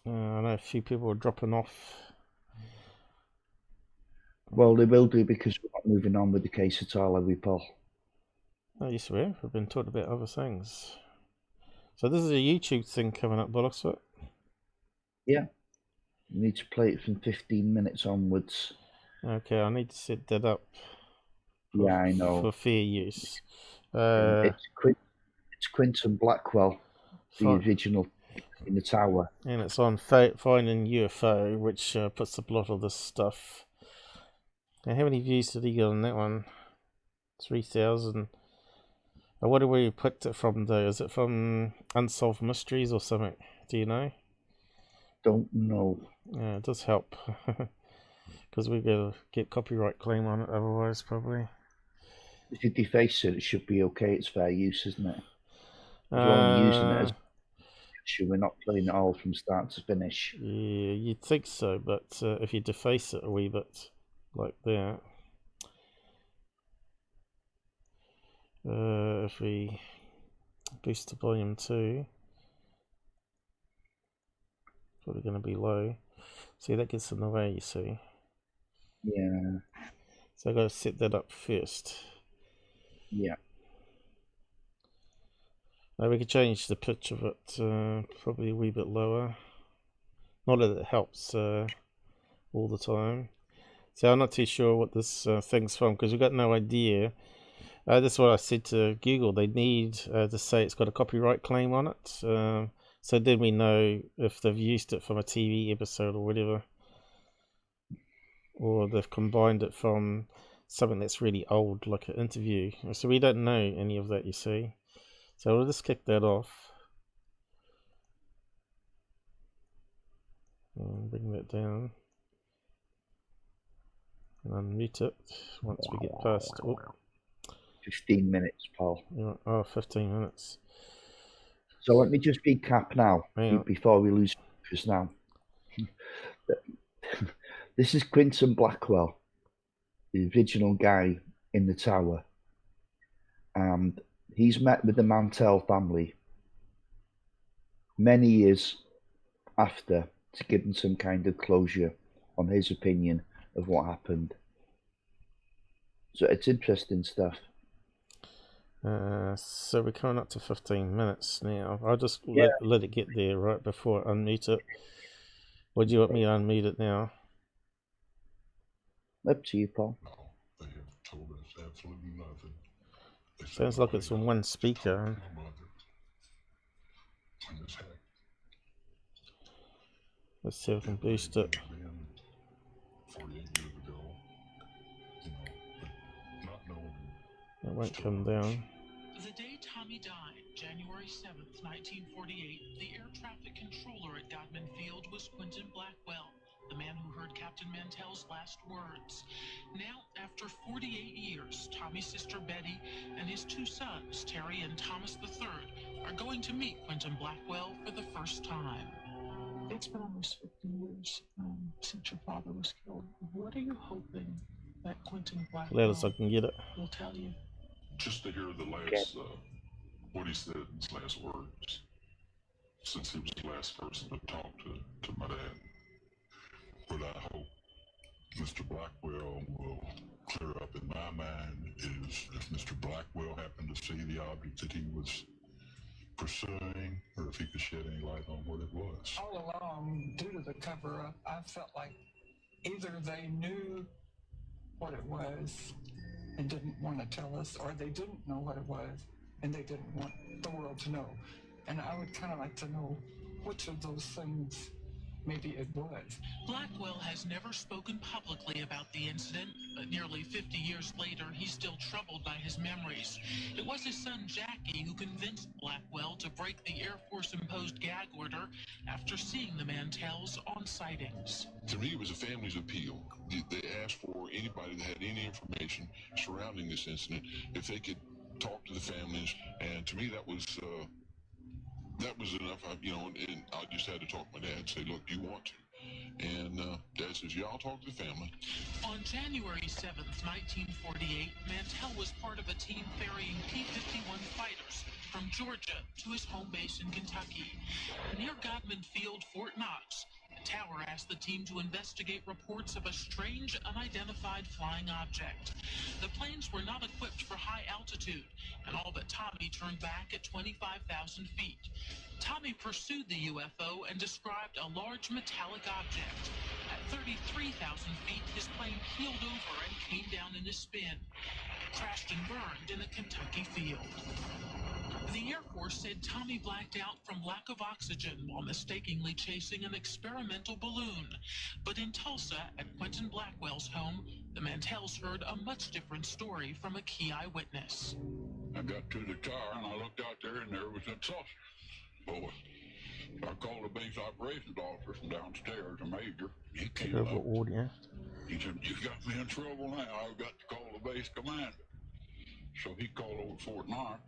I know a few people are dropping off. Well, they will do because we're not moving on with the case at all, are we, Paul? Oh, yes, we have. We've been talking about other things. So this is a YouTube thing coming up, bollocks, what? Yeah. You need to play it from 15 minutes onwards. Okay, I need to set that up. Yeah, I know. For fair use. It's Quinton Blackwell, the original in the tower. And it's on Finding UFO, which puts up a lot of this stuff. Now, how many views did he get on that one? 3,000. What do we put it from though? Is it from Unsolved Mysteries or something? Do you know? Don't know. Yeah, it does help. Because we're going to get copyright claim on it otherwise, probably. If you deface it, it should be okay. It's fair use, isn't it? We're only using it as we're not playing it all from start to finish. Yeah, you'd think so, but if you deface it a wee bit like that, if we boost the volume to, probably going to be low. See, that gets in the way, you see. Yeah. So I've got to set that up first. Yeah. We could change the pitch of it, probably a wee bit lower. Not that it helps all the time. So I'm not too sure what this thing's from, because we've got no idea. That's what I said to Google. They need to say it's got a copyright claim on it. So then we know if they've used it from a TV episode or whatever. Or they've combined it from something that's really old, like an interview. So we don't know any of that, you see. So we'll just kick that off. And bring that down. And unmute it once we get past. Oh. 15 minutes, Paul. Oh, 15 minutes. So let me just recap now, before we lose focus now. This is Quinton Blackwell, the original guy in the tower. And he's met with the Mantell family many years after to give them some kind of closure on his opinion of what happened. So it's interesting stuff. So we're coming up to 15 minutes now. I'll just Yeah. let it get there right before I unmute it. Or do you want me to unmute it now? Up to you, Paul. No, they have told us absolutely nothing. They Sounds said like all it's they on got one was speaker. talk to my mother. And this happened. Let's see if I can boost it. 48 years ago, you know, but not knowing. It won't come down. The day Tommy died, January 7th, 1948, the air traffic controller at Godman Field was Quentin Blackwell, the man who heard Captain Mantell's last words. Now, after 48 years, Tommy's sister Betty and his two sons, Terry and Thomas III, are going to meet Quentin Blackwell for the first time. It's been almost 50 years since your father was killed. What are you hoping that Quentin Blackwell Loud as I can get it. will tell you? Just to hear the last, what he said, his last words, since he was the last person to talk to my dad. What I hope Mr. Blackwell will clear up in my mind is if Mr. Blackwell happened to see the object that he was pursuing, or if he could shed any light on what it was. All along, due to the cover-up, I felt like either they knew what it was and didn't want to tell us, or they didn't know what it was and they didn't want the world to know. And I would kind of like to know which of those things maybe it was. Blackwell has never spoken publicly about the incident, but nearly 50 years later, he's still troubled by his memories. It was his son Jackie who convinced Blackwell to break the Air Force-imposed gag order after seeing the Mantells on sightings. To me, it was a family's appeal. They asked for anybody that had any information surrounding this incident, if they could talk to the families, and to me that was enough. And I just had to talk to my dad and say, look, do you want to? And Dad says, yeah, I'll talk to the family. On January 7th, 1948, Mantell was part of a team ferrying P-51 fighters from Georgia to his home base in Kentucky. Near Godman Field, Fort Knox, the tower asked the team to investigate reports of a strange, unidentified flying object. The planes were not equipped for high altitude, and all but Tommy turned back at 25,000 feet. Tommy pursued the UFO and described a large metallic object. At 33,000 feet, his plane heeled over and came down in a spin. It crashed and burned in a Kentucky field. The Air Force said Tommy blacked out from lack of oxygen while mistakenly chasing an experimental balloon. But in Tulsa, at Quentin Blackwell's home, the Mantells heard a much different story from a key eyewitness. I got to the car and I looked out there and there was that saucer. Boy, I called the base operations officer from downstairs, a major. He came up. Audio. He said, you got me in trouble now. I've got to call the base commander. So he called over Fort Knox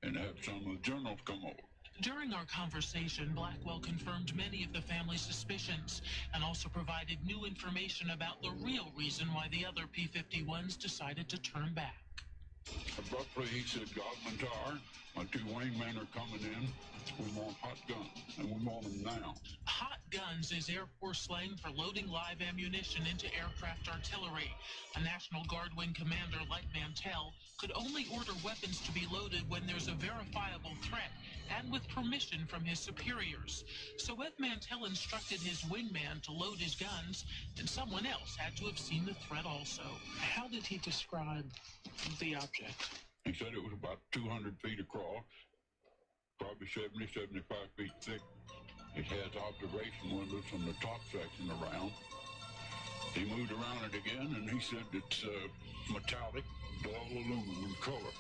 and had some of the generals come over. During our conversation, Blackwell confirmed many of the family's suspicions and also provided new information about the real reason why the other P-51s decided to turn back. Abruptly, he said, Godman Tower, my two wingmen are coming in. We want hot guns, and we want them now. Hot guns is Air Force slang for loading live ammunition into aircraft artillery. A National Guard wing commander like Mantell could only order weapons to be loaded when there's a verifiable threat and with permission from his superiors. So if Mantell instructed his wingman to load his guns, then someone else had to have seen the threat also. How did he describe the object? He said it was about 200 feet across, probably 70, 75 feet thick. It has observation windows from the top section around. He moved around it again, and he said it's metallic, dull aluminum color.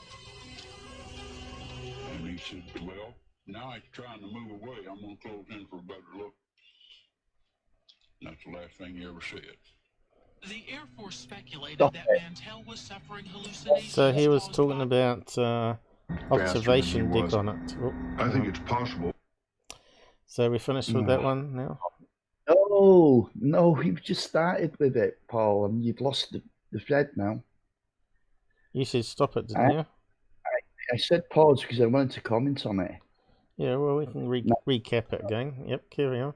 And he said, well, now he's trying to move away. I'm going to close in for a better look. And that's the last thing he ever said. The Air Force speculated that Mantell was suffering hallucinations. So he was caused talking by about observation deck on it. Oh, I think it's possible. So we finished with that one now? No, we've just started with it, Paul, and you've lost the thread now. You said stop it, didn't you? I said pause because I wanted to comment on it. Yeah, well, we can recap it again. Yep, carry on.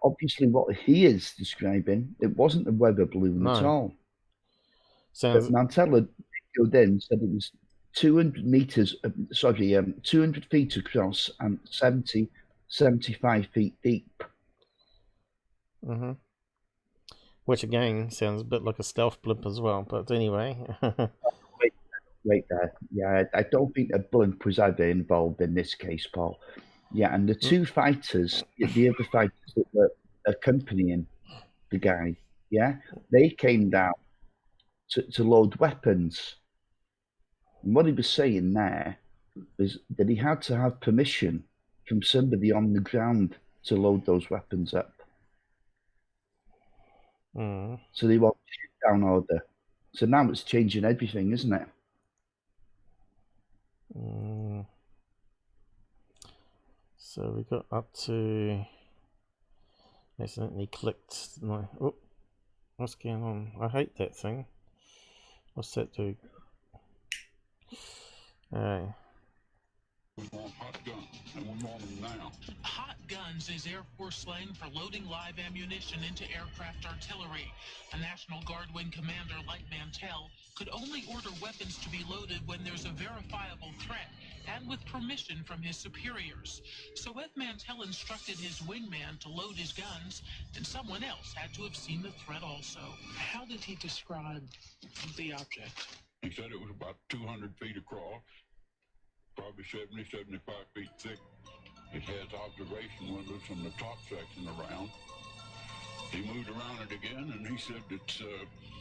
obviously what he is describing, it wasn't a weather balloon at No. all. Sounds. But Mantell had go in, said it was 200 meters, 200 feet across and 75 feet deep. Mm-hmm. Which again sounds a bit like a stealth blimp as well. But anyway. Wait there. Yeah, I don't think a blimp was ever involved in this case, Paul. Yeah, and the two fighters, the other fighters that were accompanying the guy, yeah, they came down to load weapons. And what he was saying there is that he had to have permission from somebody on the ground to load those weapons up. So they want a shoot-down order. So now it's changing everything, isn't it? So we got up to. Accidentally clicked. No. Oh, what's going on? I hate that thing. What's that do? We want hot guns, and we want them now. Hot guns is Air Force slang for loading live ammunition into aircraft artillery. A National Guard wing commander like Mantell could only order weapons to be loaded when there's a verifiable threat and with permission from his superiors. So if Mantell instructed his wingman to load his guns, then someone else had to have seen the threat also. How did he describe the object? He said it was about 200 feet across, probably 70, 75 feet thick. It has observation windows from the top section around. He moved around it again, and he said it's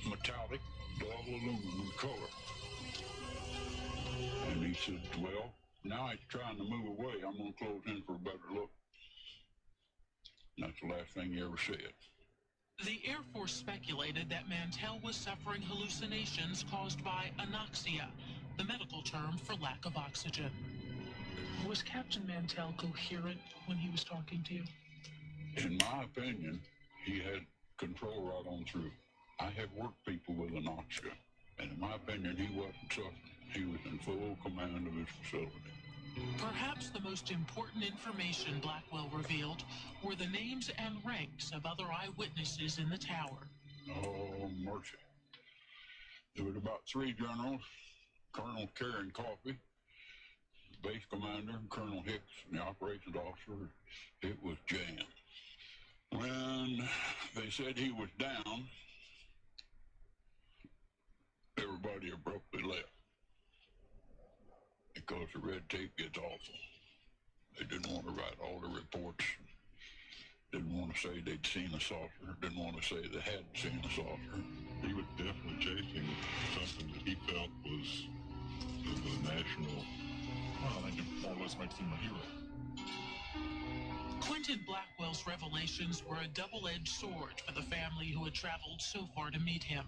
metallic, dull aluminum color. And he said, well, now it's trying to move away. I'm going to close in for a better look. And that's the last thing he ever said. The Air Force speculated that Mantell was suffering hallucinations caused by anoxia, the medical term for lack of oxygen. Was Captain Mantell coherent when he was talking to you? In my opinion, he had control right on through. I have worked people with anoxia, and in my opinion, he wasn't suffering. He was in full command of his facility. Perhaps the most important information Blackwell revealed were the names and ranks of other eyewitnesses in the tower. Oh, mercy. There was about 3 generals, Colonel Karen Coffey, base commander, Colonel Hicks, and the operations officer. It was jammed. When they said he was down, everybody abruptly left. Because the red tape gets awful. They didn't want to write all the reports. Didn't want to say they'd seen a saucer. Didn't want to say they hadn't seen a saucer. He was definitely chasing something that he felt was the national. Well, I think it more or less makes him a hero. Quentin Blackwell's revelations were a double-edged sword for the family who had traveled so far to meet him.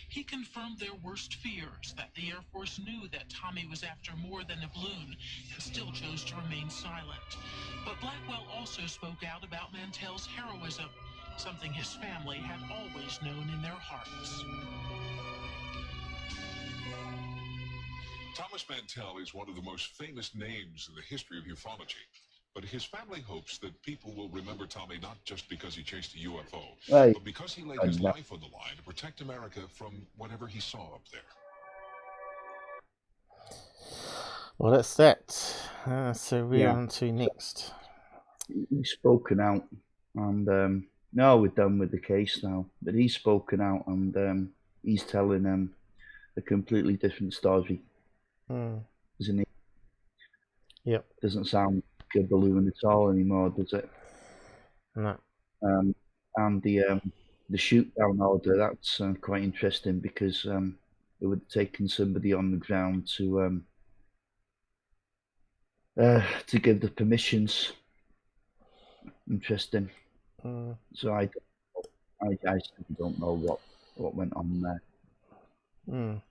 He confirmed their worst fears, that the Air Force knew that Tommy was after more than a balloon and still chose to remain silent. But Blackwell also spoke out about Mantell's heroism, something his family had always known in their hearts. Thomas Mantell is one of the most famous names in the history of ufology. But his family hopes that people will remember Tommy not just because he chased a UFO, but because he laid his life on the line to protect America from whatever he saw up there. Well, that's that. So we're on to next. He's spoken out, and no, we're done with the case now. But he's spoken out, and he's telling a completely different story, isn't he? Yep. Doesn't sound like a balloon at all anymore, does it? No. And the shoot-down order, that's quite interesting because it would have taken somebody on the ground to give the permissions. Interesting. So I simply don't know what went on there.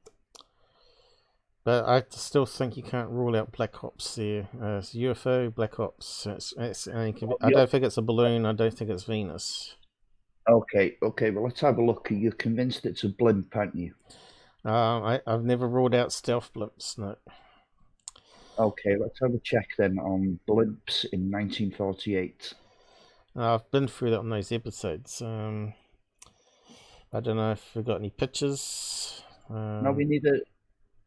But I still think you can't rule out Black Ops here. It's UFO, Black Ops. I don't think it's a balloon. I don't think it's Venus. Okay. Well, let's have a look. You're convinced it's a blimp, aren't you? I've never ruled out stealth blimps. No. Okay, let's have a check then on blimps in 1948. I've been through that on those episodes. I don't know if we've got any pictures. No, we need a.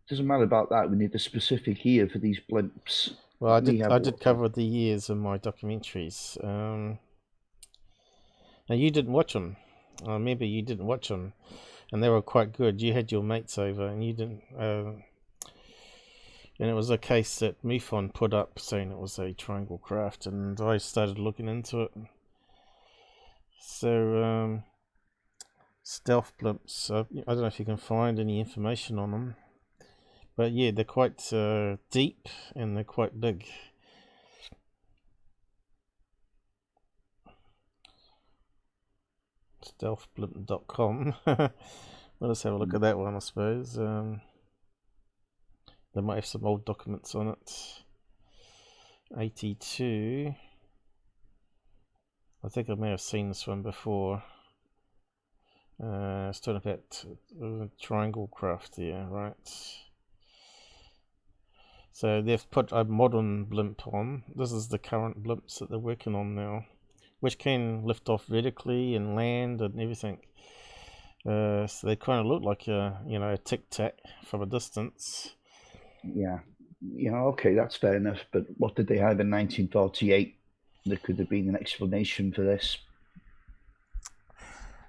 Doesn't matter about that. We need a specific year for these blimps. Well, I did cover the years in my documentaries. Now you didn't watch them. I remember you didn't watch them, and they were quite good. You had your mates over, and you didn't. And it was a case that MUFON put up saying it was a triangle craft, and I started looking into it. So stealth blimps. I don't know if you can find any information on them, but yeah, they're quite deep and they're quite big. Stealthblimp.com. Let us have a look at that one, I suppose. They might have some old documents on it. 82. I think I may have seen this one before. It's talking about triangle craft here, right? So they've put a modern blimp on. This is the current blimps that they're working on now, which can lift off vertically and land and everything. So they kind of look like a tic tac from a distance. Yeah, okay, that's fair enough. But what did they have in 1948? There could have been an explanation for this.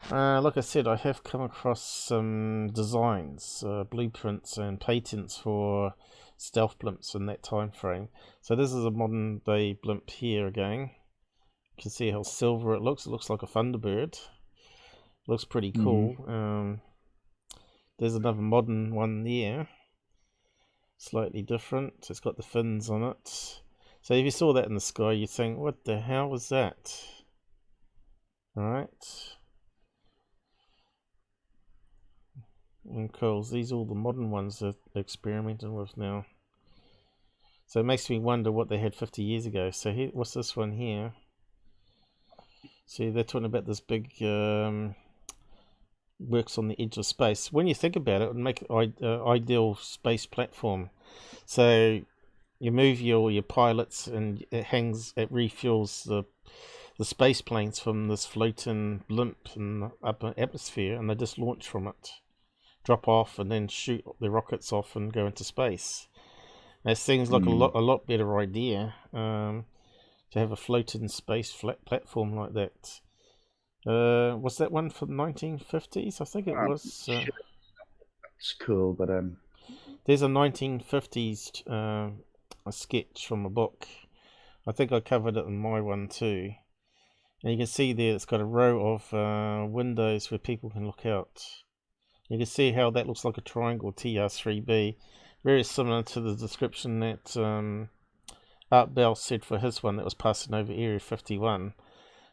Like I said, I have come across some designs, blueprints and patents for stealth blimps in that time frame. So this is a modern day blimp here again. You can see how silver it looks. It looks like a Thunderbird. Looks pretty cool. There's another modern one there. Slightly different. It's got the fins on it. So if you saw that in the sky, you'd think, what the hell was that? Alright. Incls. These are all the modern ones that they're experimenting with now. So it makes me wonder what they had 50 years ago. So here, what's this one here? See, they're talking about this big works on the edge of space. When you think about it, it would make an ideal space platform. So you move your pilots, and it refuels the space planes from this floating blimp in the upper atmosphere, and they just launch from it, drop off, and then shoot the rockets off and go into space. It seems like a lot better idea to have a floating space platform like that. Was that one from the 1950s? I think it was. That's cool, but there's a 1950s a sketch from a book. I think I covered it in my one too. And you can see there it's got a row of windows where people can look out. You can see how that looks like a triangle TR3B. Very similar to the description that Art Bell said for his one that was passing over Area 51.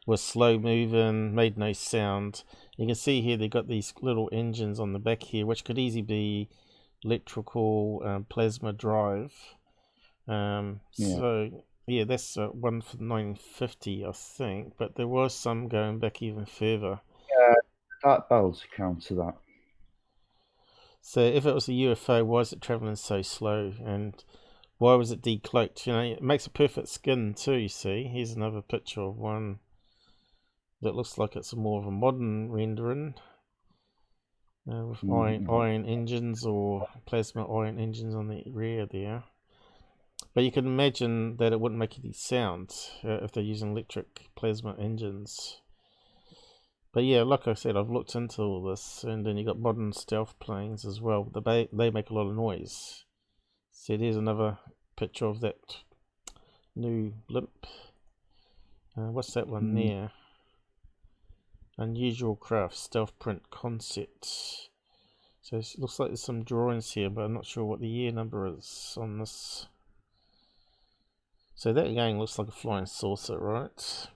Was slow moving, made no sound. You can see here they've got these little engines on the back here, which could easily be electrical plasma drive. So yeah, that's one from 950, I think, but there was some going back even further. Yeah, Art Bell's account to that. So if it was a UFO, why is it traveling so slow, and why was it decloaked? It makes a perfect skin too. You see, here's another picture of one that looks like it's more of a modern rendering with iron engines or plasma iron engines on the rear there. But you can imagine that it wouldn't make any sound if they're using electric plasma engines. But yeah, like I said, I've looked into all this, and then you got modern stealth planes as well. They make a lot of noise. So there's another picture of that new blimp. What's that one there? Unusual craft stealth print concept. So it looks like there's some drawings here, but I'm not sure what the year number is on this. So that again looks like a flying saucer, right?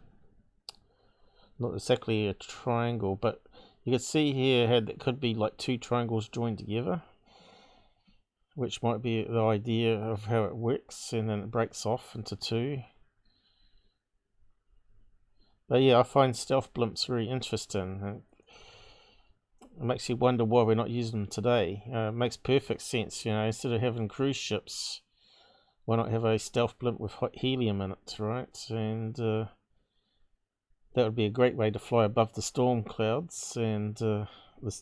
Not exactly a triangle, but you can see here how that could be like two triangles joined together, which might be the idea of how it works, and then it breaks off into two. But yeah, I find stealth blimps very interesting. It makes you wonder why we're not using them today. It makes perfect sense, instead of having cruise ships, why not have a stealth blimp with helium in it, right? And that would be a great way to fly above the storm clouds and the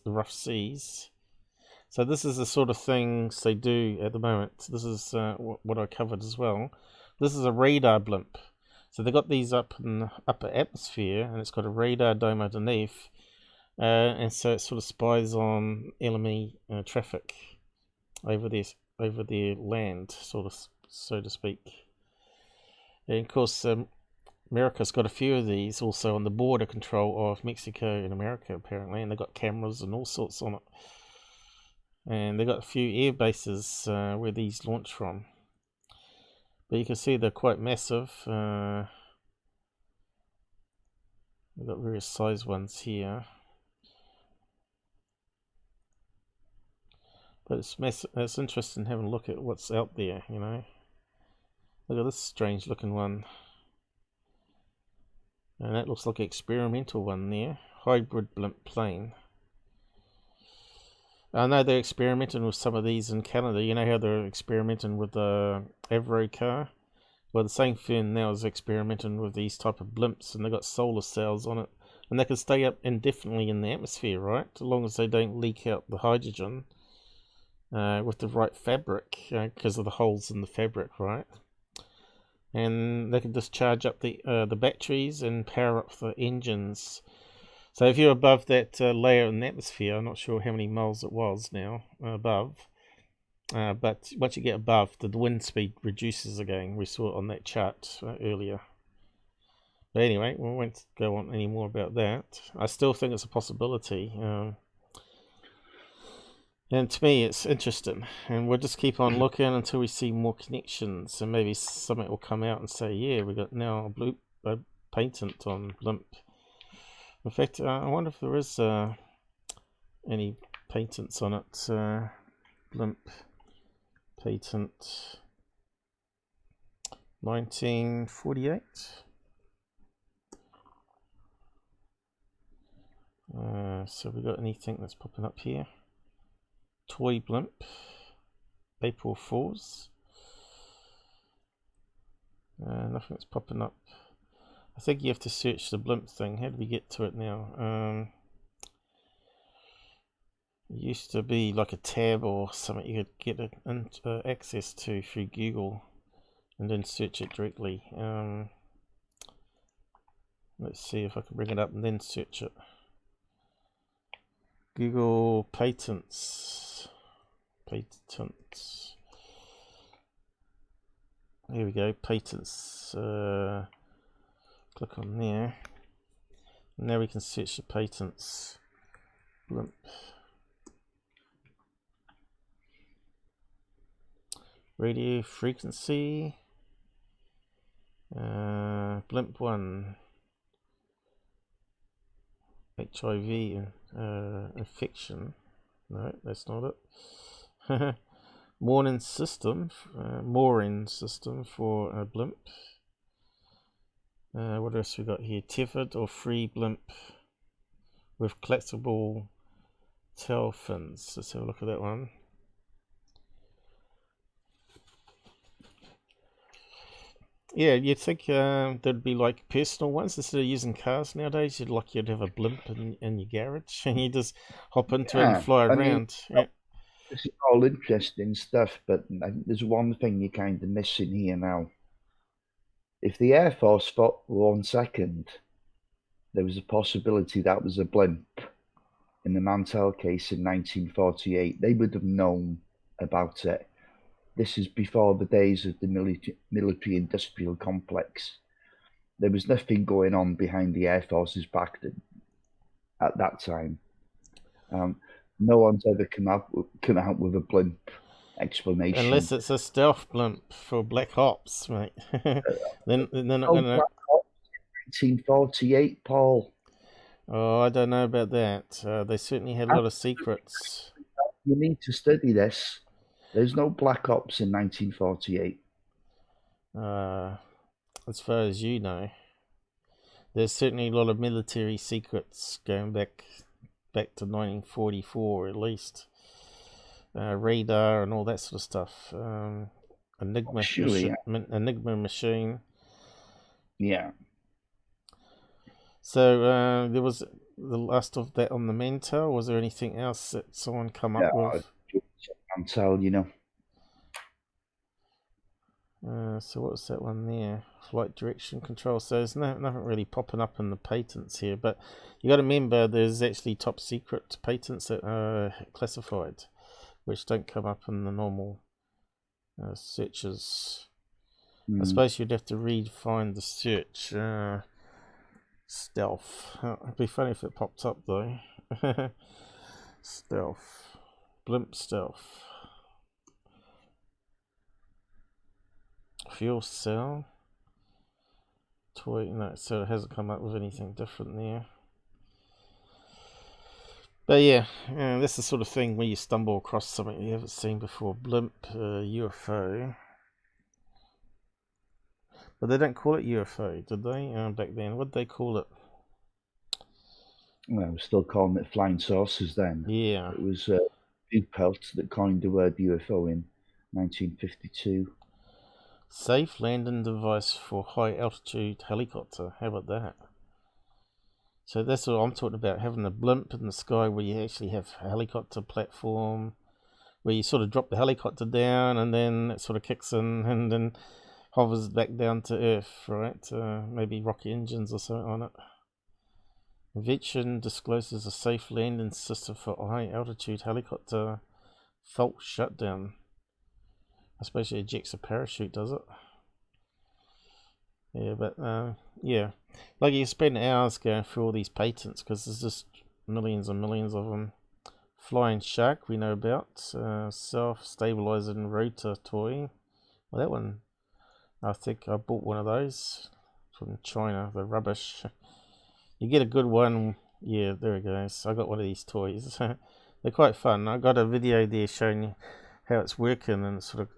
rough seas. So this is the sort of things they do at the moment. This is what I covered as well. This is a radar blimp. So they got these up in the upper atmosphere, and it's got a radar dome underneath, and so it sort of spies on enemy traffic over their land, sort of, so to speak. And of course, America's got a few of these also on the border control of Mexico and America, apparently, and they've got cameras and all sorts on it. And they've got a few air bases where these launch from. But you can see they're quite massive. We've got various size ones here. But it's interesting having a look at what's out there, you know. Look at this strange looking one. And that looks like an experimental one there. Hybrid blimp plane. I know they're experimenting with some of these in Canada. You know how they're experimenting with the Avro car? Well, the same firm now is experimenting with these type of blimps, and they've got solar cells on it. And they can stay up indefinitely in the atmosphere, right? As long as they don't leak out the hydrogen with the right fabric, because of the holes in the fabric, right? And they can just charge up the batteries and power up the engines. So if you're above that layer in the atmosphere, I'm not sure how many miles it was now above, but once you get above, the wind speed reduces again. We saw it on that chart earlier. But anyway, we won't go on any more about that. I still think it's a possibility. And to me, it's interesting. And we'll just keep on looking until we see more connections. And maybe something will come out and say, yeah, we got now a patent on blimp. In fact, I wonder if there is any patents on it. Blimp patent 1948. So we got anything that's popping up here? Toy blimp, April Fools. Nothing's popping up. I think you have to search the blimp thing. How do we get to it now? It used to be like a tab or something you could get access to through Google and then search it directly. Let's see if I can bring it up and then search it. Google patents. Patents. Here we go. Patents. Click on there. Now we can search the patents. Blimp. Radio frequency. Blimp 1. HIV infection. No, that's not it. Mooring system for a blimp. What else we got here? Tethered or free blimp with collapsible tail fins. Let's have a look at that one. Yeah, you'd think there'd be like personal ones instead of using cars nowadays. You'd have a blimp in your garage and you just hop into it and fly around. This is all interesting stuff, but I think there's one thing you're kind of missing here now. If the Air Force thought for 1 second there was a possibility that was a blimp in the Mantell case in 1948, they would have known about it. This is before the days of the military-industrial complex. There was nothing going on behind the Air Force's back at that time. No one's ever come out with a blimp explanation. Unless it's a stealth blimp for Black Ops, mate. then they're not going to... 1948, Paul. Oh, I don't know about that. They certainly had a lot of secrets. You need to study this. There's no Black Ops in 1948. As far as you know. There's certainly a lot of military secrets going back to 1944 at least. Radar and all that sort of stuff. Enigma machine. Yeah. So there was the last of that on the Mantell. Was there anything else that someone come up with? Mantell, you know. So what's that one there? Flight direction control. So there's nothing really popping up in the patents here, but you got to remember there's actually top secret patents that are classified, which don't come up in the normal searches. I suppose you'd have to redefine the search. Stealth. It'd be funny if it popped up though. Stealth. Blimp stealth. Fuel cell. Toy. No, so it hasn't come up with anything different there. But yeah, that's the sort of thing where you stumble across something you haven't seen before. Blimp, UFO. But they don't call it UFO, did they? Back then, what did they call it? Well, we're still calling it flying saucers then. Yeah. It was Pelt that coined the word UFO in 1952. Safe landing device for high altitude helicopter. How about that? So that's what I'm talking about, having a blimp in the sky where you actually have a helicopter platform, where you sort of drop the helicopter down and then it sort of kicks in and then hovers back down to Earth, right? Maybe rocket engines or something on it. Invention discloses a safe landing system for high altitude helicopter fault shutdown. I suppose it ejects a parachute, does it? Yeah, but yeah, like you spend hours going through all these patents because there's just millions and millions of them. Flying shark we know about. Self-stabilizing rotor toy. Well, that one, I think I bought one of those from China. The rubbish. You get a good one. Yeah, there it goes. I got one of these toys. They're quite fun. I got a video there showing you how it's working, and it's sort of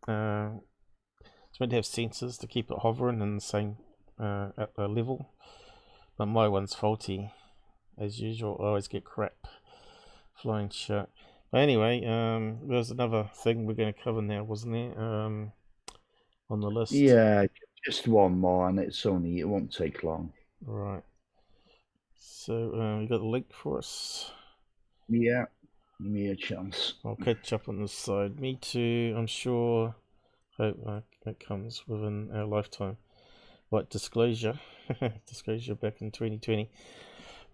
it's meant to have sensors to keep it hovering in the same level, but my one's faulty as usual. I always get crap. Flying shark. But anyway, there's another thing we're going to cover now, wasn't there? On the list. Yeah, just one more, and it won't take long. Right. So you got the link for us? Yeah, give me a chance. I'll catch up on this side. Me too. I'm sure. Hope that comes within our lifetime. What disclosure? Disclosure back in 2020.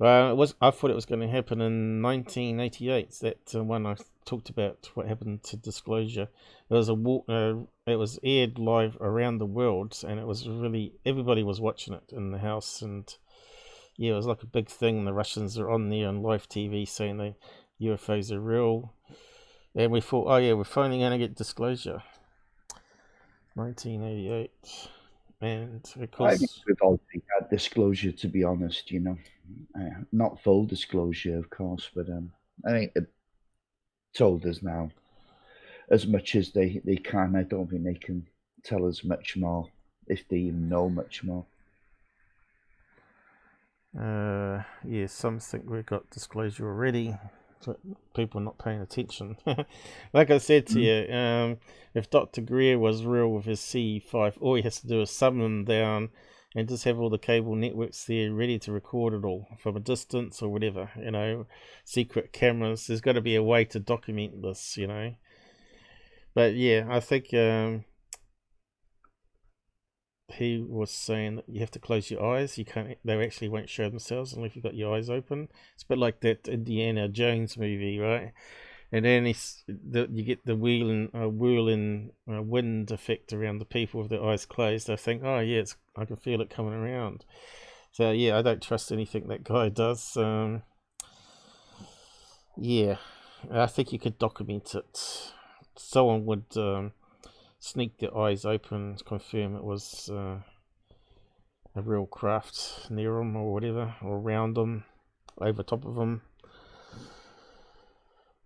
I thought it was going to happen in 1988. That one I talked about. What happened to disclosure? It was it was aired live around the world, and it was really everybody was watching it in the house, and yeah, it was like a big thing. The Russians are on there on live TV saying the UFOs are real, and we thought, oh yeah, we're finally going to get disclosure. 1988, and of course, I think we've already had disclosure, to be honest. You know, not full disclosure, of course, but I think they've told us now as much as they can. I don't think they can tell us much more, if they even know much more. Yeah, some think we've got disclosure already, but people are not paying attention. Like I said to you, if Dr. Greer was real with his CE5, all he has to do is summon them down and just have all the cable networks there ready to record it all from a distance or whatever, you know, secret cameras. There's got to be a way to document this, you know. But yeah, I think he was saying that you have to close your eyes. You can't. They actually won't show themselves unless you've got your eyes open. It's a bit like that Indiana Jones movie, right? And then you get the whirling wind effect around the people with their eyes closed. They think, oh yeah, I can feel it coming around. So yeah, I don't trust anything that guy does. Yeah, I think you could document it. Someone would sneak their eyes open to confirm it was a real craft near them or whatever, or around them, over top of them.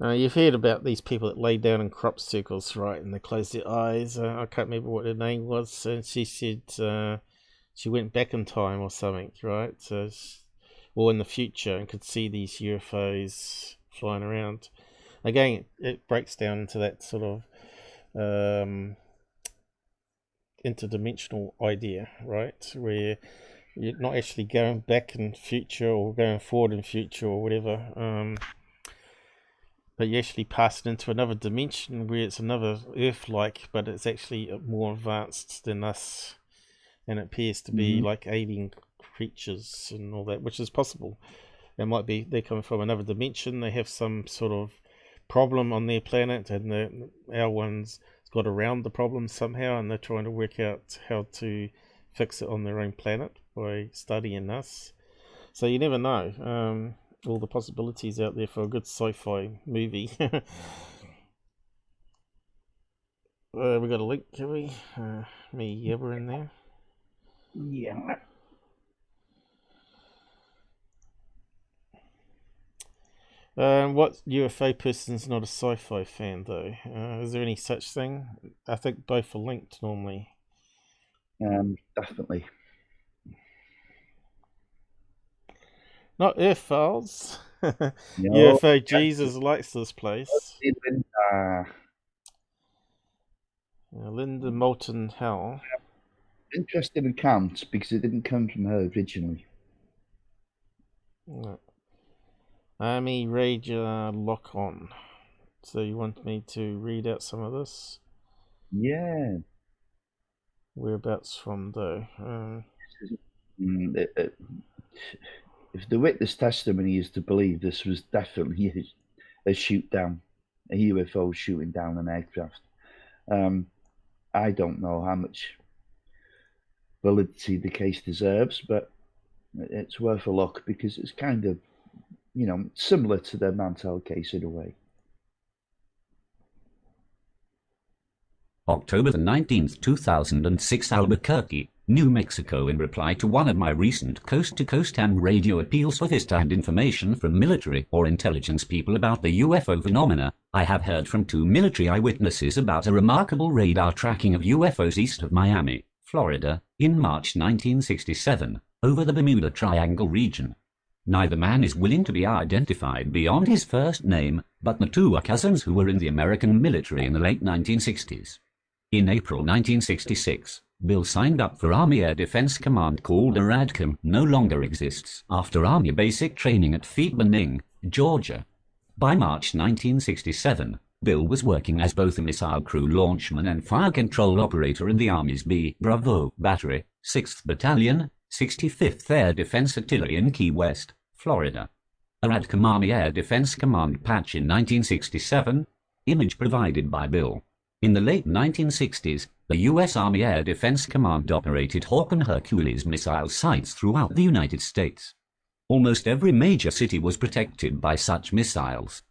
You've heard about these people that lay down in crop circles, right, and they close their eyes. I can't remember what her name was, and she said she went back in time or something, right, or in the future, and could see these UFOs flying around. Again, it breaks down into that sort of interdimensional idea, right, where you're not actually going back in future or going forward in future or whatever. But you actually pass it into another dimension where it's another Earth-like, but it's actually more advanced than us, and it appears to be like alien creatures and all that, which is possible. It might be they're coming from another dimension. They have some sort of problem on their planet, and our one's got around the problem somehow, and they're trying to work out how to fix it on their own planet by studying us. So you never know. All the possibilities out there for a good sci-fi movie. We got a link, have we? We're in there. Yeah. What UFO person's not a sci-fi fan though? Is there any such thing? I think both are linked normally. Definitely. Not Earth Files. No, UFO Jesus likes this place. Linda Moulton Howell. Interesting account because it didn't come from her originally. No. Army Ranger Lock On. So you want me to read out some of this? Yeah. Whereabouts from though? If the witness testimony is to believe, this was definitely a shoot down, a UFO shooting down an aircraft. I don't know how much validity the case deserves, but it's worth a look because it's kind of, similar to the Mantell case in a way. October the 19th, 2006, Albuquerque, New Mexico. In reply to one of my recent coast-to-coast ham radio appeals for first-hand information from military or intelligence people about the UFO phenomena, I have heard from 2 military eyewitnesses about a remarkable radar tracking of UFOs east of Miami, Florida, in March 1967, over the Bermuda Triangle region. Neither man is willing to be identified beyond his first name, but the 2 are cousins who were in the American military in the late 1960s. In April 1966, Bill signed up for Army Air Defense Command, called a RADCOM, no longer exists, after Army basic training at Fort Benning, Georgia. By March 1967, Bill was working as both a missile crew launchman and fire control operator in the Army's B Bravo Battery, 6th Battalion, 65th Air Defense Artillery in Key West, Florida. A RADCOM Army Air Defense Command patch in 1967, image provided by Bill. In the late 1960s, the U.S. Army Air Defense Command operated Hawk and Hercules missile sites throughout the United States. Almost every major city was protected by such missiles.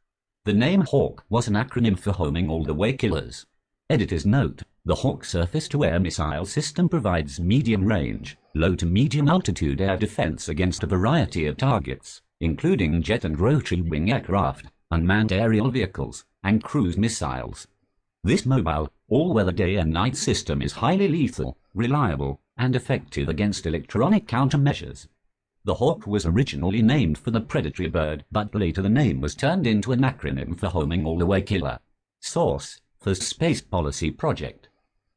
The name Hawk was an acronym for Homing All the Way Killers. Editor's note: the Hawk surface-to-air missile system provides medium-range, low to medium-altitude air defense against a variety of targets, including jet and rotary-wing aircraft, unmanned aerial vehicles, and cruise missiles. This mobile, all-weather day and night system is highly lethal, reliable, and effective against electronic countermeasures. The Hawk was originally named for the predatory bird, but later the name was turned into an acronym for Homing All the Way Killer. Source: for Space Policy Project.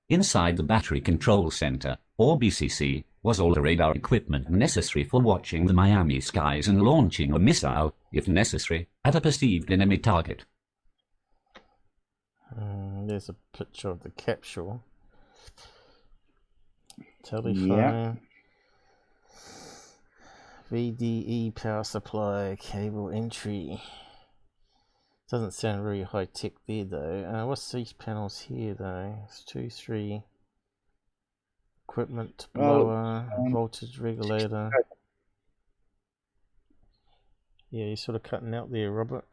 Inside the Battery Control Center, or BCC, was all the radar equipment necessary for watching the Miami skies and launching a missile, if necessary, at a perceived enemy target. There's a picture of the capsule. Telephone. Yeah. VDE power supply, cable entry. Doesn't sound very high tech there though. What's these panels here though? It's 2, 3. Equipment blower, voltage regulator. Yeah, you're sort of cutting out there, Robert.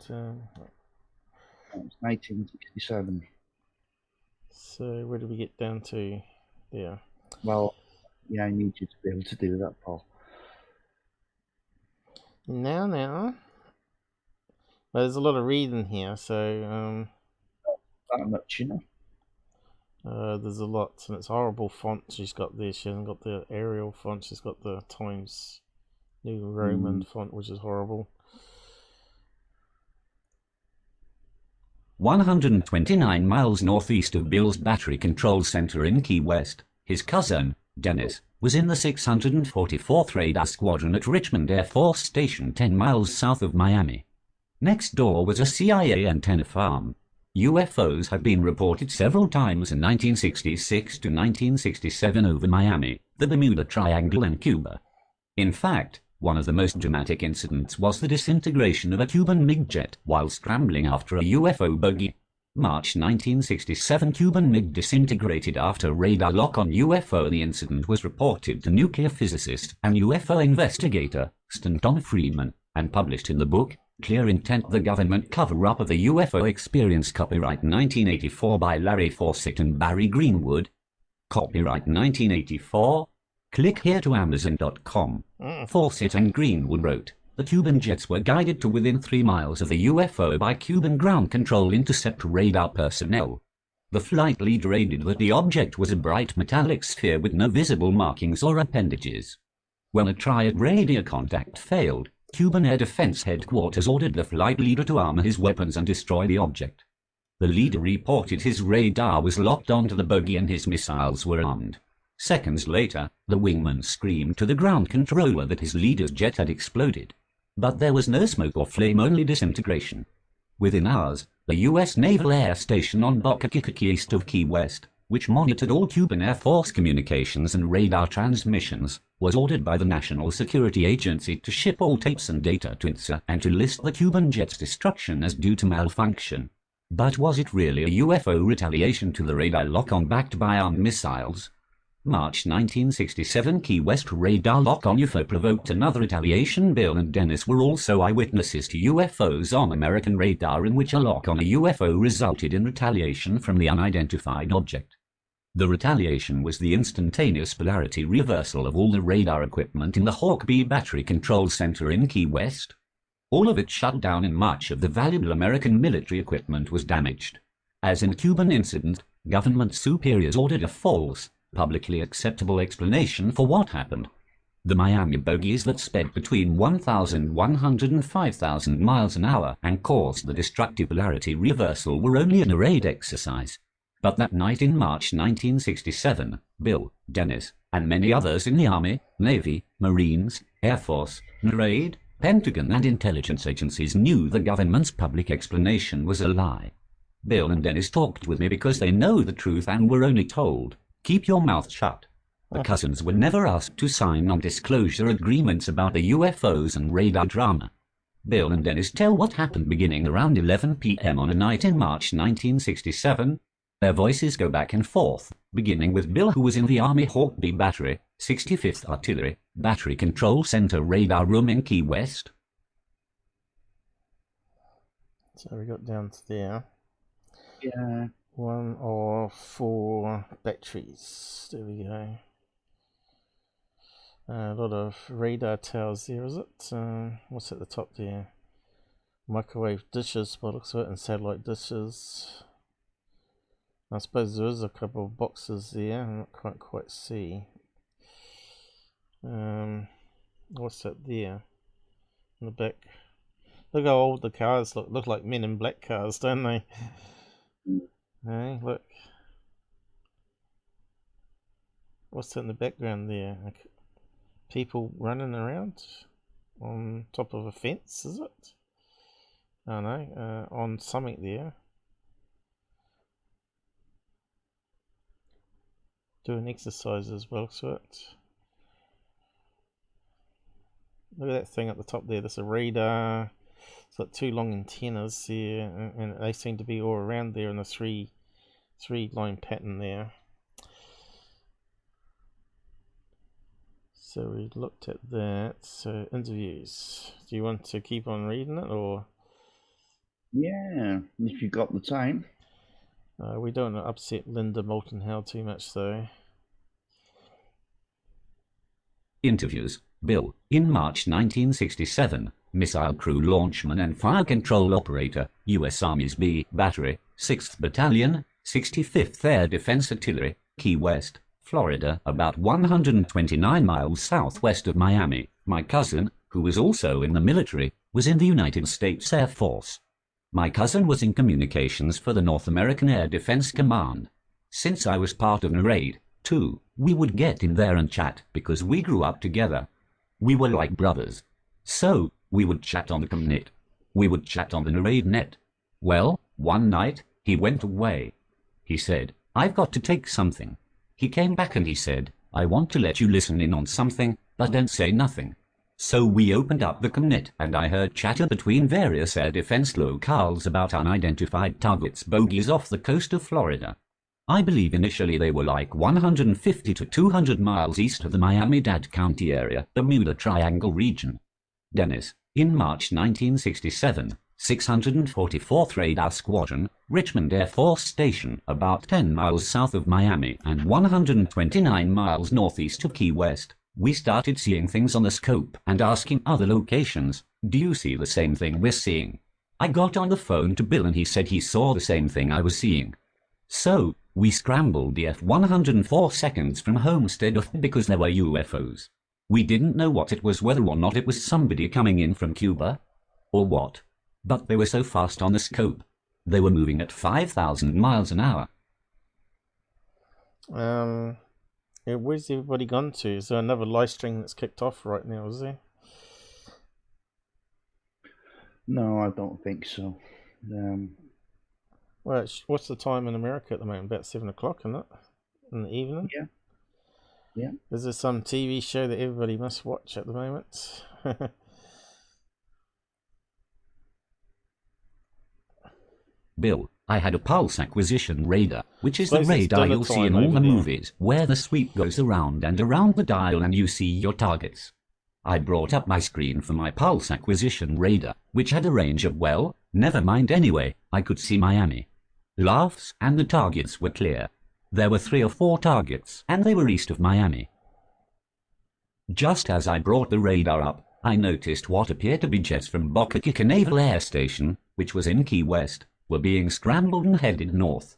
It's 1967. So where do we get down to there? Well, yeah, I need you to be able to do that, Paul. Now. Well, there's a lot of reading here, so That much, there's a lot, and it's horrible font she's got there. She hasn't got the Arial font, she's got the Times New Roman font, which is horrible. 129 miles northeast of Bill's Battery Control Center in Key West, his cousin, Dennis, was in the 644th Radar Squadron at Richmond Air Force Station 10 miles south of Miami. Next door was a CIA antenna farm. UFOs had been reported several times in 1966 to 1967 over Miami, the Bermuda Triangle and Cuba. In fact, one of the most dramatic incidents was the disintegration of a Cuban MiG jet while scrambling after a UFO bogey. March 1967, Cuban MiG disintegrated after radar lock-on UFO. The incident was reported to nuclear physicist and UFO investigator Stanton Friedman and published in the book Clear Intent: The Government Cover-Up of the UFO Experience, copyright 1984 by Larry Fawcett and Barry Greenwood. Copyright 1984. Click here to Amazon.com. Fawcett and Greenwood wrote, the Cuban jets were guided to within 3 miles of the UFO by Cuban ground control intercept radar personnel. The flight leader added that the object was a bright metallic sphere with no visible markings or appendages. When a try at radio contact failed, Cuban Air Defense Headquarters ordered the flight leader to armor his weapons and destroy the object. The leader reported his radar was locked onto the bogey and his missiles were armed. Seconds later, the wingman screamed to the ground controller that his leader's jet had exploded. But there was no smoke or flame, only disintegration. Within hours, the U.S. Naval Air Station on Bocacicaki east of Key West, which monitored all Cuban Air Force communications and radar transmissions, was ordered by the National Security Agency to ship all tapes and data to INSA and to list the Cuban jet's destruction as due to malfunction. But was it really a UFO retaliation to the radar lock-on backed by armed missiles? March 1967, Key West radar lock-on UFO provoked another retaliation. Bill and Dennis were also eyewitnesses to UFOs on American radar in which a lock on a UFO resulted in retaliation from the unidentified object. The retaliation was the instantaneous polarity reversal of all the radar equipment in the Hawk B Battery Control Center in Key West. All of it shut down and much of the valuable American military equipment was damaged. As in the Cuban incident, government superiors ordered a false, publicly acceptable explanation for what happened. The Miami bogies that sped between 1,100 and 5,000 miles an hour and caused the destructive polarity reversal were only an arrayed exercise. But that night in March 1967, Bill, Dennis, and many others in the Army, Navy, Marines, Air Force, NRAID, Pentagon and intelligence agencies knew the government's public explanation was a lie. Bill and Dennis talked with me because they know the truth and were only told, keep your mouth shut. The cousins were never asked to sign non-disclosure agreements about the UFOs and radar drama. Bill and Dennis tell what happened beginning around 11 p.m. on a night in March 1967. Their voices go back and forth, beginning with Bill, who was in the Army Hawk B Battery, 65th Artillery, Battery Control Center radar room in Key West. So we got down to there. Yeah. 1 or 4 batteries. There we go. A lot of radar towers there, is it? What's at the top there? Microwave dishes, by the looks of it, and satellite dishes. I suppose there is a couple of boxes there. I can't quite see. What's that there? In the back. Look how old the cars look. Look like Men in Black cars, don't they? Hey, look. What's that in the background there? Like people running around on top of a fence, is it? I don't know. On something there. Doing exercise as well, so it. Look at that thing at the top there. There's a radar. It's got 2 long antennas here, and they seem to be all around there in the three line pattern there. So we looked at that. So interviews. Do you want to keep on reading it, or? Yeah, if you've got the time. We don't want to upset Linda Moulton Howe too much, though. Interviews. Bill, in March 1967, missile crew launchman and fire control operator, U.S. Army's B Battery, 6th Battalion, 65th Air Defense Artillery, Key West, Florida, about 129 miles southwest of Miami. My cousin, who was also in the military, was in the United States Air Force. My cousin was in communications for the North American Air Defense Command. Since I was part of NRAID, 2. We would get in there and chat because we grew up together. We were like brothers. So, we would chat on the Comnet. We would chat on the Narade net. Well, one night, he went away. He said, I've got to take something. He came back and he said, I want to let you listen in on something, but don't say nothing. So we opened up the Comnet and I heard chatter between various air defense locales about unidentified targets bogies off the coast of Florida. I believe initially they were like 150 to 200 miles east of the Miami-Dade County area, Bermuda Triangle region. Dennis, in March 1967, 644th Radar Squadron, Richmond Air Force Station, about 10 miles south of Miami and 129 miles northeast of Key West. We started seeing things on the scope and asking other locations, do you see the same thing we're seeing? I got on the phone to Bill and he said he saw the same thing I was seeing. So, we scrambled the F-104 seconds from Homestead because there were UFOs. We didn't know what it was, whether or not it was somebody coming in from Cuba, or what. But they were so fast on the scope. They were moving at 5,000 miles an hour. Where's everybody gone to? Is there another live stream that's kicked off right now, is there? No, I don't think so. Well, what's the time in America at the moment? About 7 o'clock, isn't it? In the evening? Yeah. Yeah. Is there some TV show that everybody must watch at the moment? Bill, I had a pulse acquisition radar, which is the radar you'll see in all the movies, where the sweep goes around and around the dial and you see your targets. I brought up my screen for my pulse acquisition radar, which had a range of, well, never mind anyway, I could see Miami. Laughs, and the targets were clear. There were 3 or 4 targets, and they were east of Miami. Just as I brought the radar up, I noticed what appeared to be jets from Boca Chica Naval Air Station, which was in Key West, were being scrambled and headed north.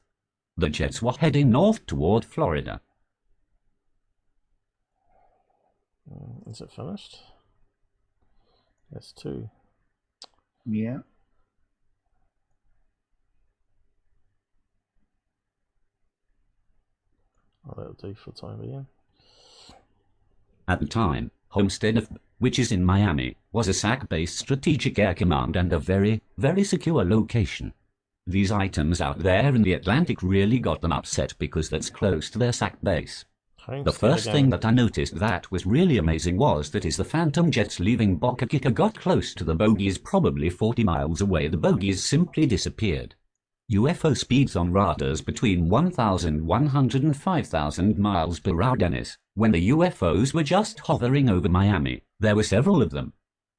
The jets were heading north toward Florida. Is it finished? Yes, 2. Yeah. Oh, that'll do for the time being. At the time, Homestead, which is in Miami, was a SAC-based strategic air command and a very, very secure location. These items out there in the Atlantic really got them upset because that's close to their SAC base. The first thing that I noticed that was really amazing was that as the Phantom jets leaving Boca Chica got close to the bogies, probably 40 miles away, the bogies simply disappeared. UFO speeds on radars between 1,100 and 5,000 miles per hour, Dennis. When the UFOs were just hovering over Miami, there were several of them.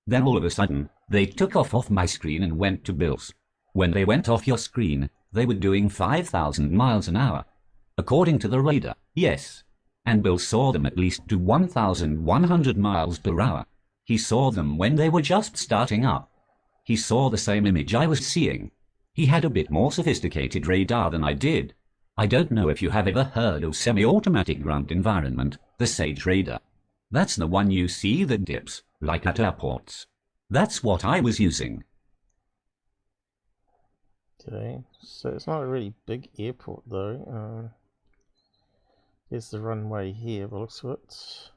Then all of a sudden, they took off my screen and went to Bill's. When they went off your screen, they were doing 5,000 miles an hour. According to the radar, yes. And Bill saw them at least to 1,100 miles per hour. He saw them when they were just starting up. He saw the same image I was seeing. He had a bit more sophisticated radar than I did. I don't know if you have ever heard of semi-automatic ground environment, the SAGE radar. That's the one you see that dips, like at airports. That's what I was using. Okay, so it's not a really big airport though. Here's the runway here, by the looks of it.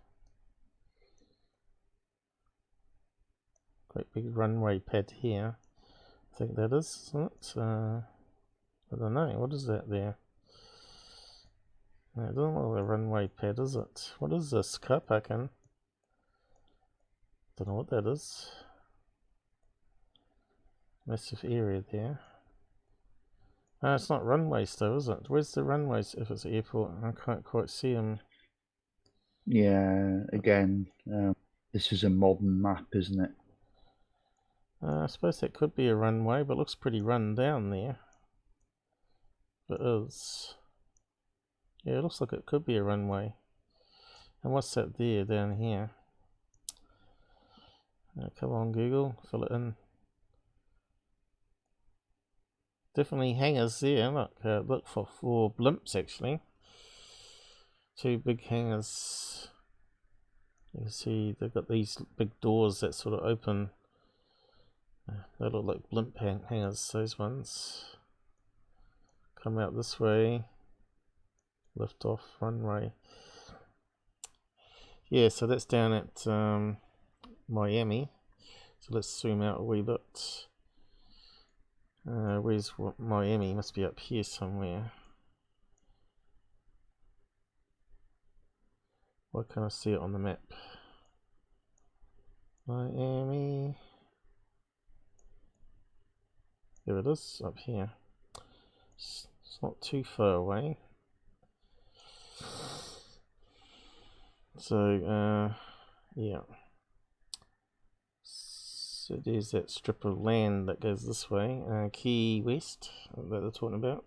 Quite big runway pad here. I think that is, isn't it? I don't know, what is that there? It doesn't look like a runway pad, is it? What is this? Car parking? Don't know what that is. Massive area there. It's not runways though, is it? Where's the runways if it's an airport? I can't quite see them. Yeah, again, this is a modern map, isn't it? I suppose that could be a runway, but it looks pretty run down there. It is. Yeah, it looks like it could be a runway. And what's that there down here? Come on, Google, fill it in. Definitely hangars there. Look for 4 blimps actually. 2 big hangars. You can see they've got these big doors that sort of open. They look like blimp hangars, those ones. Come out this way. Liftoff runway. Yeah, so that's down at Miami. So let's zoom out a wee bit. Where's Miami? Must be up here somewhere. Why can't I see it on the map? Miami. There it is, up here. It's not too far away. So, yeah. So there's that strip of land that goes this way, Key West, that they're talking about.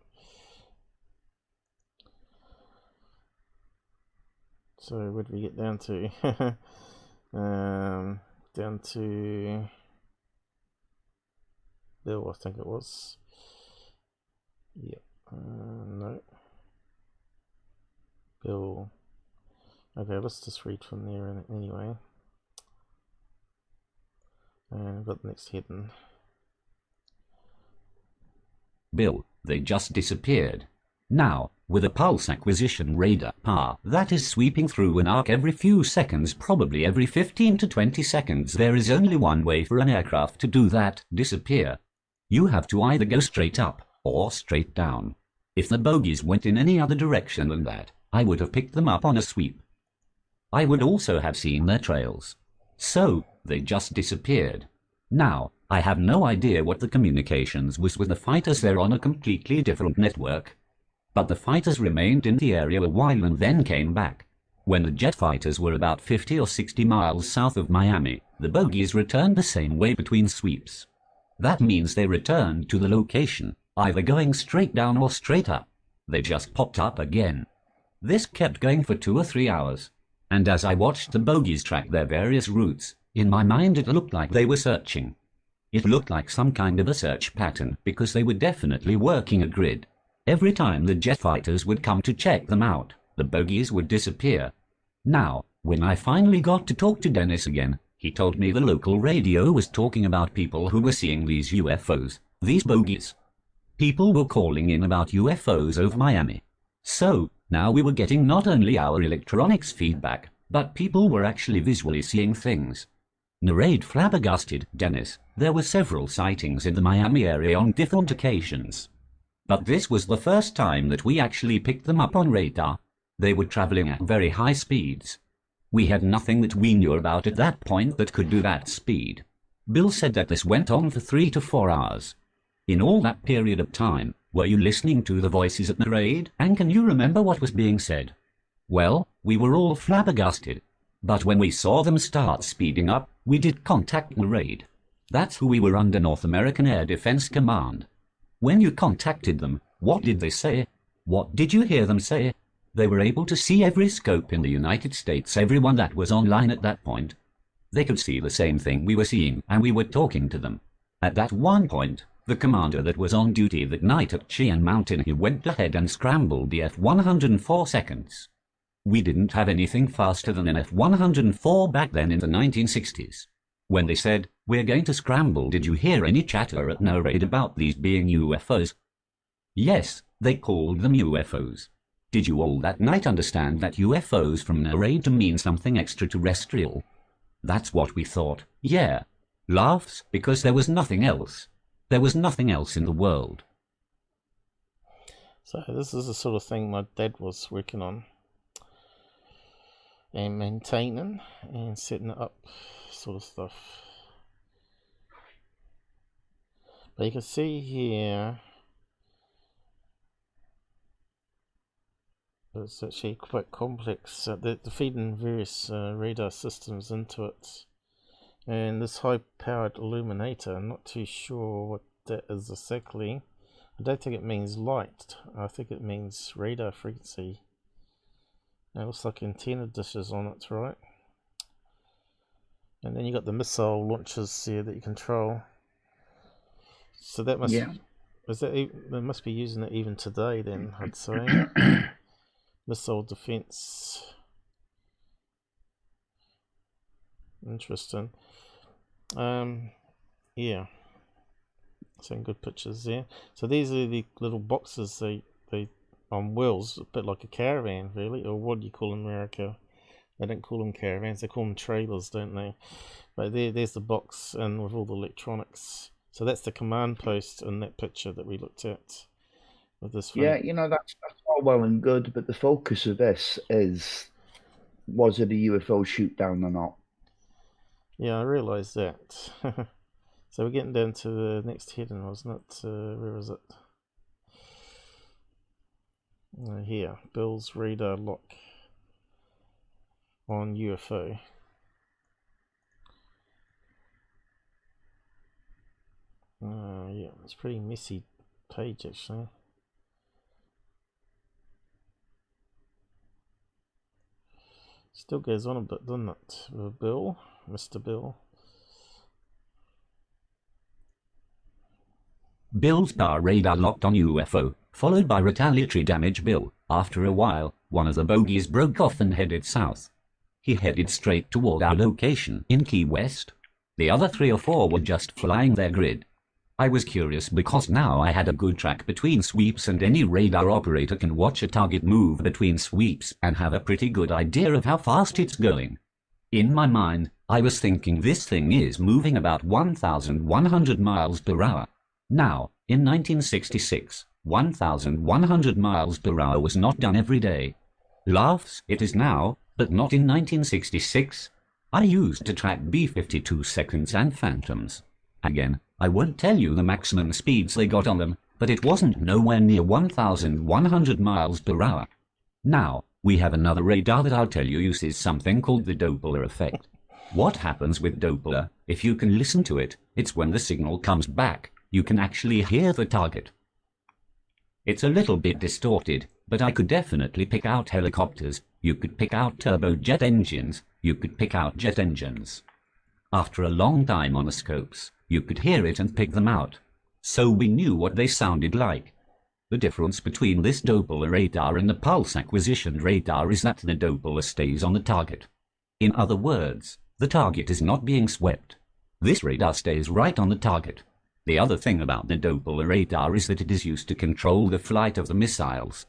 So where did we get down to? Down to Bill, I think it was. Yep. No. Bill. Okay, let's just read from there anyway. And we've got the next heading. Bill, they just disappeared. Now, with a pulse acquisition radar that is sweeping through an arc every few seconds, probably every 15 to 20 seconds, there is only one way for an aircraft to do that: disappear. You have to either go straight up or straight down. If the bogies went in any other direction than that, I would have picked them up on a sweep. I would also have seen their trails. So, they just disappeared. Now, I have no idea what the communications was with the fighters. They're on a completely different network. But the fighters remained in the area a while and then came back. When the jet fighters were about 50 or 60 miles south of Miami, the bogies returned the same way between sweeps. That means they returned to the location, either going straight down or straight up. They just popped up again. This kept going for 2 or 3 hours. And as I watched the bogies track their various routes, in my mind it looked like they were searching. It looked like some kind of a search pattern, because they were definitely working a grid. Every time the jet fighters would come to check them out, the bogies would disappear. Now, when I finally got to talk to Dennis again, he told me the local radio was talking about people who were seeing these UFOs, these bogies. People were calling in about UFOs over Miami. So, now we were getting not only our electronics feedback, but people were actually visually seeing things. Narrate flabbergasted Dennis. There were several sightings in the Miami area on different occasions. But this was the first time that we actually picked them up on radar. They were traveling at very high speeds. We had nothing that we knew about at that point that could do that speed. Bill said that this went on for 3 to 4 hours. In all that period of time, were you listening to the voices at the raid, and can you remember what was being said? Well, we were all flabbergasted. But when we saw them start speeding up, we did contact the raid. That's who we were under, North American Air Defense Command. When you contacted them, what did they say? What did you hear them say? They were able to see every scope in the United States, everyone that was online at that point. They could see the same thing we were seeing, and we were talking to them. At that one point, the commander that was on duty that night at Cheyenne Mountain, he went ahead and scrambled the F-104 seconds. We didn't have anything faster than an F-104 back then in the 1960s. When they said, "We're going to scramble," did you hear any chatter at no raid about these being UFOs? Yes, they called them UFOs. Did you all that night understand that UFOs from no raid to mean something extraterrestrial? That's what we thought. Yeah. Laughs, because there was nothing else. There was nothing else in the world. So this is the sort of thing my dad was working on and maintaining and setting it up, sort of stuff. But you can see here it's actually quite complex. They're feeding various radar systems into it. And this high-powered illuminator, I'm not too sure what that is exactly. I don't think it means light. I think it means radar frequency. It looks like antenna dishes on it, right? And then you got the missile launchers here that you control. So that must they must be using it even today then, I'd say. Missile defense. Interesting. Yeah. Some good pictures there. So these are the little boxes they on wheels, a bit like a caravan, really, or what do you call in America? They don't call them caravans; they call them trailers, don't they? But there's the box and with all the electronics. So that's the command post in that picture that we looked at with this film. Yeah, you know, that's all well and good, but the focus of this is, was it a UFO shoot down or not? Yeah, I realised that. So we're getting down to the next heading, wasn't it? Where is it? Here, Bill's radar lock on UFO. Yeah, it's a pretty messy page actually. Still goes on a bit, doesn't it? With Bill, Mr. Bill. Bill's car radar locked on UFO, followed by retaliatory damage. Bill, after a while, one of the bogies broke off and headed south. He headed straight toward our location in Key West. The other 3 or 4 were just flying their grid. I was curious because now I had a good track between sweeps, and any radar operator can watch a target move between sweeps and have a pretty good idea of how fast it's going. In my mind, I was thinking this thing is moving about 1,100 miles per hour. Now, in 1966, 1,100 miles per hour was not done every day. Laughs, it is now, but not in 1966. I used to track B-52 seconds and Phantoms. Again, I won't tell you the maximum speeds they got on them, but it wasn't nowhere near 1,100 miles per hour. Now, we have another radar that I'll tell you uses something called the Doppler effect. What happens with Doppler, if you can listen to it, it's when the signal comes back, you can actually hear the target. It's a little bit distorted, but I could definitely pick out helicopters, you could pick out turbojet engines, you could pick out jet engines. After a long time on the scopes, you could hear it and pick them out. So we knew what they sounded like. The difference between this Doppler radar and the pulse acquisition radar is that the Doppler stays on the target. In other words, the target is not being swept. This radar stays right on the target. The other thing about the Doppler radar is that it is used to control the flight of the missiles.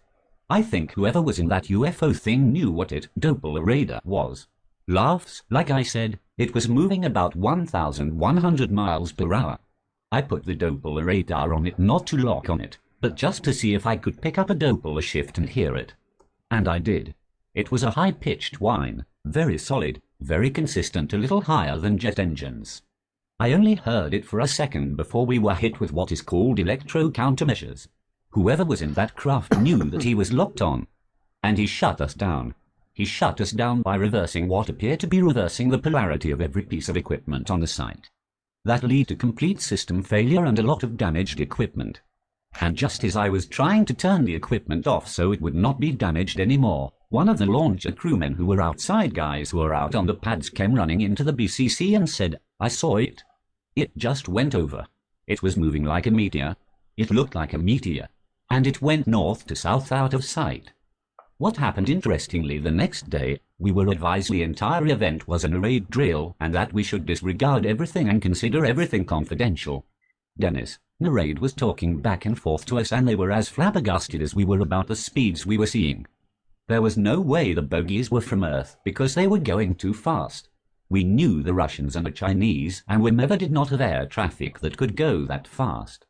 I think whoever was in that UFO thing knew what Doppler radar was. Laughs, like I said, it was moving about 1,100 miles per hour. I put the Doppler radar on it not to lock on it, but just to see if I could pick up a Doppler shift and hear it. And I did. It was a high-pitched whine, very solid, very consistent, a little higher than jet engines. I only heard it for a second before we were hit with what is called electro countermeasures. Whoever was in that craft knew that he was locked on, and he shut us down. He shut us down by reversing what appeared to be reversing the polarity of every piece of equipment on the site. That led to complete system failure and a lot of damaged equipment. And just as I was trying to turn the equipment off so it would not be damaged anymore, one of the launcher crewmen who were outside, guys who were out on the pads, came running into the BCC and said, "I saw it. It just went over. It was moving like a meteor. It looked like a meteor. And it went north to south out of sight." What happened interestingly the next day, we were advised the entire event was an raid drill and that we should disregard everything and consider everything confidential. Dennis, the raid was talking back and forth to us and they were as flabbergasted as we were about the speeds we were seeing. There was no way the bogies were from Earth because they were going too fast. We knew the Russians and the Chinese and we never did not have air traffic that could go that fast.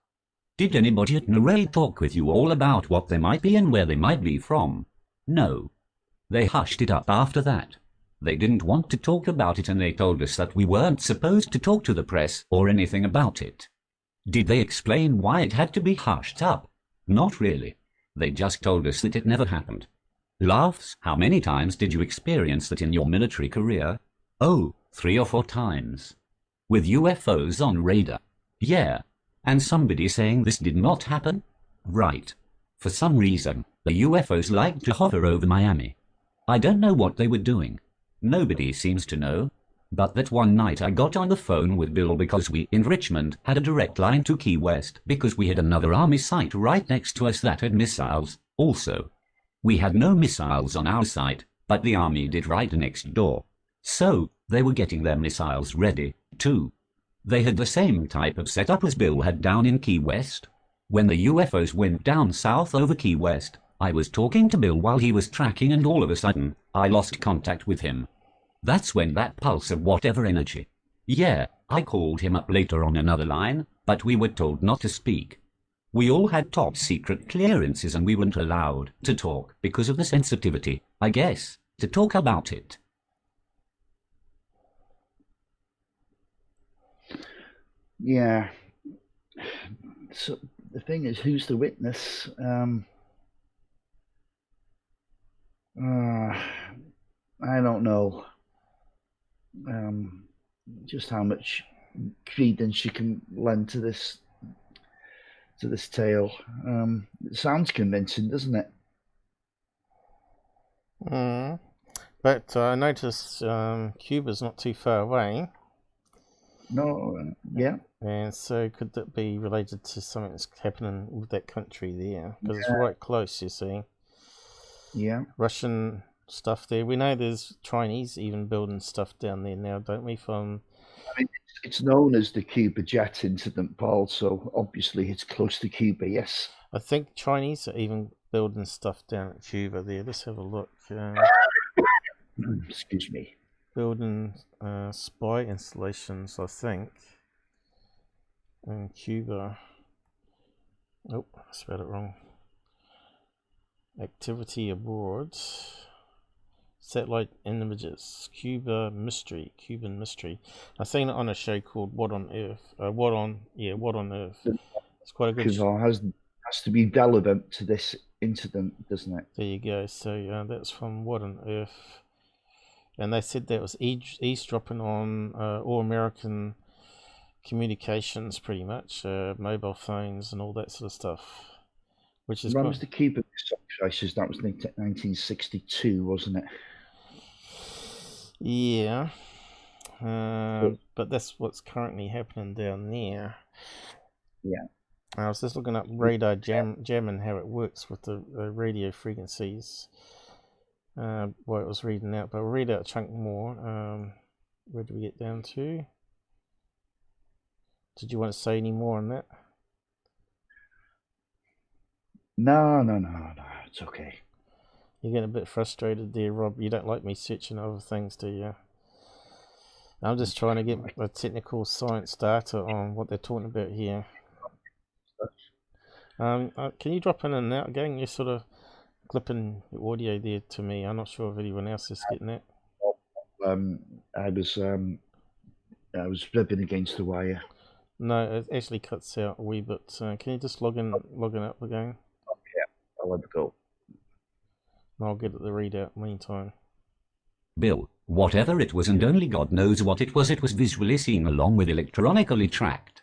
Did anybody at the raid talk with you all about what they might be and where they might be from? No. They hushed it up after that. They didn't want to talk about it and they told us that we weren't supposed to talk to the press or anything about it. Did they explain why it had to be hushed up? Not really. They just told us that it never happened. Laughs, how many times did you experience that in your military career? Oh, 3 or 4 times. With UFOs on radar. Yeah. And somebody saying this did not happen? Right. For some reason, the UFOs liked to hover over Miami. I don't know what they were doing. Nobody seems to know. But that one night I got on the phone with Bill because we in Richmond had a direct line to Key West because we had another army site right next to us that had missiles also. We had no missiles on our site, but the army did right next door. So, they were getting their missiles ready, too. They had the same type of setup as Bill had down in Key West. When the UFOs went down south over Key West, I was talking to Bill while he was tracking, and all of a sudden, I lost contact with him. That's when that pulse of whatever energy. Yeah, I called him up later on another line, but we were told not to speak. We all had top secret clearances and we weren't allowed to talk because of the sensitivity, I guess, to talk about it. Yeah. So the thing is, who's the witness? I don't know just how much credence you can lend to this tale. It sounds convincing, doesn't it? But I noticed Cuba's not too far away. No, yeah. And so could that be related to something that's happening with that country there? Because it's right close, you see. Yeah. Russian stuff there. We know there's Chinese even building stuff down there now, don't we? I mean, it's known as the Cuba Jet incident, Paul, so obviously it's close to Cuba, yes. I think Chinese are even building stuff down at Cuba there. Let's have a look. Excuse me. Building spy installations, I think, in Cuba. Oh, I spelled it wrong. Activity abroad. Satellite images. Cuban mystery. I've seen it on a show called What on Earth. What on Earth. It's quite a good show. Has to be relevant to this incident, doesn't it? There you go. So that's from What on Earth. And they said that was eavesdropping on all American communications, pretty much, mobile phones and all that sort of stuff. Which is when was the Cuba crisis? That was 1962, wasn't it? Yeah. But that's what's currently happening down there. Yeah. I was just looking up radar jamming, how it works with the radio frequencies. What it was reading out, but I'll read out a chunk more. Where do we get down to? Did you want to say any more on that? No, it's okay. You're getting a bit frustrated there, Rob. You don't like me searching other things, do you? I'm just trying to get a technical science data on what they're talking about here. Can you drop in and out again? You're sort of clipping the audio there to me. I'm not sure if anyone else is getting that. I was flipping against the wire. No, it actually cuts out a wee bit. Can you just log in up again? Yeah, I'll have to go. I'll get the readout meantime. Bill, whatever it was, and only God knows what it was visually seen along with electronically tracked.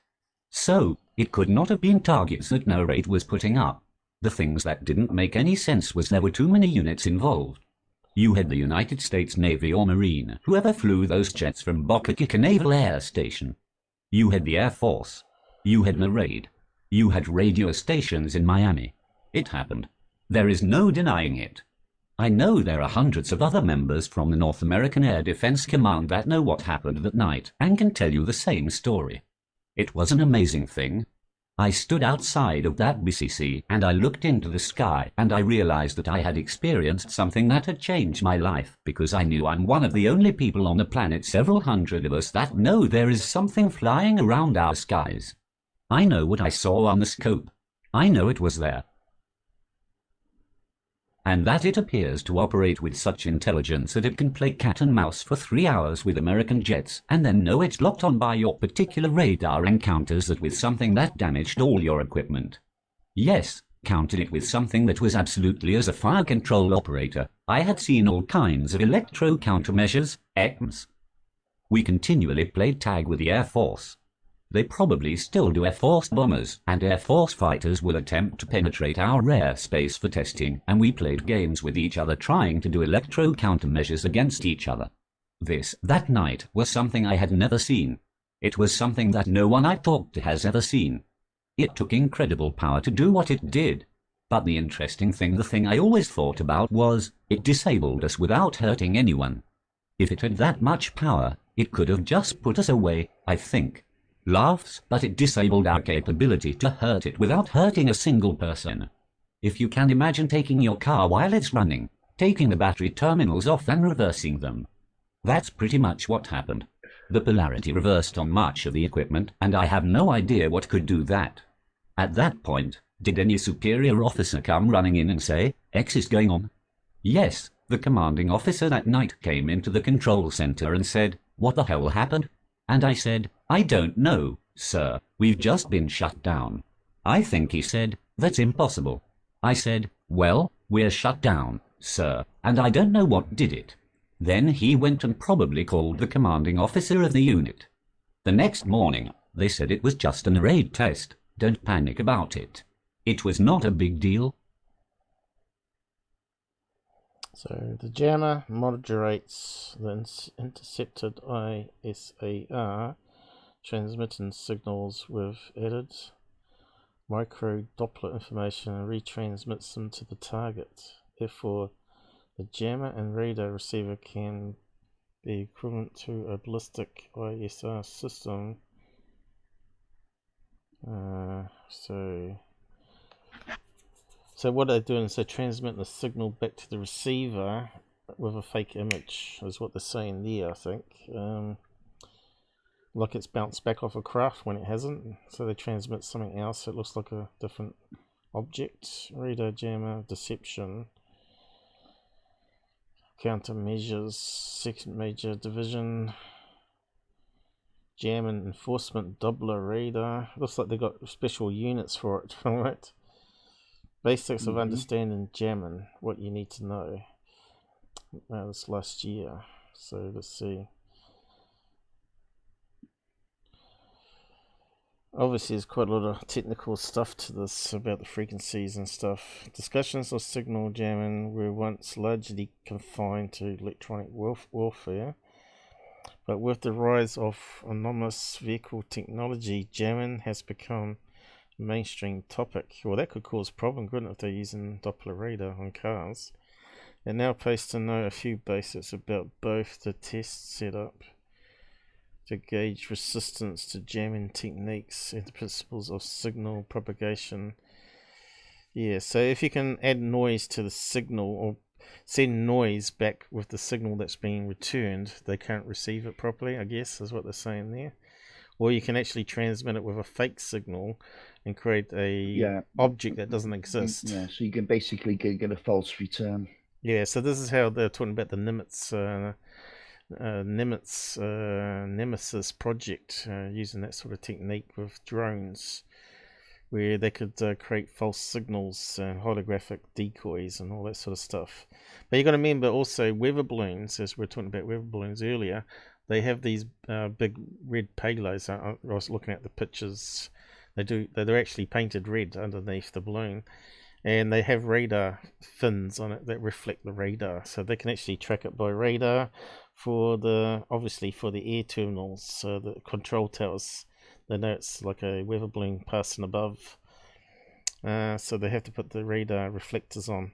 So, it could not have been targets that no raid was putting up. The things that didn't make any sense was there were too many units involved. You had the United States Navy or Marine, whoever flew those jets from Boca Chica Naval Air Station. You had the Air Force. You had the raid. You had radio stations in Miami. It happened. There is no denying it. I know there are hundreds of other members from the North American Air Defense Command that know what happened that night and can tell you the same story. It was an amazing thing. I stood outside of that BCC and I looked into the sky and I realized that I had experienced something that had changed my life, because I knew I'm one of the only people on the planet, several hundred of us, that know there is something flying around our skies. I know what I saw on the scope. I know it was there. And that it appears to operate with such intelligence that it can play cat and mouse for 3 hours with American jets and then know it's locked on by your particular radar and counters that with something that damaged all your equipment. Yes, counted it with something that was absolutely as a fire control operator. I had seen all kinds of electro countermeasures, ECMs. We continually played tag with the Air Force. They probably still do. Air Force bombers and Air Force fighters will attempt to penetrate our airspace for testing, and we played games with each other trying to do electro countermeasures against each other. That night was something I had never seen. It was something that no one I talked to has ever seen. It took incredible power to do what it did. But the interesting thing, the thing I always thought about, was it disabled us without hurting anyone. If it had that much power, it could have just put us away, I think. Laughs, but it disabled our capability to hurt it without hurting a single person. If you can imagine taking your car while it's running, taking the battery terminals off and reversing them. That's pretty much what happened. The polarity reversed on much of the equipment, and I have no idea what could do that. At that point, did any superior officer come running in and say, X is going on? Yes, the commanding officer that night came into the control center and said, what the hell happened? And I said, I don't know, sir, we've just been shut down. I think he said, that's impossible. I said, well, we're shut down, sir, and I don't know what did it. Then he went and probably called the commanding officer of the unit. The next morning, they said it was just an raid test. Don't panic about it. It was not a big deal. So the jammer moderates the intercepted ISAR, transmitting signals with added micro Doppler information and retransmits them to the target. Therefore, the jammer and radar receiver can be equivalent to a ballistic ISR system. So what they're doing is they're transmitting the signal back to the receiver with a fake image, is what they're saying there, I think. Like it's bounced back off a craft when it hasn't. So they transmit something else. It looks like a different object. Radar jammer, deception. Countermeasures, second major division. Jam and enforcement, Doppler radar. Looks like they've got special units for it, right? Basics of understanding jamming, what you need to know. This last year. So let's see. Obviously, there's quite a lot of technical stuff to this about the frequencies and stuff. Discussions of signal jamming were once largely confined to electronic warfare. But with the rise of autonomous vehicle technology, jamming has become a mainstream topic. Well, that could cause problem, couldn't it, if they're using Doppler radar on cars. It now pays to know a few basics about both the test setup to gauge resistance to jamming techniques and the principles of signal propagation. Yeah, so if you can add noise to the signal or send noise back with the signal that's being returned, they can't receive it properly, I guess, is what they're saying there. Or you can actually transmit it with a fake signal and create a object that doesn't exist. Yeah, so you can basically get a false return. Yeah, so this is how they're talking about the Nemesis project, using that sort of technique with drones, where they could create false signals and holographic decoys and all that sort of stuff. But you got to remember also weather balloons, as we were talking about weather balloons earlier, they have these big red payloads. I was looking at the pictures. They're actually painted red underneath the balloon, and they have radar fins on it that reflect the radar, so they can actually track it by radar. Obviously for the air terminals, the control towers, they know it's like a weather balloon passing above, so they have to put the radar reflectors on.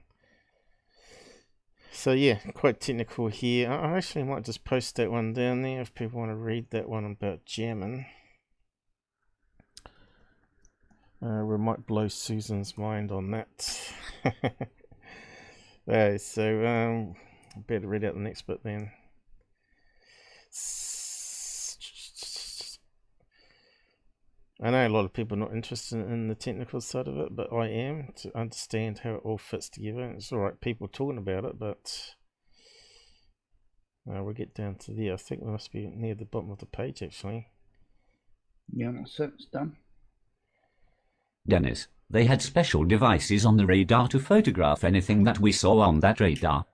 So yeah, quite technical here. I actually might just post that one down there if people want to read that one about jamming. We might blow Susan's mind on that. So better read out the next bit then. I know a lot of people are not interested in the technical side of it, but I am, to understand how it all fits together. It's alright people talking about it, but we'll get down to there. I think we must be near the bottom of the page actually. Yeah, that's it, it's done. Dennis, they had special devices on the radar to photograph anything that we saw on that radar.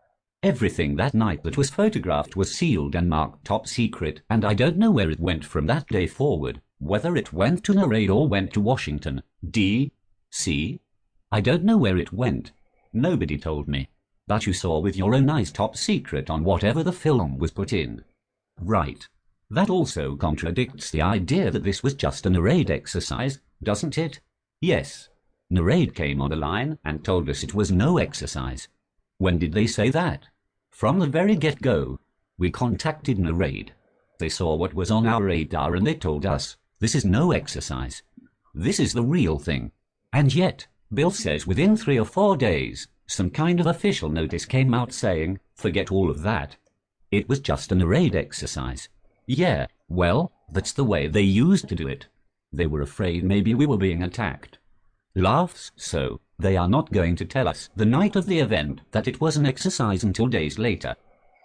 Everything that night that was photographed was sealed and marked top secret, and I don't know where it went from that day forward, whether it went to Narade or went to Washington, D.C. I don't know where it went. Nobody told me. But you saw with your own eyes top secret on whatever the film was put in. Right. That also contradicts the idea that this was just a Narade exercise, doesn't it? Yes. Narade came on the line and told us it was no exercise. When did they say that? From the very get-go. We contacted Narade. They saw what was on our radar and they told us, this is no exercise. This is the real thing. And yet, Bill says within 3 or 4 days, some kind of official notice came out saying, forget all of that. It was just an raid exercise. Yeah, well, that's the way they used to do it. They were afraid maybe we were being attacked. Laughs, so they are not going to tell us the night of the event that it was an exercise until days later.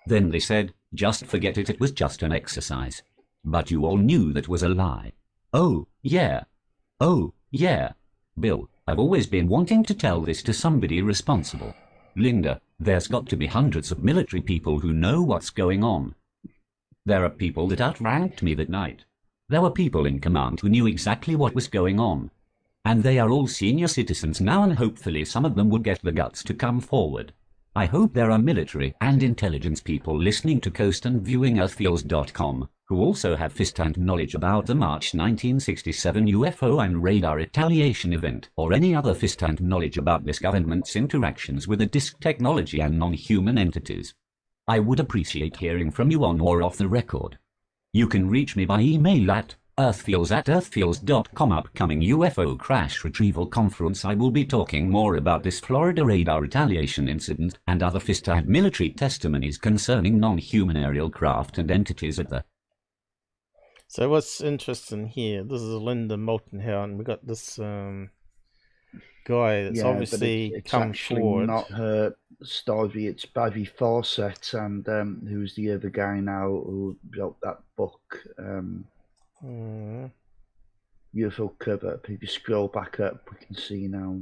Then they said, just forget it, it was just an exercise. But you all knew that was a lie. Oh, yeah. Oh, yeah. Bill, I've always been wanting to tell this to somebody responsible. Linda, there's got to be hundreds of military people who know what's going on. There are people that outranked me that night. There were people in command who knew exactly what was going on. And they are all senior citizens now, and hopefully some of them will get the guts to come forward. I hope there are military and intelligence people listening to Coast and viewing earthfeels.com, who also have first-hand knowledge about the March 1967 UFO and radar retaliation event, or any other first-hand knowledge about this government's interactions with the disk technology and non-human entities. I would appreciate hearing from you on or off the record. You can reach me by email at earthfeels@earthfeels.com. Upcoming UFO crash retrieval conference, I will be talking more about this Florida radar retaliation incident and other first-hand military testimonies concerning non-human aerial craft and entities at the... So what's interesting here, this is Linda Moultonhour, and we got this guy that's obviously it's come actually forward. Not her story, it's Barry Fawcett, and who's the other guy now who wrote that book, UFO cover. If you scroll back up, we can see now.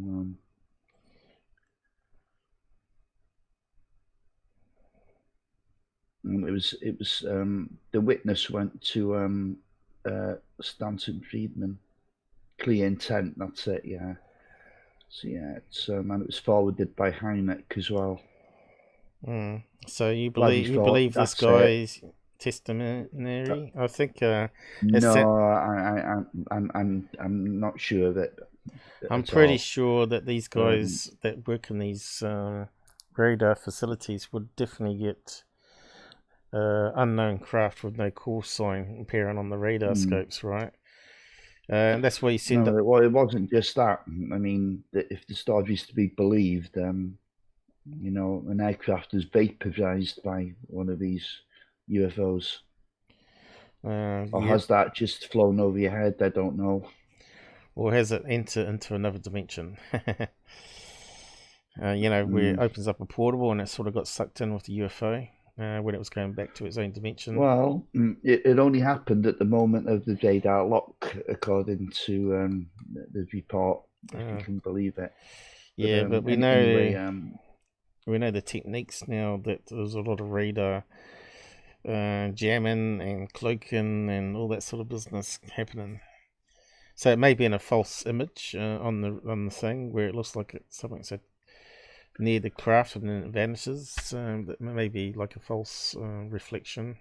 It was the witness went to Stanton Friedman. Clear intent, that's it, yeah. So yeah, it's and it was forwarded by Hynek as well. So you believe this guy's testimony? I think no, I'm not sure of it. I'm pretty sure that these guys that work in these radar facilities would definitely get unknown craft with no call sign appearing on the radar scopes, right? And that's why you send it. Well, it wasn't just that. I mean, if the story is to be believed, you know, an aircraft is vaporized by one of these UFOs. Or has that just flown over your head? I don't know. Or has it entered into another dimension? You know, where it opens up a portal and it sort of got sucked in with the UFO when it was going back to its own dimension. Well, it only happened at the moment of the radar lock, according to the report, if you can believe it. Yeah, but we know we know the techniques now, that there's a lot of radar jamming and cloaking and all that sort of business happening. So it may be in a false image on the thing where it looks like it's something so near the craft and then it vanishes. That may be like a false reflection.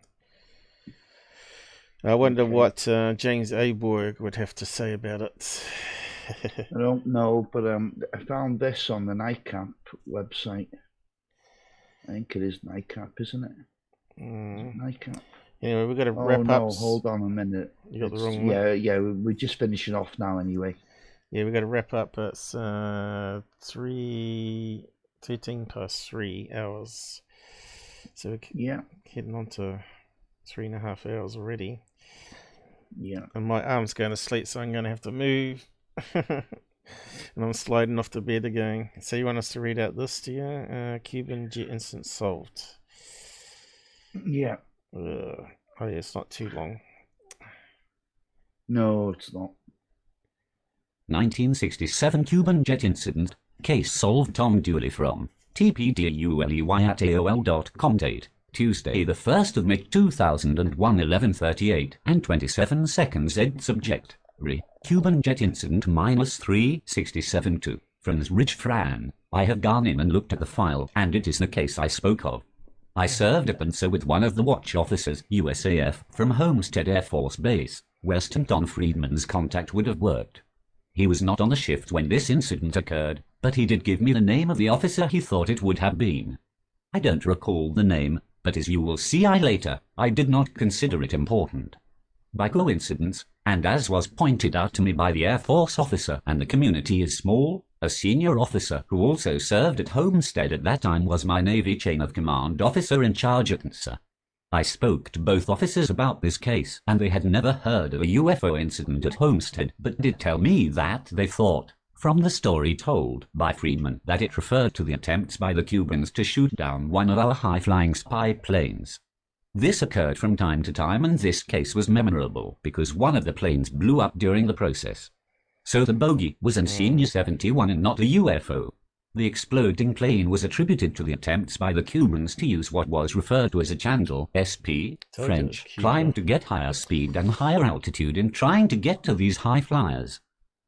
I wonder what James Aborg would have to say about it. I don't know, but I found this on the NICAP website. I think it is NICAP, isn't it? NICAP. Anyway, we've got to wrap up. No, hold on a minute. You got the wrong one. Yeah, we're just finishing off now anyway. Yeah, we've got to wrap up. It's 13 past 3 hours. So we're heading on to 3.5 hours already. Yeah. And my arm's going to sleep, so I'm going to have to move. And I'm sliding off the bed again. So you want us to read out this, do you? Cuban Jet incident solved. Yeah. Oh yeah, it's not too long. No, it's not. 1967 Cuban Jet incident. Case solved. Tom Dooley from tpduley@aol.com. Date Tuesday the 1st of May 2001, 11:38 and 27 seconds. Ed subject Cuban Jet incident -367 from Rich Fran. I have gone in and looked at the file, and it is the case I spoke of. I served up and so with one of the watch officers, USAF, from Homestead Air Force Base, Weston. Don Friedman's contact would have worked. He was not on the shift when this incident occurred, but he did give me the name of the officer he thought it would have been. I don't recall the name, but as you will see later, I did not consider it important. By coincidence, and as was pointed out to me by the Air Force officer, and the community is small, A senior officer who also served at Homestead at that time was my Navy chain of command officer in charge at NSA. I spoke to both officers about this case, and they had never heard of a UFO incident at Homestead, but did tell me that they thought, from the story told by Friedman, that it referred to the attempts by the Cubans to shoot down one of our high-flying spy planes. This occurred from time to time, and this case was memorable because one of the planes blew up during the process. So the bogey was an Senior 71 and not a UFO. The exploding plane was attributed to the attempts by the Cubans to use what was referred to as a channel, SP, French, climb to get higher speed and higher altitude in trying to get to these high flyers.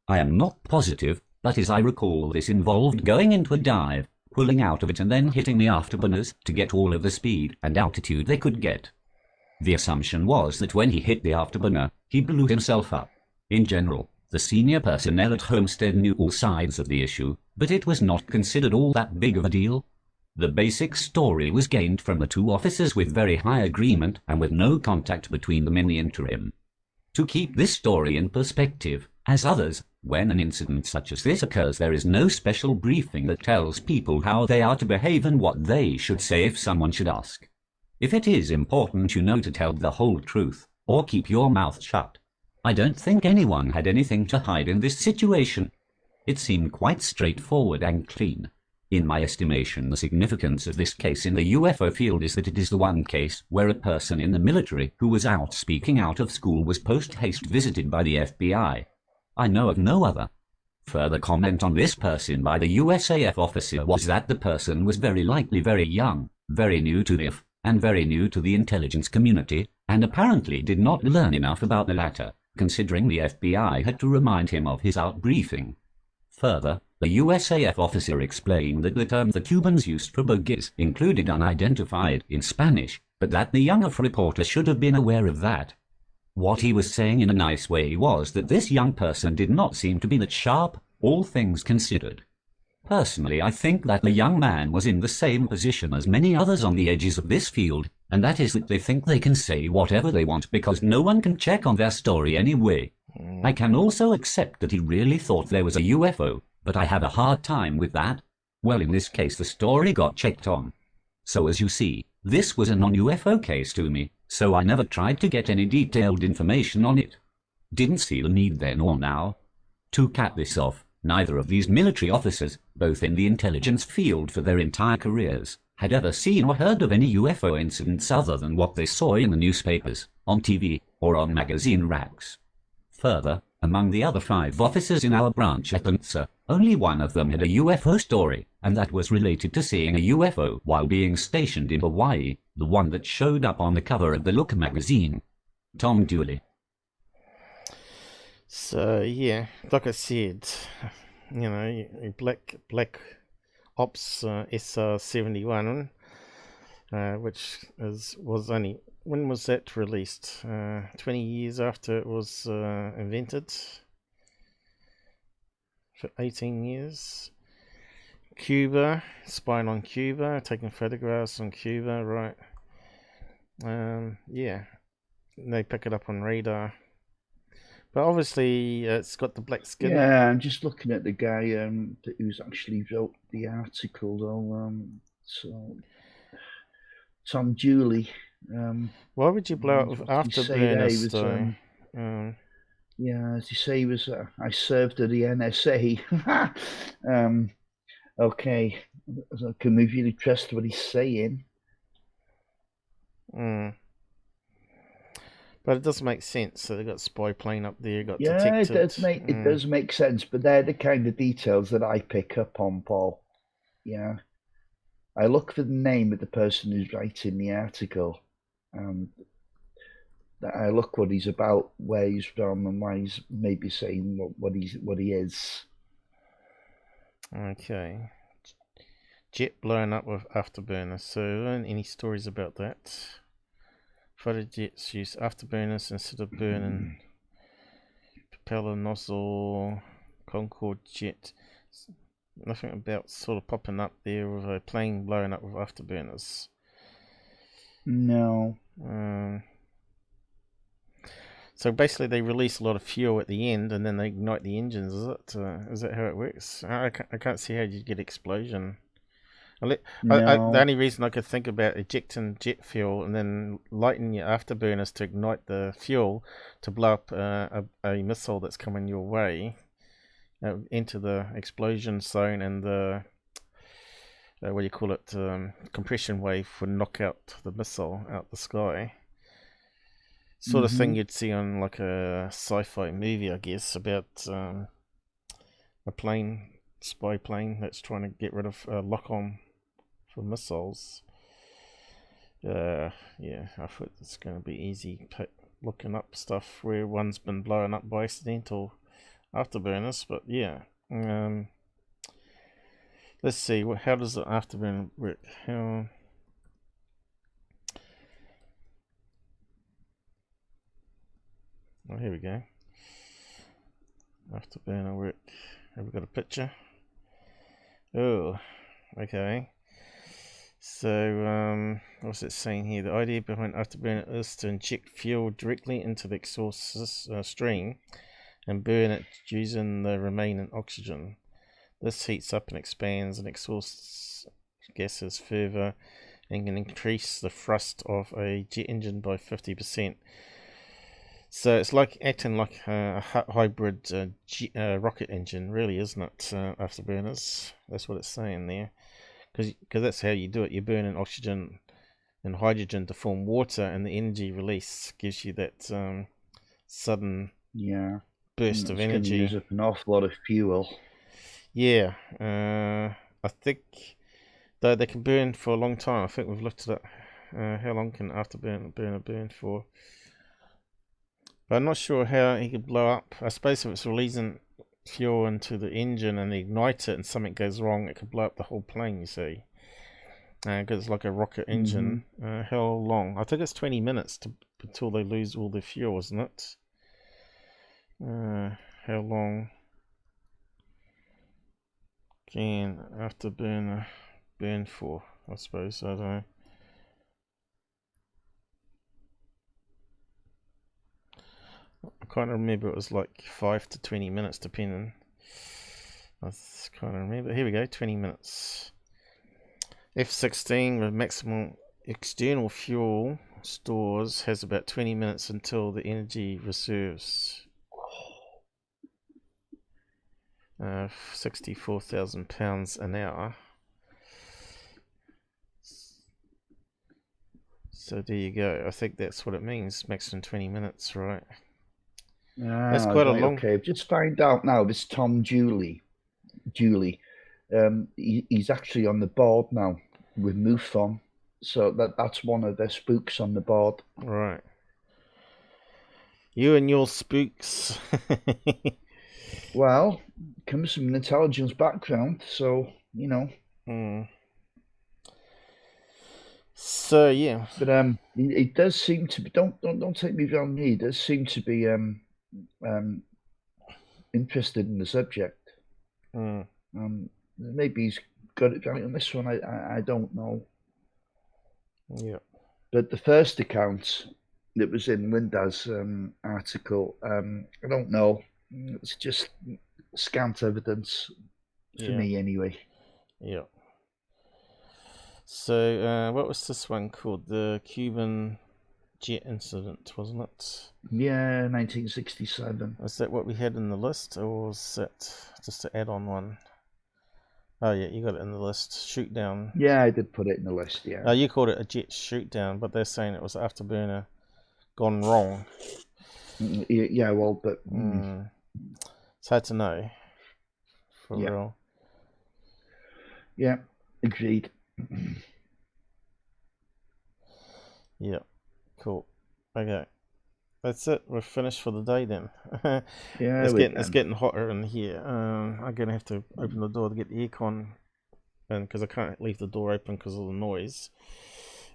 I am not positive, but as I recall, this involved going into a dive, pulling out of it and then hitting the afterburners to get all of the speed and altitude they could get. The assumption was that when he hit the afterburner, he blew himself up. In general, the senior personnel at Homestead knew all sides of the issue, but it was not considered all that big of a deal. The basic story was gained from the two officers with very high agreement and with no contact between them in the interim. To keep this story in perspective, as others, when an incident such as this occurs, there is no special briefing that tells people how they are to behave and what they should say if someone should ask. If it is important, you know, to tell the whole truth, or keep your mouth shut. I don't think anyone had anything to hide in this situation. It seemed quite straightforward and clean. In my estimation, the significance of this case in the UFO field is that it is the one case where a person in the military who was out speaking out of school was post-haste visited by the FBI. I know of no other. Further comment on this person by the USAF officer was that the person was very likely very young, very new to the UFO, and very new to the intelligence community, and apparently did not learn enough about the latter, considering the FBI had to remind him of his out-briefing. Further, the USAF officer explained that the term the Cubans used for bogeys included unidentified in Spanish, but that the young reporter should have been aware of that. What he was saying in a nice way was that this young person did not seem to be that sharp, all things considered. Personally, I think that the young man was in the same position as many others on the edges of this field, and that is that they think they can say whatever they want because no one can check on their story anyway. I can also accept that he really thought there was a UFO, but I have a hard time with that. Well, in this case the story got checked on. So as you see, this was a non-UFO case to me, so I never tried to get any detailed information on it. Didn't see the need then or now. To cap this off, neither of these military officers, both in the intelligence field for their entire careers, had ever seen or heard of any UFO incidents other than what they saw in the newspapers, on TV, or on magazine racks. Further, among the other 5 officers in our branch at NSA, only one of them had a UFO story, and that was related to seeing a UFO while being stationed in Hawaii, the one that showed up on the cover of the Look magazine. Tom Dooley. So yeah, like I said, you know, Black Ops SR-71, which was only, when was that released? 20 years after it was invented. For 18 years. Cuba, spying on Cuba, taking photographs on Cuba, right? Yeah, they pick it up on radar. But obviously, it's got the black skin. Yeah, I'm just looking at the guy who's actually wrote the article, though. So, Tom Dooley. Why would you blow up with afterburners, though? Yeah, as you say, he was. I served at the NSA. Okay, so can we really trust what he's saying? But it does make sense. So they got spy plane up there, got detected. detected. It does make sense, but they're the kind of details that I pick up on, Paul. Yeah, I look for the name of the person who's writing the article, and I look what he's about, where he's from, and why he's maybe saying what he is. Okay. Jet blown up with afterburners. So any stories about that? Fighter jets use afterburners instead of burning. Propeller nozzle, Concorde jet. Nothing about sort of popping up there with a plane blowing up with afterburners. No. So basically, they release a lot of fuel at the end, and then they ignite the engines. Is that how it works? I can't see how you get explosion. The only reason I could think about ejecting jet fuel and then lighting your afterburners to ignite the fuel to blow up a missile that's coming your way, into the explosion zone, and the what do you call it, compression wave would knock out the missile out the sky. Sort of thing you'd see on like a sci-fi movie, I guess, about a spy plane that's trying to get rid of lock-on for missiles. Yeah, I thought it's going to be easy looking up stuff where one's been blown up by accidental afterburners, but yeah. Let's see, how does the afterburner work? Oh, here we go. Afterburner work. Have we got a picture? Oh, okay. So, what's it saying here? The idea behind afterburner is to inject fuel directly into the exhaust stream and burn it using the remaining oxygen. This heats up and expands and exhausts gases further and can increase the thrust of a jet engine by 50%. So it's like acting like a hybrid rocket engine, really, isn't it? Afterburners. That's what it's saying there. Because that's how you do it. You're burning oxygen and hydrogen to form water, and the energy release gives you that sudden burst of energy. Use up an awful lot of fuel. Yeah, I think though they can burn for a long time. I think we've looked at it. How long can afterburner burn for? But I'm not sure how he could blow up. I suppose if it's releasing fuel into the engine and ignite it and something goes wrong, it could blow up the whole plane, you see. Because it's like a rocket engine. How long? I think it's 20 minutes until they lose all their fuel, isn't it? How long can afterburner burn for? I suppose, I don't know. I can't remember, it was like 5 to 20 minutes depending. I can't remember. Here we go, 20 minutes. F-16 with maximum external fuel stores has about 20 minutes until the energy reserves. 64,000 pounds an hour. So there you go. I think that's what it means, maximum 20 minutes, right? That's quite a long. Okay, just find out now. This Tom Julie, he's actually on the board now with MUFON, so that's one of their spooks on the board. Right. You and your spooks. Well, comes from an intelligence background, so you know. So yeah, but it does seem to be. Don't take me wrong. He does seem to be interested in the subject. Maybe he's got it right on this one. I don't know. Yeah. But the first account that was in Linda's article, I don't know. It's just scant evidence for me, anyway. Yeah. So, what was this one called? The Cuban Jet incident, wasn't it? Yeah, 1967. Is that what we had in the list, or was that just an add-on one? Oh yeah, you got it in the list. Shootdown. Yeah, I did put it in the list. Yeah. You called it a jet shootdown, but they're saying it was afterburner gone wrong. Yeah, well, but it's hard to know. For real. Yeah, agreed. Yeah, cool. Okay, that's it. We're finished for the day then. Yeah, it's getting hotter in here. I'm gonna have to open the door to get the aircon, and because I can't leave the door open because of the noise.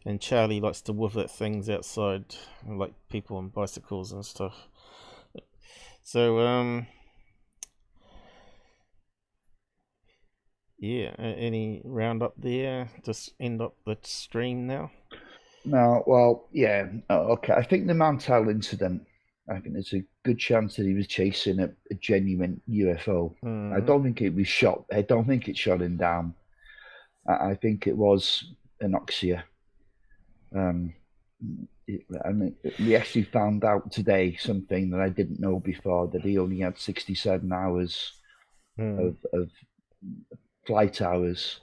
And Charlie likes to woof at things outside, like people on bicycles and stuff. So yeah, any roundup there? Just end up the stream now. No, well, yeah, okay. I think the Mantell incident, I think there's a good chance that he was chasing a genuine UFO. I don't think it was shot. I don't think it shot him down. I think it was anoxia. We actually found out today something that I didn't know before, that he only had 67 hours of flight hours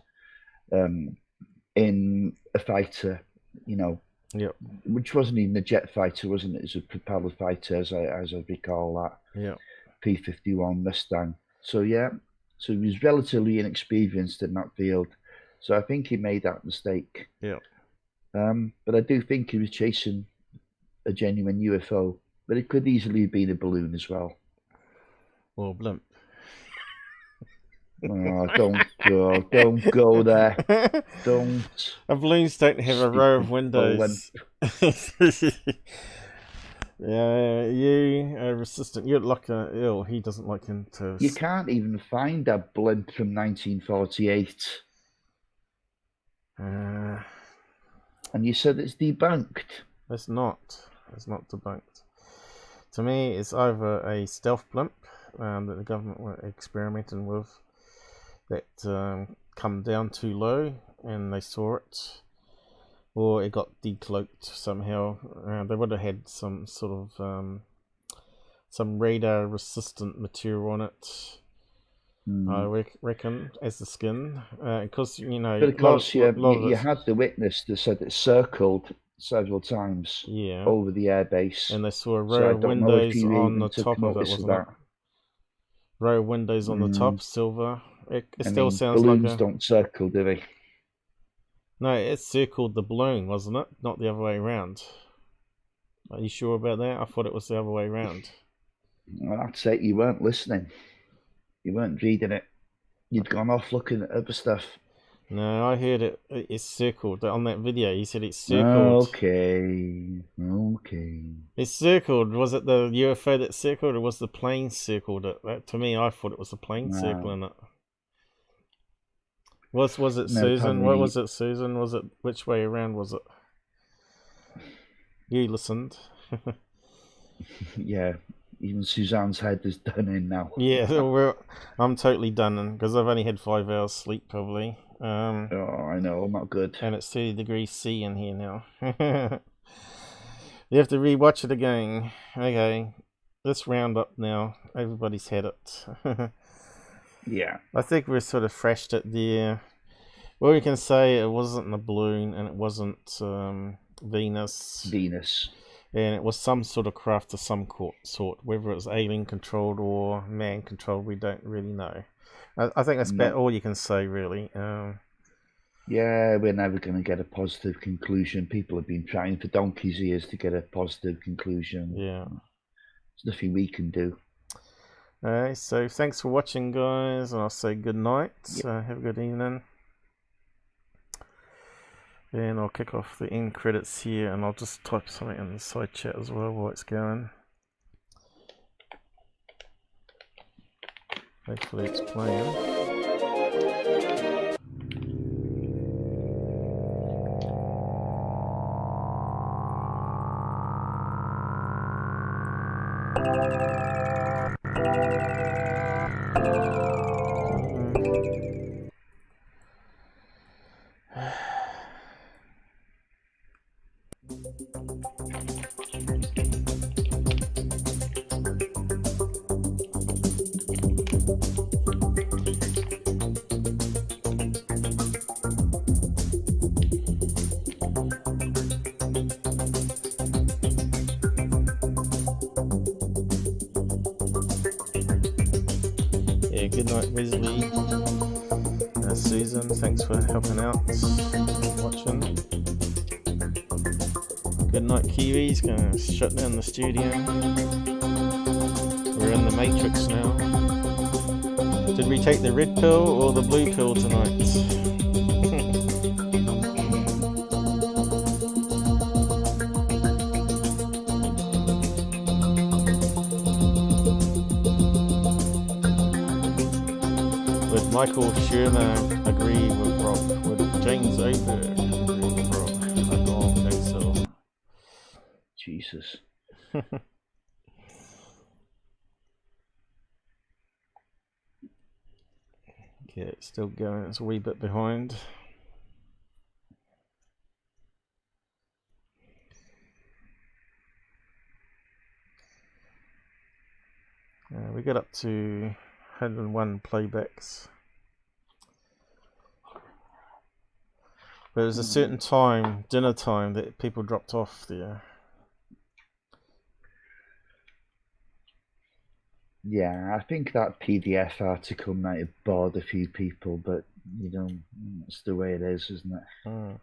in a fighter, you know, which wasn't even a jet fighter, wasn't it? It was a propeller fighter, as I recall that. P-51 Mustang. So yeah, so he was relatively inexperienced in that field. So I think he made that mistake. But I do think he was chasing a genuine UFO, but it could easily have been a balloon as well. Or blimp. Oh, don't go there. Don't. Balloons don't have a row of windows. Yeah, you are resistant. You're like he doesn't like him to. You can't even find a blimp from 1948. And you said it's debunked. It's not. It's not debunked. To me, it's either a stealth blimp that the government were experimenting with that come down too low and they saw it, or it got decloaked somehow. They would have had some sort of some radar resistant material on it. I reckon, as the skin, because you know. But of course, you had the witness that said it circled several times over the airbase, and they saw a row of windows on the top of it, wasn't it? Row of windows on the top, silver. It still sounds like balloons don't circle, do they? No, it circled the balloon, wasn't it? Not the other way around. Are you sure about that? I thought it was the other way around. Well, I'd say you weren't listening. You weren't reading it. You'd gone off looking at other stuff. No, I heard it. It's circled on that video. He said it's circled. Okay. It's circled. Was it the UFO that circled, or was the plane circled it? To me, I thought it was the plane circling it. Was it Susan? What was it, Susan? Was it which way around? Was it? You listened. Yeah. Even Suzanne's head is done in now. Yeah, I'm totally done in because I've only had 5 hours sleep probably. Oh, I know, not good. And it's 30 degrees C in here now. You have to rewatch it again. Okay, let's round up now. Everybody's had it. Yeah. I think we're sort of thrashed it there. Well, we can say it wasn't a balloon and it wasn't Venus. And it was some sort of craft of some sort, whether it was alien controlled or man controlled, we don't really know. I think that's about all you can say, really. Yeah, we're never going to get a positive conclusion. People have been trying for donkey's years to get a positive conclusion. Yeah. There's nothing we can do. Alright, so thanks for watching, guys, and I'll say good night. Have a good evening. And I'll kick off the end credits here, and I'll just type something in the side chat as well while it's going. Hopefully it's playing. Good night, Wesley. Susan, thanks for helping out and watching. Good night, Kiwis. Gonna shut down the studio. We're in the Matrix now. Did we take the red pill or the blue pill tonight? Michael Sherman agree with Rob. Would James Over agree with Rob? I don't think so. Jesus. Okay, it's still going. It's a wee bit behind. We got up to 101 playbacks. But there was a certain time, dinner time, that people dropped off there. Yeah, I think that PDF article might have bored a few people, but you know, it's the way it is, isn't it?